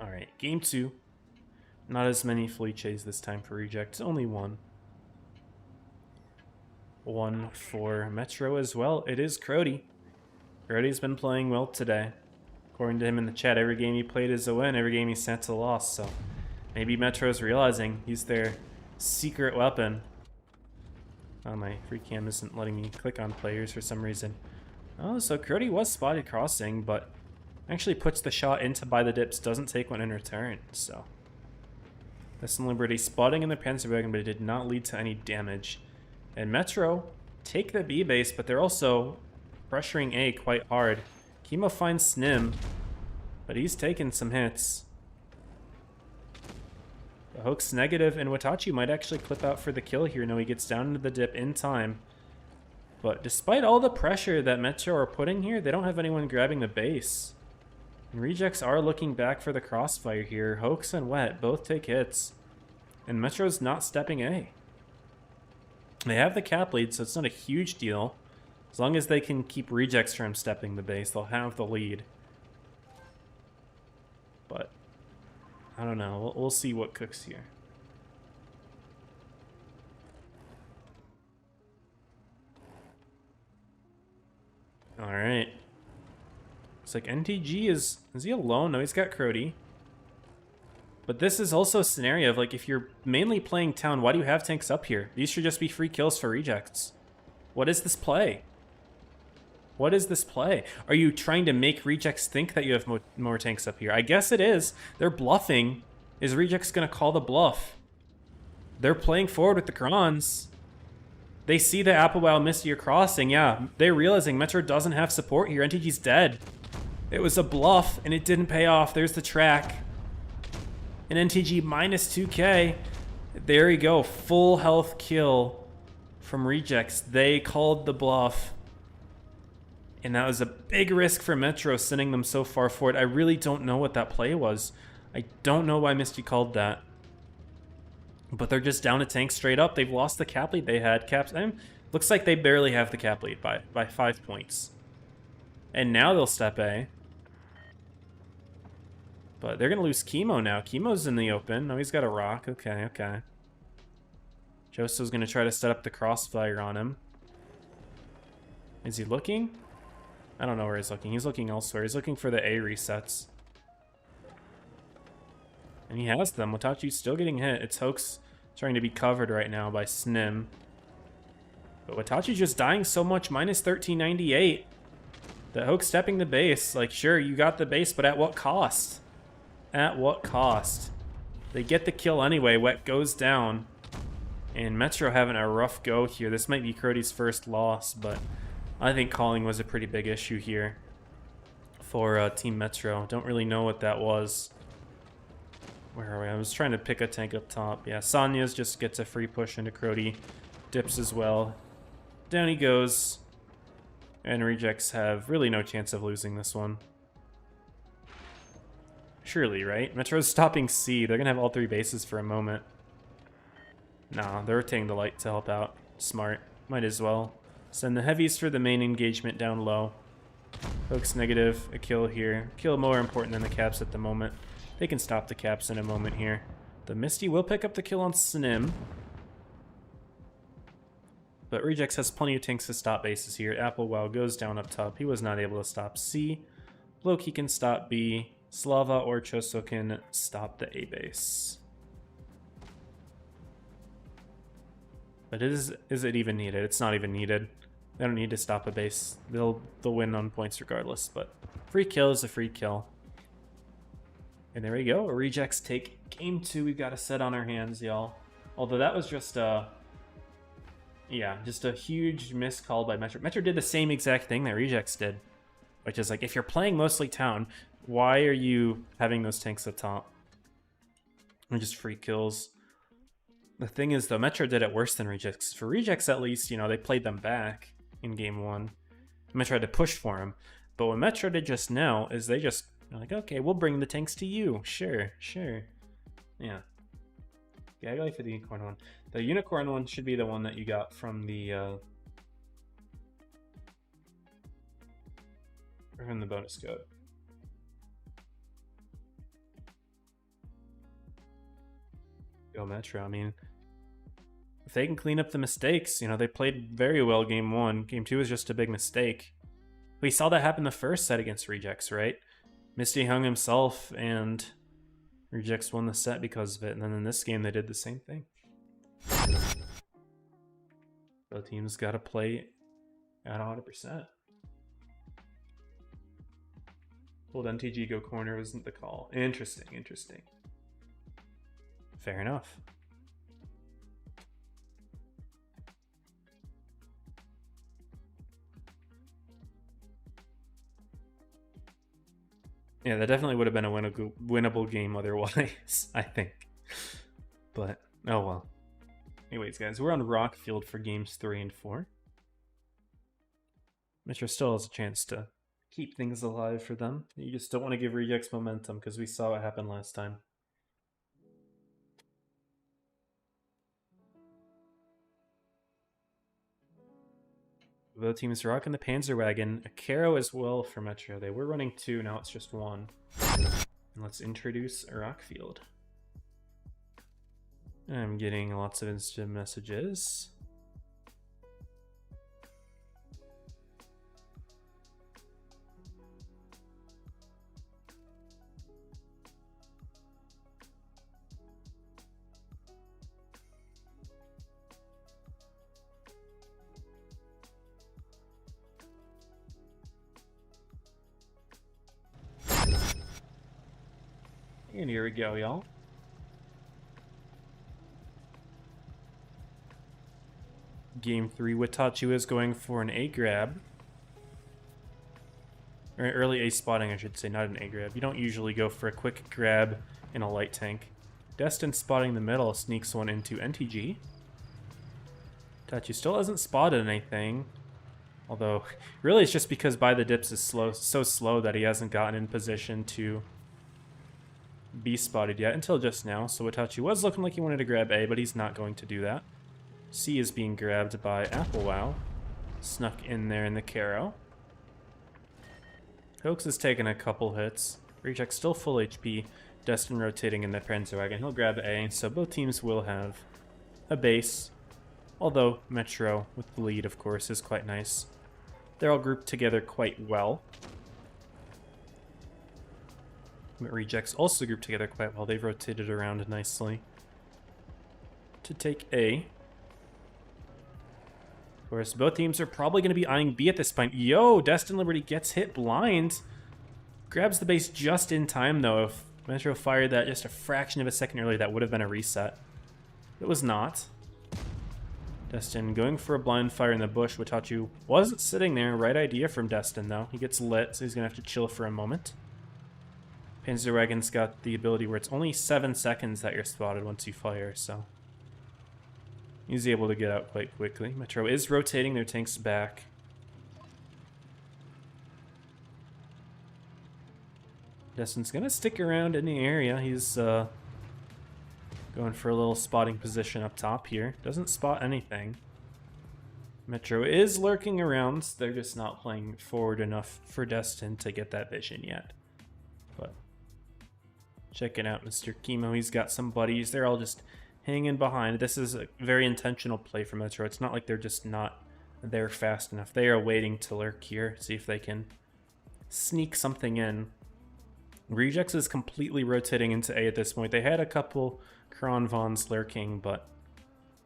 Alright, game 2. Not as many Felices this time for rejects, only one. One for Metro as well. It is Crody. Crody's been playing well today. According to him in the chat, every game he played is a win, every game he sent a loss, so maybe Metro's realizing he's their secret weapon. Oh, my free cam isn't letting me click on players for some reason. Oh, so Crody was spotted crossing, but actually puts the shot into by the dips, doesn't take one in return, so. This Liberty spotting in the Panzerwagen, but it did not lead to any damage. And Metro take the B base, but they're also pressuring A quite hard. Chemo finds Snim, but he's taken some hits. The hook's negative, and Watachi might actually clip out for the kill here. No, he gets down into the dip in time. But despite all the pressure that Metro are putting here, they don't have anyone grabbing the base. And Rejects are looking back for the crossfire here. Hoax and Wet both take hits. And Metro's not stepping A. They have the cap lead, so it's not a huge deal. As long as they can keep Rejects from stepping the base, they'll have the lead. But I don't know. We'll see what cooks here. All right. Looks like NTG is he alone? No, he's got Crody. But this is also a scenario of, like, if you're mainly playing town, why do you have tanks up here? These should just be free kills for Rejects. What is this play? What is this play? Are you trying to make Rejects think that you have more tanks up here? I guess it is. They're bluffing. Is Rejects going to call the bluff? They're playing forward with the Krons. They see the Applebow Misty are crossing. Yeah, they're realizing Metro doesn't have support here. NTG's dead. It was a bluff, and it didn't pay off. There's the track. And NTG minus 2k. There you go. Full health kill from Rejects. They called the bluff. And that was a big risk for Metro, sending them so far forward. I really don't know what that play was. I don't know why Misty called that. But they're just down a tank straight up. They've lost the cap lead they had. Looks like they barely have the cap lead by 5 points. And now they'll step A. But they're going to lose Chemo now. Chemo's in the open. No, he's got a rock. Okay, okay. Joso's going to try to set up the crossfire on him. Is he looking? I don't know where he's looking. He's looking elsewhere. He's looking for the A resets. And he has them. Watachi's still getting hit. It's Hoax trying to be covered right now by Snim. But Watachi's just dying so much. Minus 1398. The Hoax stepping the base. Like, sure, you got the base, but at what cost? At what cost? They get the kill anyway. Wet goes down. And Metro having a rough go here. This might be Crody's first loss, but I think calling was a pretty big issue here for Team Metro. Don't really know what that was. Where are we? I was trying to pick a tank up top. Yeah, Sanya's just gets a free push into Crody. Dips as well. Down he goes. And Rejects have really no chance of losing this one. Surely, right? Metro's stopping C. They're going to have all 3 bases for a moment. Nah, they're rotating the light to help out. Smart. Might as well. Send the heavies for the main engagement down low. Hook's negative. A kill here. Kill more important than the caps at the moment. They can stop the caps in a moment here. The Misty will pick up the kill on Snim. But Rejects has plenty of tanks to stop bases here. Applewell goes down up top. He was not able to stop C. Loki can stop B. Slava or Choso can stop the A base. But is it even needed? It's not even needed. They don't need to stop a base. They'll win on points regardless. But free kill is a free kill. And there we go. Rejects take game 2. We've got a set on our hands, y'all. Although that was just yeah, just a huge miss call by Metro. Metro did the same exact thing that Rejects did, which is like, if you're playing mostly town, why are you having those tanks up top? And just free kills. The thing is, though, Metro did it worse than Rejects. For Rejects, at least, you know, they played them back in game 1. Metro had to push for them. But what Metro did just now is they just, they're like, okay, we'll bring the tanks to you. Sure, sure. Yeah. Gagly for the unicorn one. The unicorn one should be the one that you got from the bonus code. Go Metro. I mean, if they can clean up the mistakes, you know, they played very well game 1. Game 2 was just a big mistake. We saw that happen the first set against Rejects, right? Misty hung himself and Rejects won the set because of it. And then in this game, they did the same thing. Both teams got to play at 100%. Told NTG go corner wasn't the call. Interesting, interesting. Fair enough. Yeah, that definitely would have been a winnable game otherwise, I think. But, oh well. Anyways, guys, we're on Rockfield for games 3 and 4. Metro still has a chance to keep things alive for them. You just don't want to give Rejects momentum because we saw what happened last time. Both teams rocking the Panzer Wagon. A Caro as well for Metro. They were running 2, now it's just 1. And let's introduce Rockfield. I'm getting lots of instant messages. And here we go, y'all. Game 3, Witachi is going for an A grab. Or an early A spotting, I should say, not an A grab. You don't usually go for a quick grab in a light tank. Destin spotting the middle, sneaks one into NTG. Witachi still hasn't spotted anything. Although, really it's just because by the dips is so slow that he hasn't gotten in position to be spotted yet until just now. So Witachi was looking like he wanted to grab A, but he's not going to do that. C is being grabbed by Applewoww. Snuck in there in the Caro. Hoax has taken a couple hits. Reject still full HP. Destin rotating in the Panzer Wagon. He'll grab A, so both teams will have a base. Although Metro, with the lead, of course, is quite nice. They're all grouped together quite well. But Rejects also grouped together quite well. They've rotated around nicely to take A. Of course, both teams are probably going to be eyeing B at this point. Yo, Destin Liberty gets hit blind. Grabs the base just in time, though. If Metro fired that just a fraction of a second earlier, that would have been a reset. It was not. Destin going for a blind fire in the bush. Witachi wasn't sitting there. Right idea from Destin, though. He gets lit, so he's going to have to chill for a moment. Panzer Wagon's got the ability where it's only 7 seconds that you're spotted once you fire, so he's able to get out quite quickly. Metro is rotating their tanks back. Destin's gonna stick around in the area. He's going for a little spotting position up top here. Doesn't spot anything. Metro is lurking around. They're just not playing forward enough for Destin to get that vision yet. But checking out Mr. Chemo. He's got some buddies. They're all just hanging behind. This is a very intentional play from Metro. It's not like they're just not there fast enough. They are waiting to lurk here, see if they can sneak something in. Rejects is completely rotating into A at this point. They had a couple Kronvons lurking, but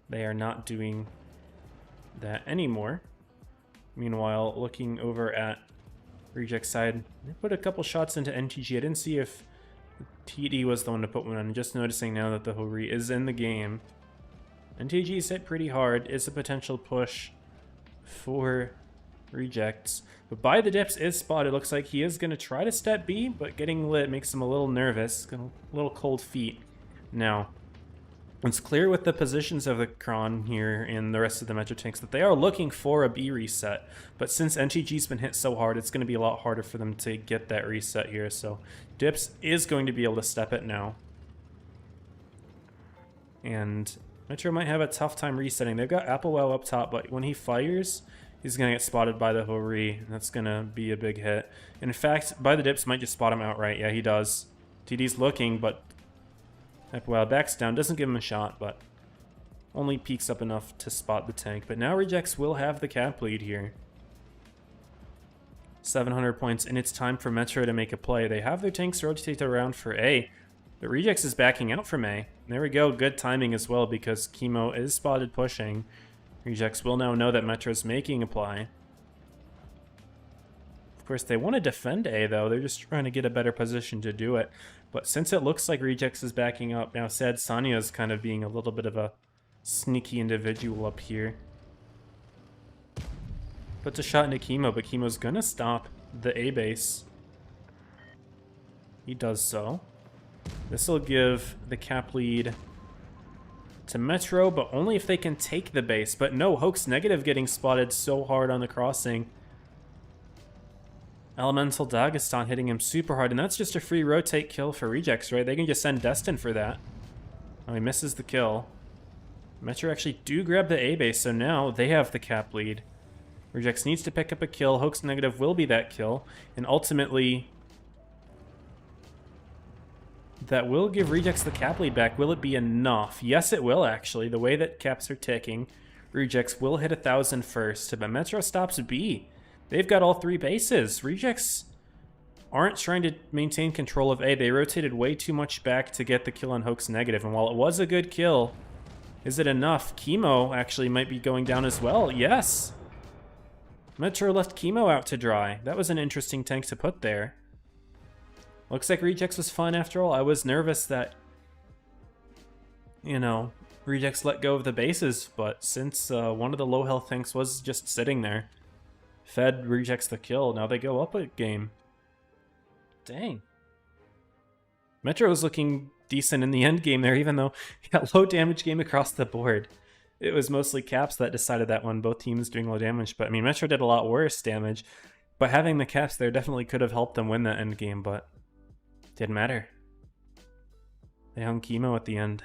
they are not doing that anymore. Meanwhile, looking over at Reject side, they put a couple shots into NTG. I didn't see if TD was the one to put one on. Just noticing now that the Hori is in the game. NTG's hit pretty hard. It's a potential push for Rejects. But by the dips is spotted. Looks like he is going to try to step B, but getting lit makes him a little nervous. Got a little cold feet. Now, it's clear with the positions of the Kron here and the rest of the Metro tanks that they are looking for a B reset. But since NTG's been hit so hard, it's going to be a lot harder for them to get that reset here. So Dips is going to be able to step it now. And Metro might have a tough time resetting. They've got Applewell up top, but when he fires, he's going to get spotted by the Hori. That's going to be a big hit. In fact, by the dips might just spot him outright. Yeah, he does. TD's looking, but Applewell backs down. Doesn't give him a shot, but only peeks up enough to spot the tank. But now Rejects will have the cap lead here. 700 points, and it's time for Metro to make a play. They have their tanks rotate around for A, but Rejects is backing out from A. There we go, good timing as well, because Chemo is spotted pushing. Rejects will now know that Metro's making a play. Of course, they want to defend A, though. They're just trying to get a better position to do it. But since it looks like Rejects is backing up, now Sad Sanya is kind of being a little bit of a sneaky individual up here. Puts a shot into Chemo, but Chemo's gonna stop the A base. He does so. This will give the cap lead to Metro, but only if they can take the base. But no, Hoax Negative getting spotted so hard on the crossing. Elemental Dagestan hitting him super hard, and that's just a free rotate kill for Rejects, right? They can just send Destin for that. Oh, he misses the kill. Metro actually do grab the A base, so now they have the cap lead. Rejects needs to pick up a kill. Hoax Negative will be that kill. And ultimately, that will give Rejects the cap lead back. Will it be enough? Yes, it will, actually. The way that caps are ticking, Rejects will hit 1,000 first. But Metro stops B. They've got all 3 bases. Rejects aren't trying to maintain control of A. They rotated way too much back to get the kill on Hoax Negative. And while it was a good kill, is it enough? Chemo actually might be going down as well. Yes. Metro left Chemo out to dry. That was an interesting tank to put there. Looks like Rejects was fun after all. I was nervous that, you know, Rejects let go of the bases, but since one of the low health tanks was just sitting there, fed Rejects the kill. Now they go up a game. Dang. Metro was looking decent in the end game there, even though he got low damage game across the board. It was mostly Caps that decided that one, both teams doing low damage. But, I mean, Metro did a lot worse damage. But having the Caps there definitely could have helped them win that end game, but didn't matter. They hung Chemo at the end.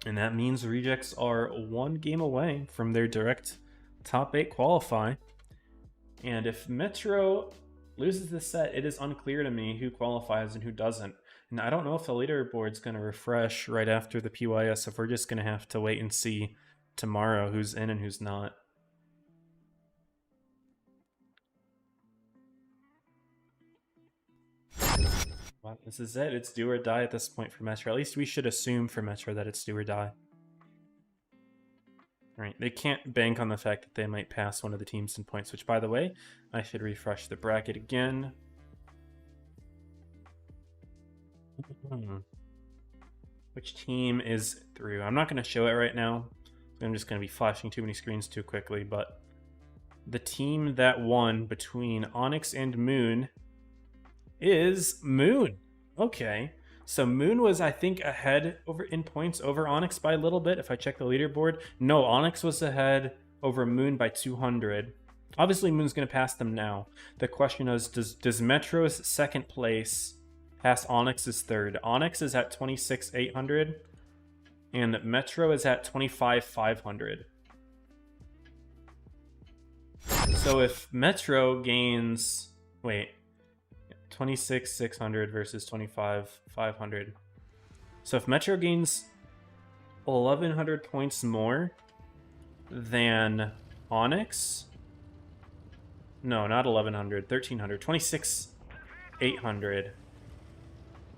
And that means Rejects are 1 game away from their direct top 8 qualify. And if Metro loses this set, it is unclear to me who qualifies and who doesn't. And I don't know if the leaderboard's going to refresh right after the PYS, if we're just going to have to wait and see tomorrow who's in and who's not. Well, this is it. It's do or die at this point for Metro. At least we should assume for Metro that it's do or die. Alright, they can't bank on the fact that they might pass one of the teams in points, which, by the way, I should refresh the bracket again. Which team is through? I'm not going to show it right now. I'm just going to be flashing too many screens too quickly, but the team that won between Onyx and Moon is Moon. Okay. So Moon was, I think, ahead in points over Onyx by a little bit, if I check the leaderboard. No, Onyx was ahead over Moon by 200. Obviously, Moon's going to pass them now. The question is, does Metro's second place pass Onyx's third? Onyx is at 26,800, and Metro is at 25,500. So if Metro gains... Wait. 26,600 versus 25,500. So if Metro gains 1,100 points more than Onyx... No, not 1,100. 1,300. 26,800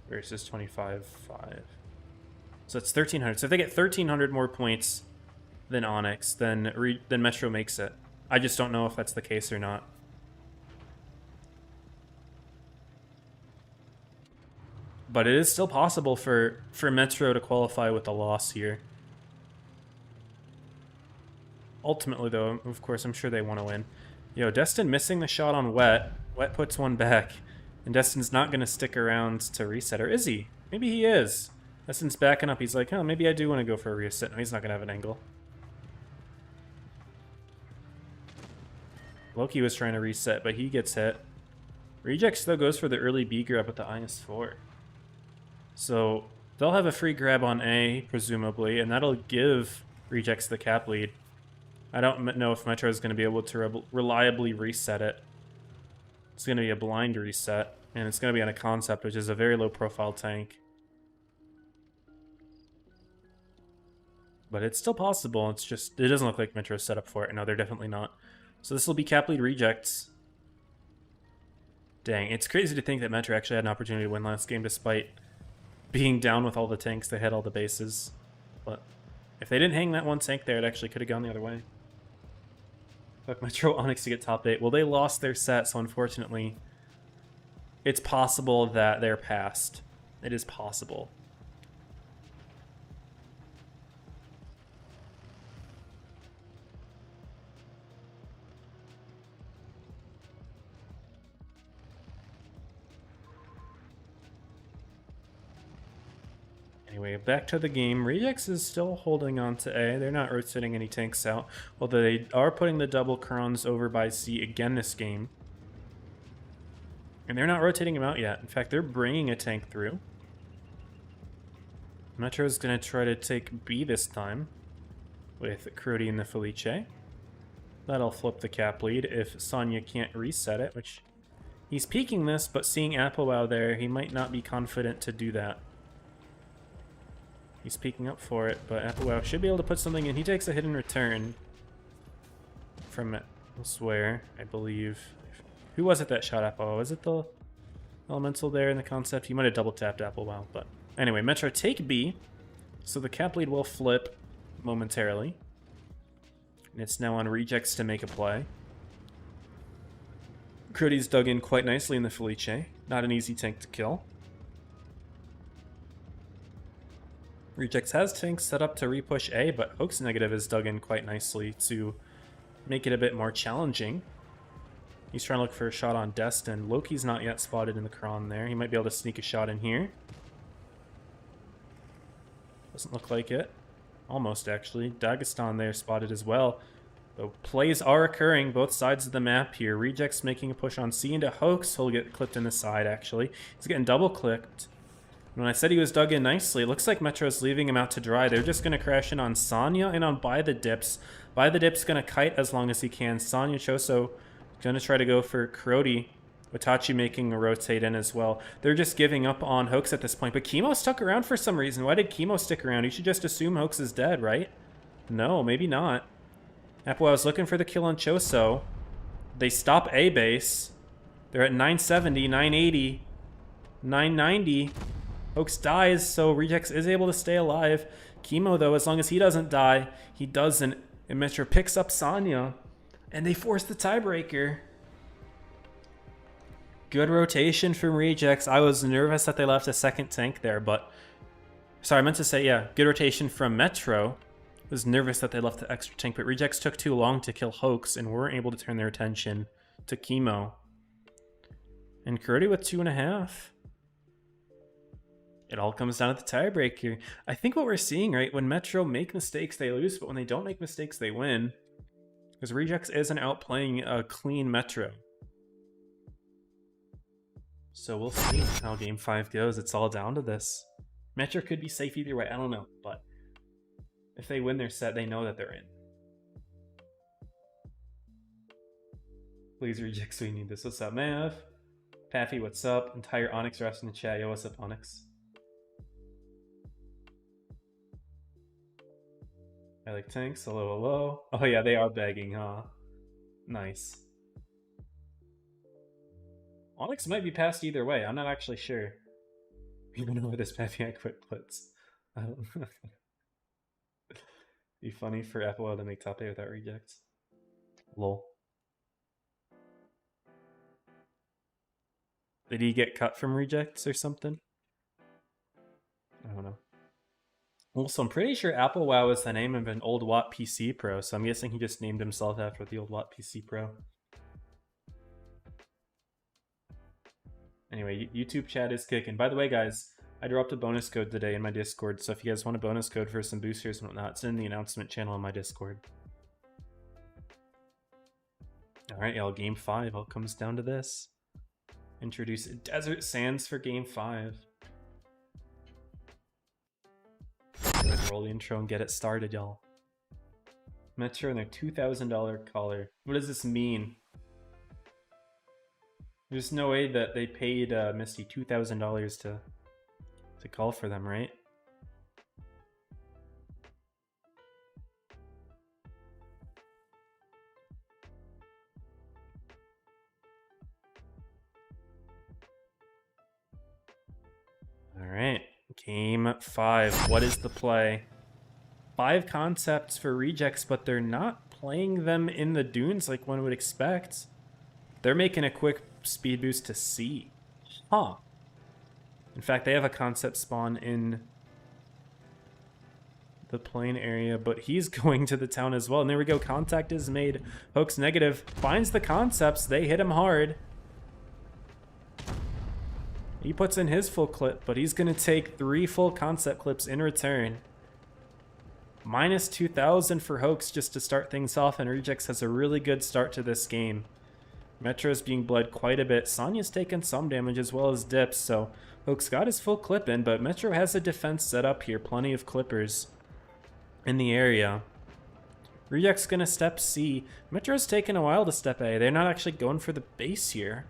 versus 25,500. So it's 1,300. So if they get 1,300 more points than Onyx, then Metro makes it. I just don't know if that's the case or not. But it is still possible for Metro to qualify with a loss here. Ultimately, though, of course, I'm sure they want to win. Yo, Destin missing the shot on Wet. Wet puts one back. And Destin's not going to stick around to reset. Or is he? Maybe he is. Destin's backing up. He's like, oh, maybe I do want to go for a reset. No, he's not going to have an angle. Loki was trying to reset, but he gets hit. Rejects, though, goes for the early B grab with the IS-4. So they'll have a free grab on A, presumably, and that'll give Rejects the cap lead. I don't know if Metro is going to be able to reliably reset it. It's going to be a blind reset, and it's going to be on a concept, which is a very low-profile tank. But it's still possible. It's just, it doesn't look like Metro's set up for it. No, they're definitely not. So this will be cap lead Rejects. Dang, it's crazy to think that Metro actually had an opportunity to win last game despite being down with all the tanks. They had all the bases. But if they didn't hang that one tank there, it actually could have gone the other way. Fuck Metro Onyx to get top 8. Well, they lost their set, so unfortunately, it's possible that they're passed. It is possible. Anyway, back to the game. Rejects is still holding on to A. They're not rotating any tanks out, although they are putting the double Crons over by C again this game. And they're not rotating them out yet. In fact, they're bringing a tank through. Metro's going to try to take B this time with Crody and the Felice. That'll flip the cap lead if Sonya can't reset it, which he's peeking this, but seeing Applewell there, he might not be confident to do that. He's peeking up for it, but Applewell should be able to put something in. He takes a hit in return from elsewhere, I believe. Who was it that shot Applewell? Was it the Elemental there in the concept? He might have double tapped Applewell, but anyway, Metro take B, so the cap lead will flip momentarily. And it's now on Rejects to make a play. Crody's dug in quite nicely in the Felice. Not an easy tank to kill. Rejects has tanks set up to repush A, but Hoax Negative is dug in quite nicely to make it a bit more challenging. He's trying to look for a shot on Destin. Loki's not yet spotted in the Kron there. He might be able to sneak a shot in here. Doesn't look like it. Almost, actually. Dagestan there spotted as well. The plays are occurring both sides of the map here. Rejects making a push on C into Hoax. He'll get clipped in the side, actually. He's getting double clipped. When I said he was dug in nicely, it looks like Metro's leaving him out to dry. They're just going to crash in on Sonya and on By the Dips. By the Dip's going to kite as long as he can. Sonya Choso going to try to go for Crody. Watachi making a rotate in as well. They're just giving up on Hoax at this point. But Chemo stuck around for some reason. Why did Chemo stick around? You should just assume Hoax is dead, right? No, maybe not. Applewell was looking for the kill on Choso. They stop A base. They're at 970, 980, 990. Hoax dies, so Rejects is able to stay alive. Chemo, though, as long as he doesn't die, he doesn't. And Metro picks up Sonya, and they force the tiebreaker. Good rotation from Rejects. I was nervous that they left a second tank there, but... Sorry, I meant to say, yeah, good rotation from Metro. I was nervous that they left the extra tank, but Rejects took too long to kill Hoax and weren't able to turn their attention to Chemo. And Kurdi with 2.5. It all comes down to the tiebreaker. I think what we're seeing, right, when Metro make mistakes, they lose, but when they don't make mistakes, they win. Because Rejects isn't outplaying a clean Metro. So we'll see how Game 5 goes. It's all down to this. Metro could be safe either way, I don't know, but if they win their set, they know that they're in. Please, Rejects, we need this. What's up, Mav? Paffy, what's up? Entire Onyx rest in the chat. Yo, what's up, Onyx? I like tanks. Hello, hello. Oh yeah, they are begging, huh? Nice. Onyx might be passed either way. I'm not actually sure. Even though this Paffy I quit Blitz. I don't know. Be funny for Applewell to make top 8 without Rejects. Lol. Did he get cut from Rejects or something? I don't know. Also, I'm pretty sure Applewell is the name of an old Watt PC Pro, so I'm guessing he just named himself after the old Watt PC Pro. Anyway, YouTube chat is kicking. By the way, guys, I dropped a bonus code today in my Discord, so if you guys want a bonus code for some boosters and whatnot, it's in the announcement channel on my Discord. Alright, y'all, Game 5 all comes down to this. Introduce Desert Sands for Game 5. roll the intro and get it started, y'all. Metro and their $2,000 collar. What does this mean? There's no way that they paid Misty $2,000 to call for them, right? All right, game 5. What is the play? 5 concepts for rejects, but they're not playing them in the dunes like one would expect. They're making a quick speed boost to C. Huh. In fact, they have a concept spawn in the plane area, but he's going to the town as well. And there we go. Contact is made. Hoax negative. Finds the concepts. They hit him hard. He puts in his full clip, but he's going to take 3 full concept clips in return. Minus 2,000 for Hoax just to start things off, and Rejects has a really good start to this game. Metro's being bled quite a bit. Sonya's taken some damage as well as dips, so Hoax got his full clip in, but Metro has a defense set up here. Plenty of clippers in the area. Reject's gonna step C. Metro's taken a while to step A. They're not actually going for the base here.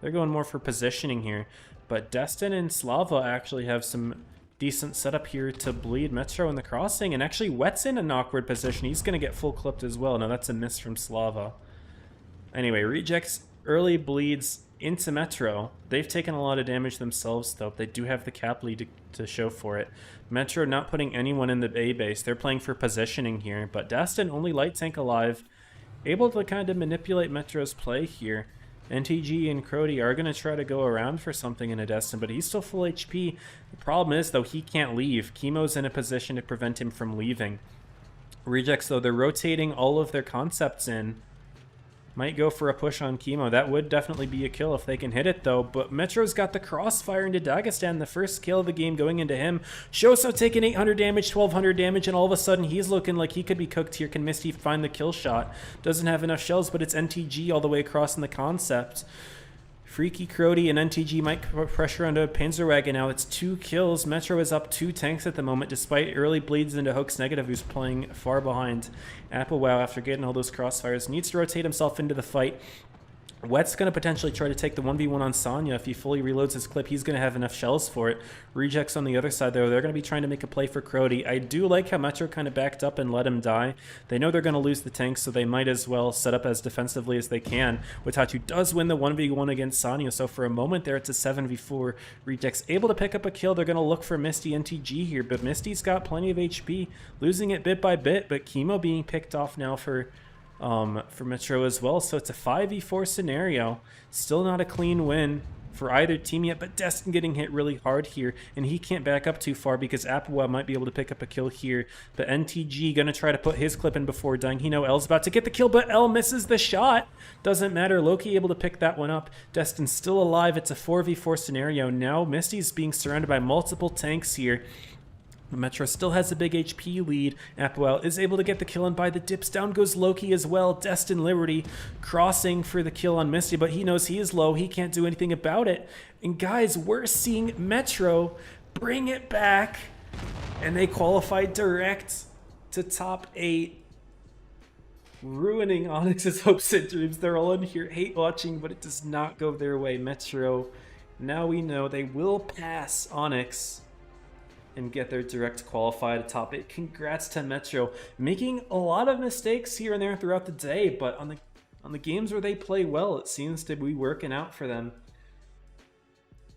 They're going more for positioning here. But Destin and Slava actually have some decent setup here to bleed Metro in the crossing, and actually Wet's in an awkward position. He's gonna get full clipped as well. No, that's a miss from Slava. Anyway, Rejects early bleeds into Metro. They've taken a lot of damage themselves, though. They do have the cap lead to show for it. Metro not putting anyone in the A base. They're playing for positioning here, but Destin, only light tank alive, able to kind of manipulate Metro's play here. NTG and Crody are going to try to go around for something in a Destin, but he's still full HP. The problem is, though, he can't leave. Chemo's in a position to prevent him from leaving. Rejects, though, they're rotating all of their concepts in. Might go for a push on Chemo. That would definitely be a kill if they can hit it, though. But Metro's got the crossfire into Dagestan. The first kill of the game going into him. Shoso taking 800 damage, 1200 damage, and all of a sudden he's looking like he could be cooked here. Can Misty find the kill shot? Doesn't have enough shells, but it's NTG all the way across in the concept. Freaky Crody and NTG might put pressure onto Panzerwagon now. It's 2 kills. Metro is up 2 tanks at the moment, despite early bleeds into Hoax Negative, who's playing far behind. Applewell, after getting all those crossfires, needs to rotate himself into the fight. Wet's going to potentially try to take the 1v1 on Sonya. If he fully reloads his clip, he's going to have enough shells for it. Rejects on the other side, though, they're going to be trying to make a play for Crody. I do like how Metro kind of backed up and let him die. They know they're going to lose the tanks, so they might as well set up as defensively as they can. Watachu does win the 1v1 against Sonya, so for a moment there, it's a 7v4. Rejects able to pick up a kill. They're going to look for Misty NTG here, but Misty's got plenty of HP, losing it bit by bit, but Chemo being picked off now for Metro as well. So it's a 5v4 scenario. Still not a clean win for either team yet, but Destin getting hit really hard here, and he can't back up too far because Applewell might be able to pick up a kill here. But NTG gonna try to put his clip in before dying. He know L's about to get the kill, but L misses the shot. Doesn't matter. Loki able to pick that one up. Destin's still alive. It's a 4v4 scenario. Now Misty's being surrounded by multiple tanks here. Metro still has a big HP lead. Applewell is able to get the kill, and by the dips, down goes Loki as well. Destin Liberty crossing for the kill on Misty, but he knows he is low. He can't do anything about it. And guys, we're seeing Metro bring it back, and they qualify direct to top 8. Ruining Onyx's hopes and dreams. They're all in here hate watching, but it does not go their way. Metro, now we know they will pass Onyx and get their direct qualify to top 8. Congrats to Metro. Making a lot of mistakes here and there throughout the day, but on the games where they play well, it seems to be working out for them.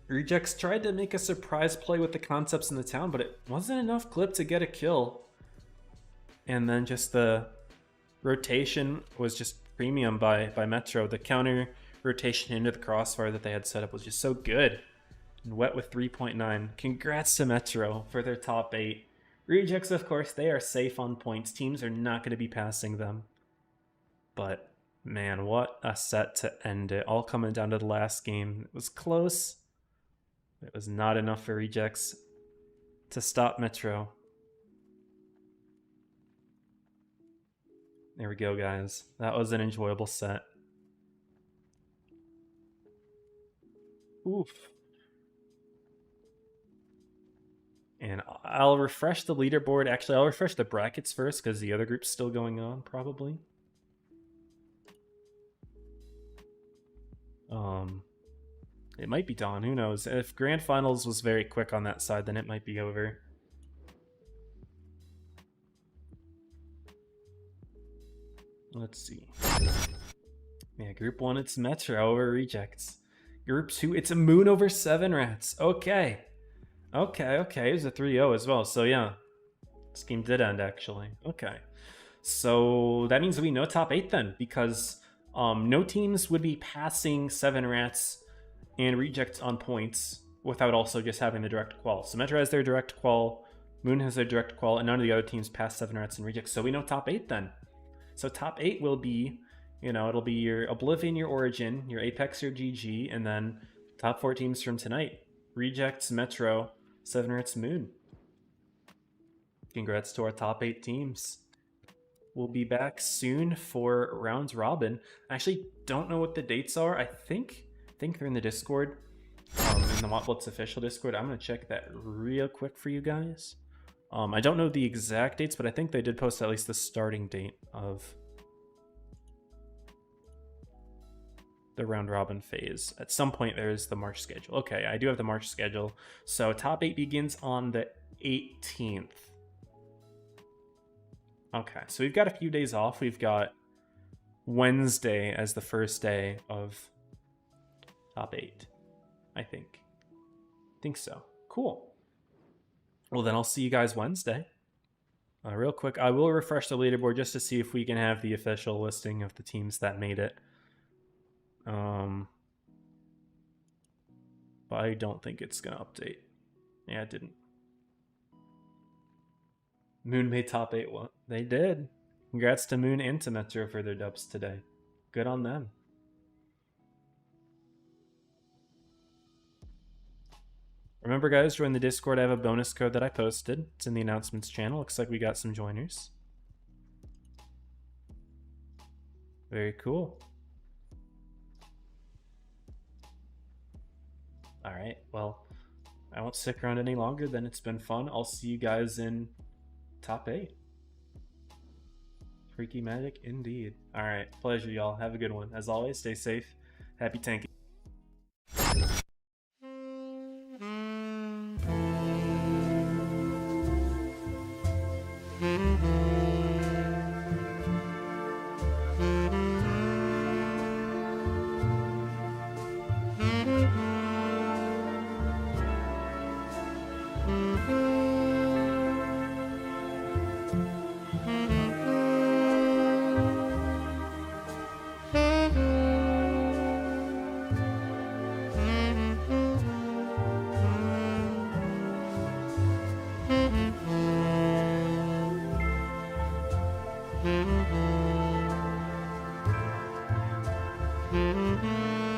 Rejects tried to make a surprise play with the concepts in the town, but it wasn't enough clip to get a kill. And then just the rotation was just premium by Metro. The counter rotation into the crossfire that they had set up was just so good. And Wet with 3.9. Congrats to Metro for their top 8. Rejects, of course, they are safe on points. Teams are not going to be passing them. But, man, what a set to end it. All coming down to the last game. It was close. It was not enough for Rejects to stop Metro. There we go, guys. That was an enjoyable set. Oof. And I'll refresh the leaderboard. Actually, I'll refresh the brackets first because the other group's still going on, probably. It might be Dawn. Who knows? If Grand Finals was very quick on that side, then it might be over. Let's see. Yeah, Group 1, it's Metro over Rejects. Group 2, it's a Moon over 7 Rats. Okay. Okay. It was a 3-0 as well. So, yeah. This game did end, actually. Okay. So, that means we know top 8 then, because no teams would be passing 7 Rats and Rejects on points without also just having the direct qual. So, Metro has their direct qual, Moon has their direct qual, and none of the other teams pass 7 Rats and Rejects. So, we know top 8 then. So, top 8 will be... it'll be your Oblivion, your Origin, your Apex, your GG, and then top 4 teams from tonight. Rejects, Metro, 7 Rats, Moon. Congrats to our top 8 teams. We'll be back soon for Rounds Robin. I actually don't know what the dates are. I think they're in the Discord, in the Blitz official Discord. I'm going to check that real quick for you guys. I don't know the exact dates, but I think they did post at least the starting date of the round robin phase. At some point there is the March schedule. Okay, I do have the March schedule. So top 8 begins on the 18th. Okay, so we've got a few days off. We've got Wednesday as the first day of top 8, I think. So. Cool. Well, then I'll see you guys Wednesday. Real quick, I will refresh the leaderboard just to see if we can have the official listing of the teams that made it. But I don't think it's gonna update. Yeah, it didn't. Moon made top 8. Well, they did. Congrats to Moon and to Metro for their dubs today. Good on them. Remember, guys, join the Discord. I have a bonus code that I posted. It's in the announcements channel. Looks like we got some joiners. Very cool. Alright, well, I won't stick around any longer then. It's been fun. I'll see you guys in top 8. Freaky magic indeed. Alright, pleasure, y'all. Have a good one. As always, stay safe. Happy tanking. Mm-hmm.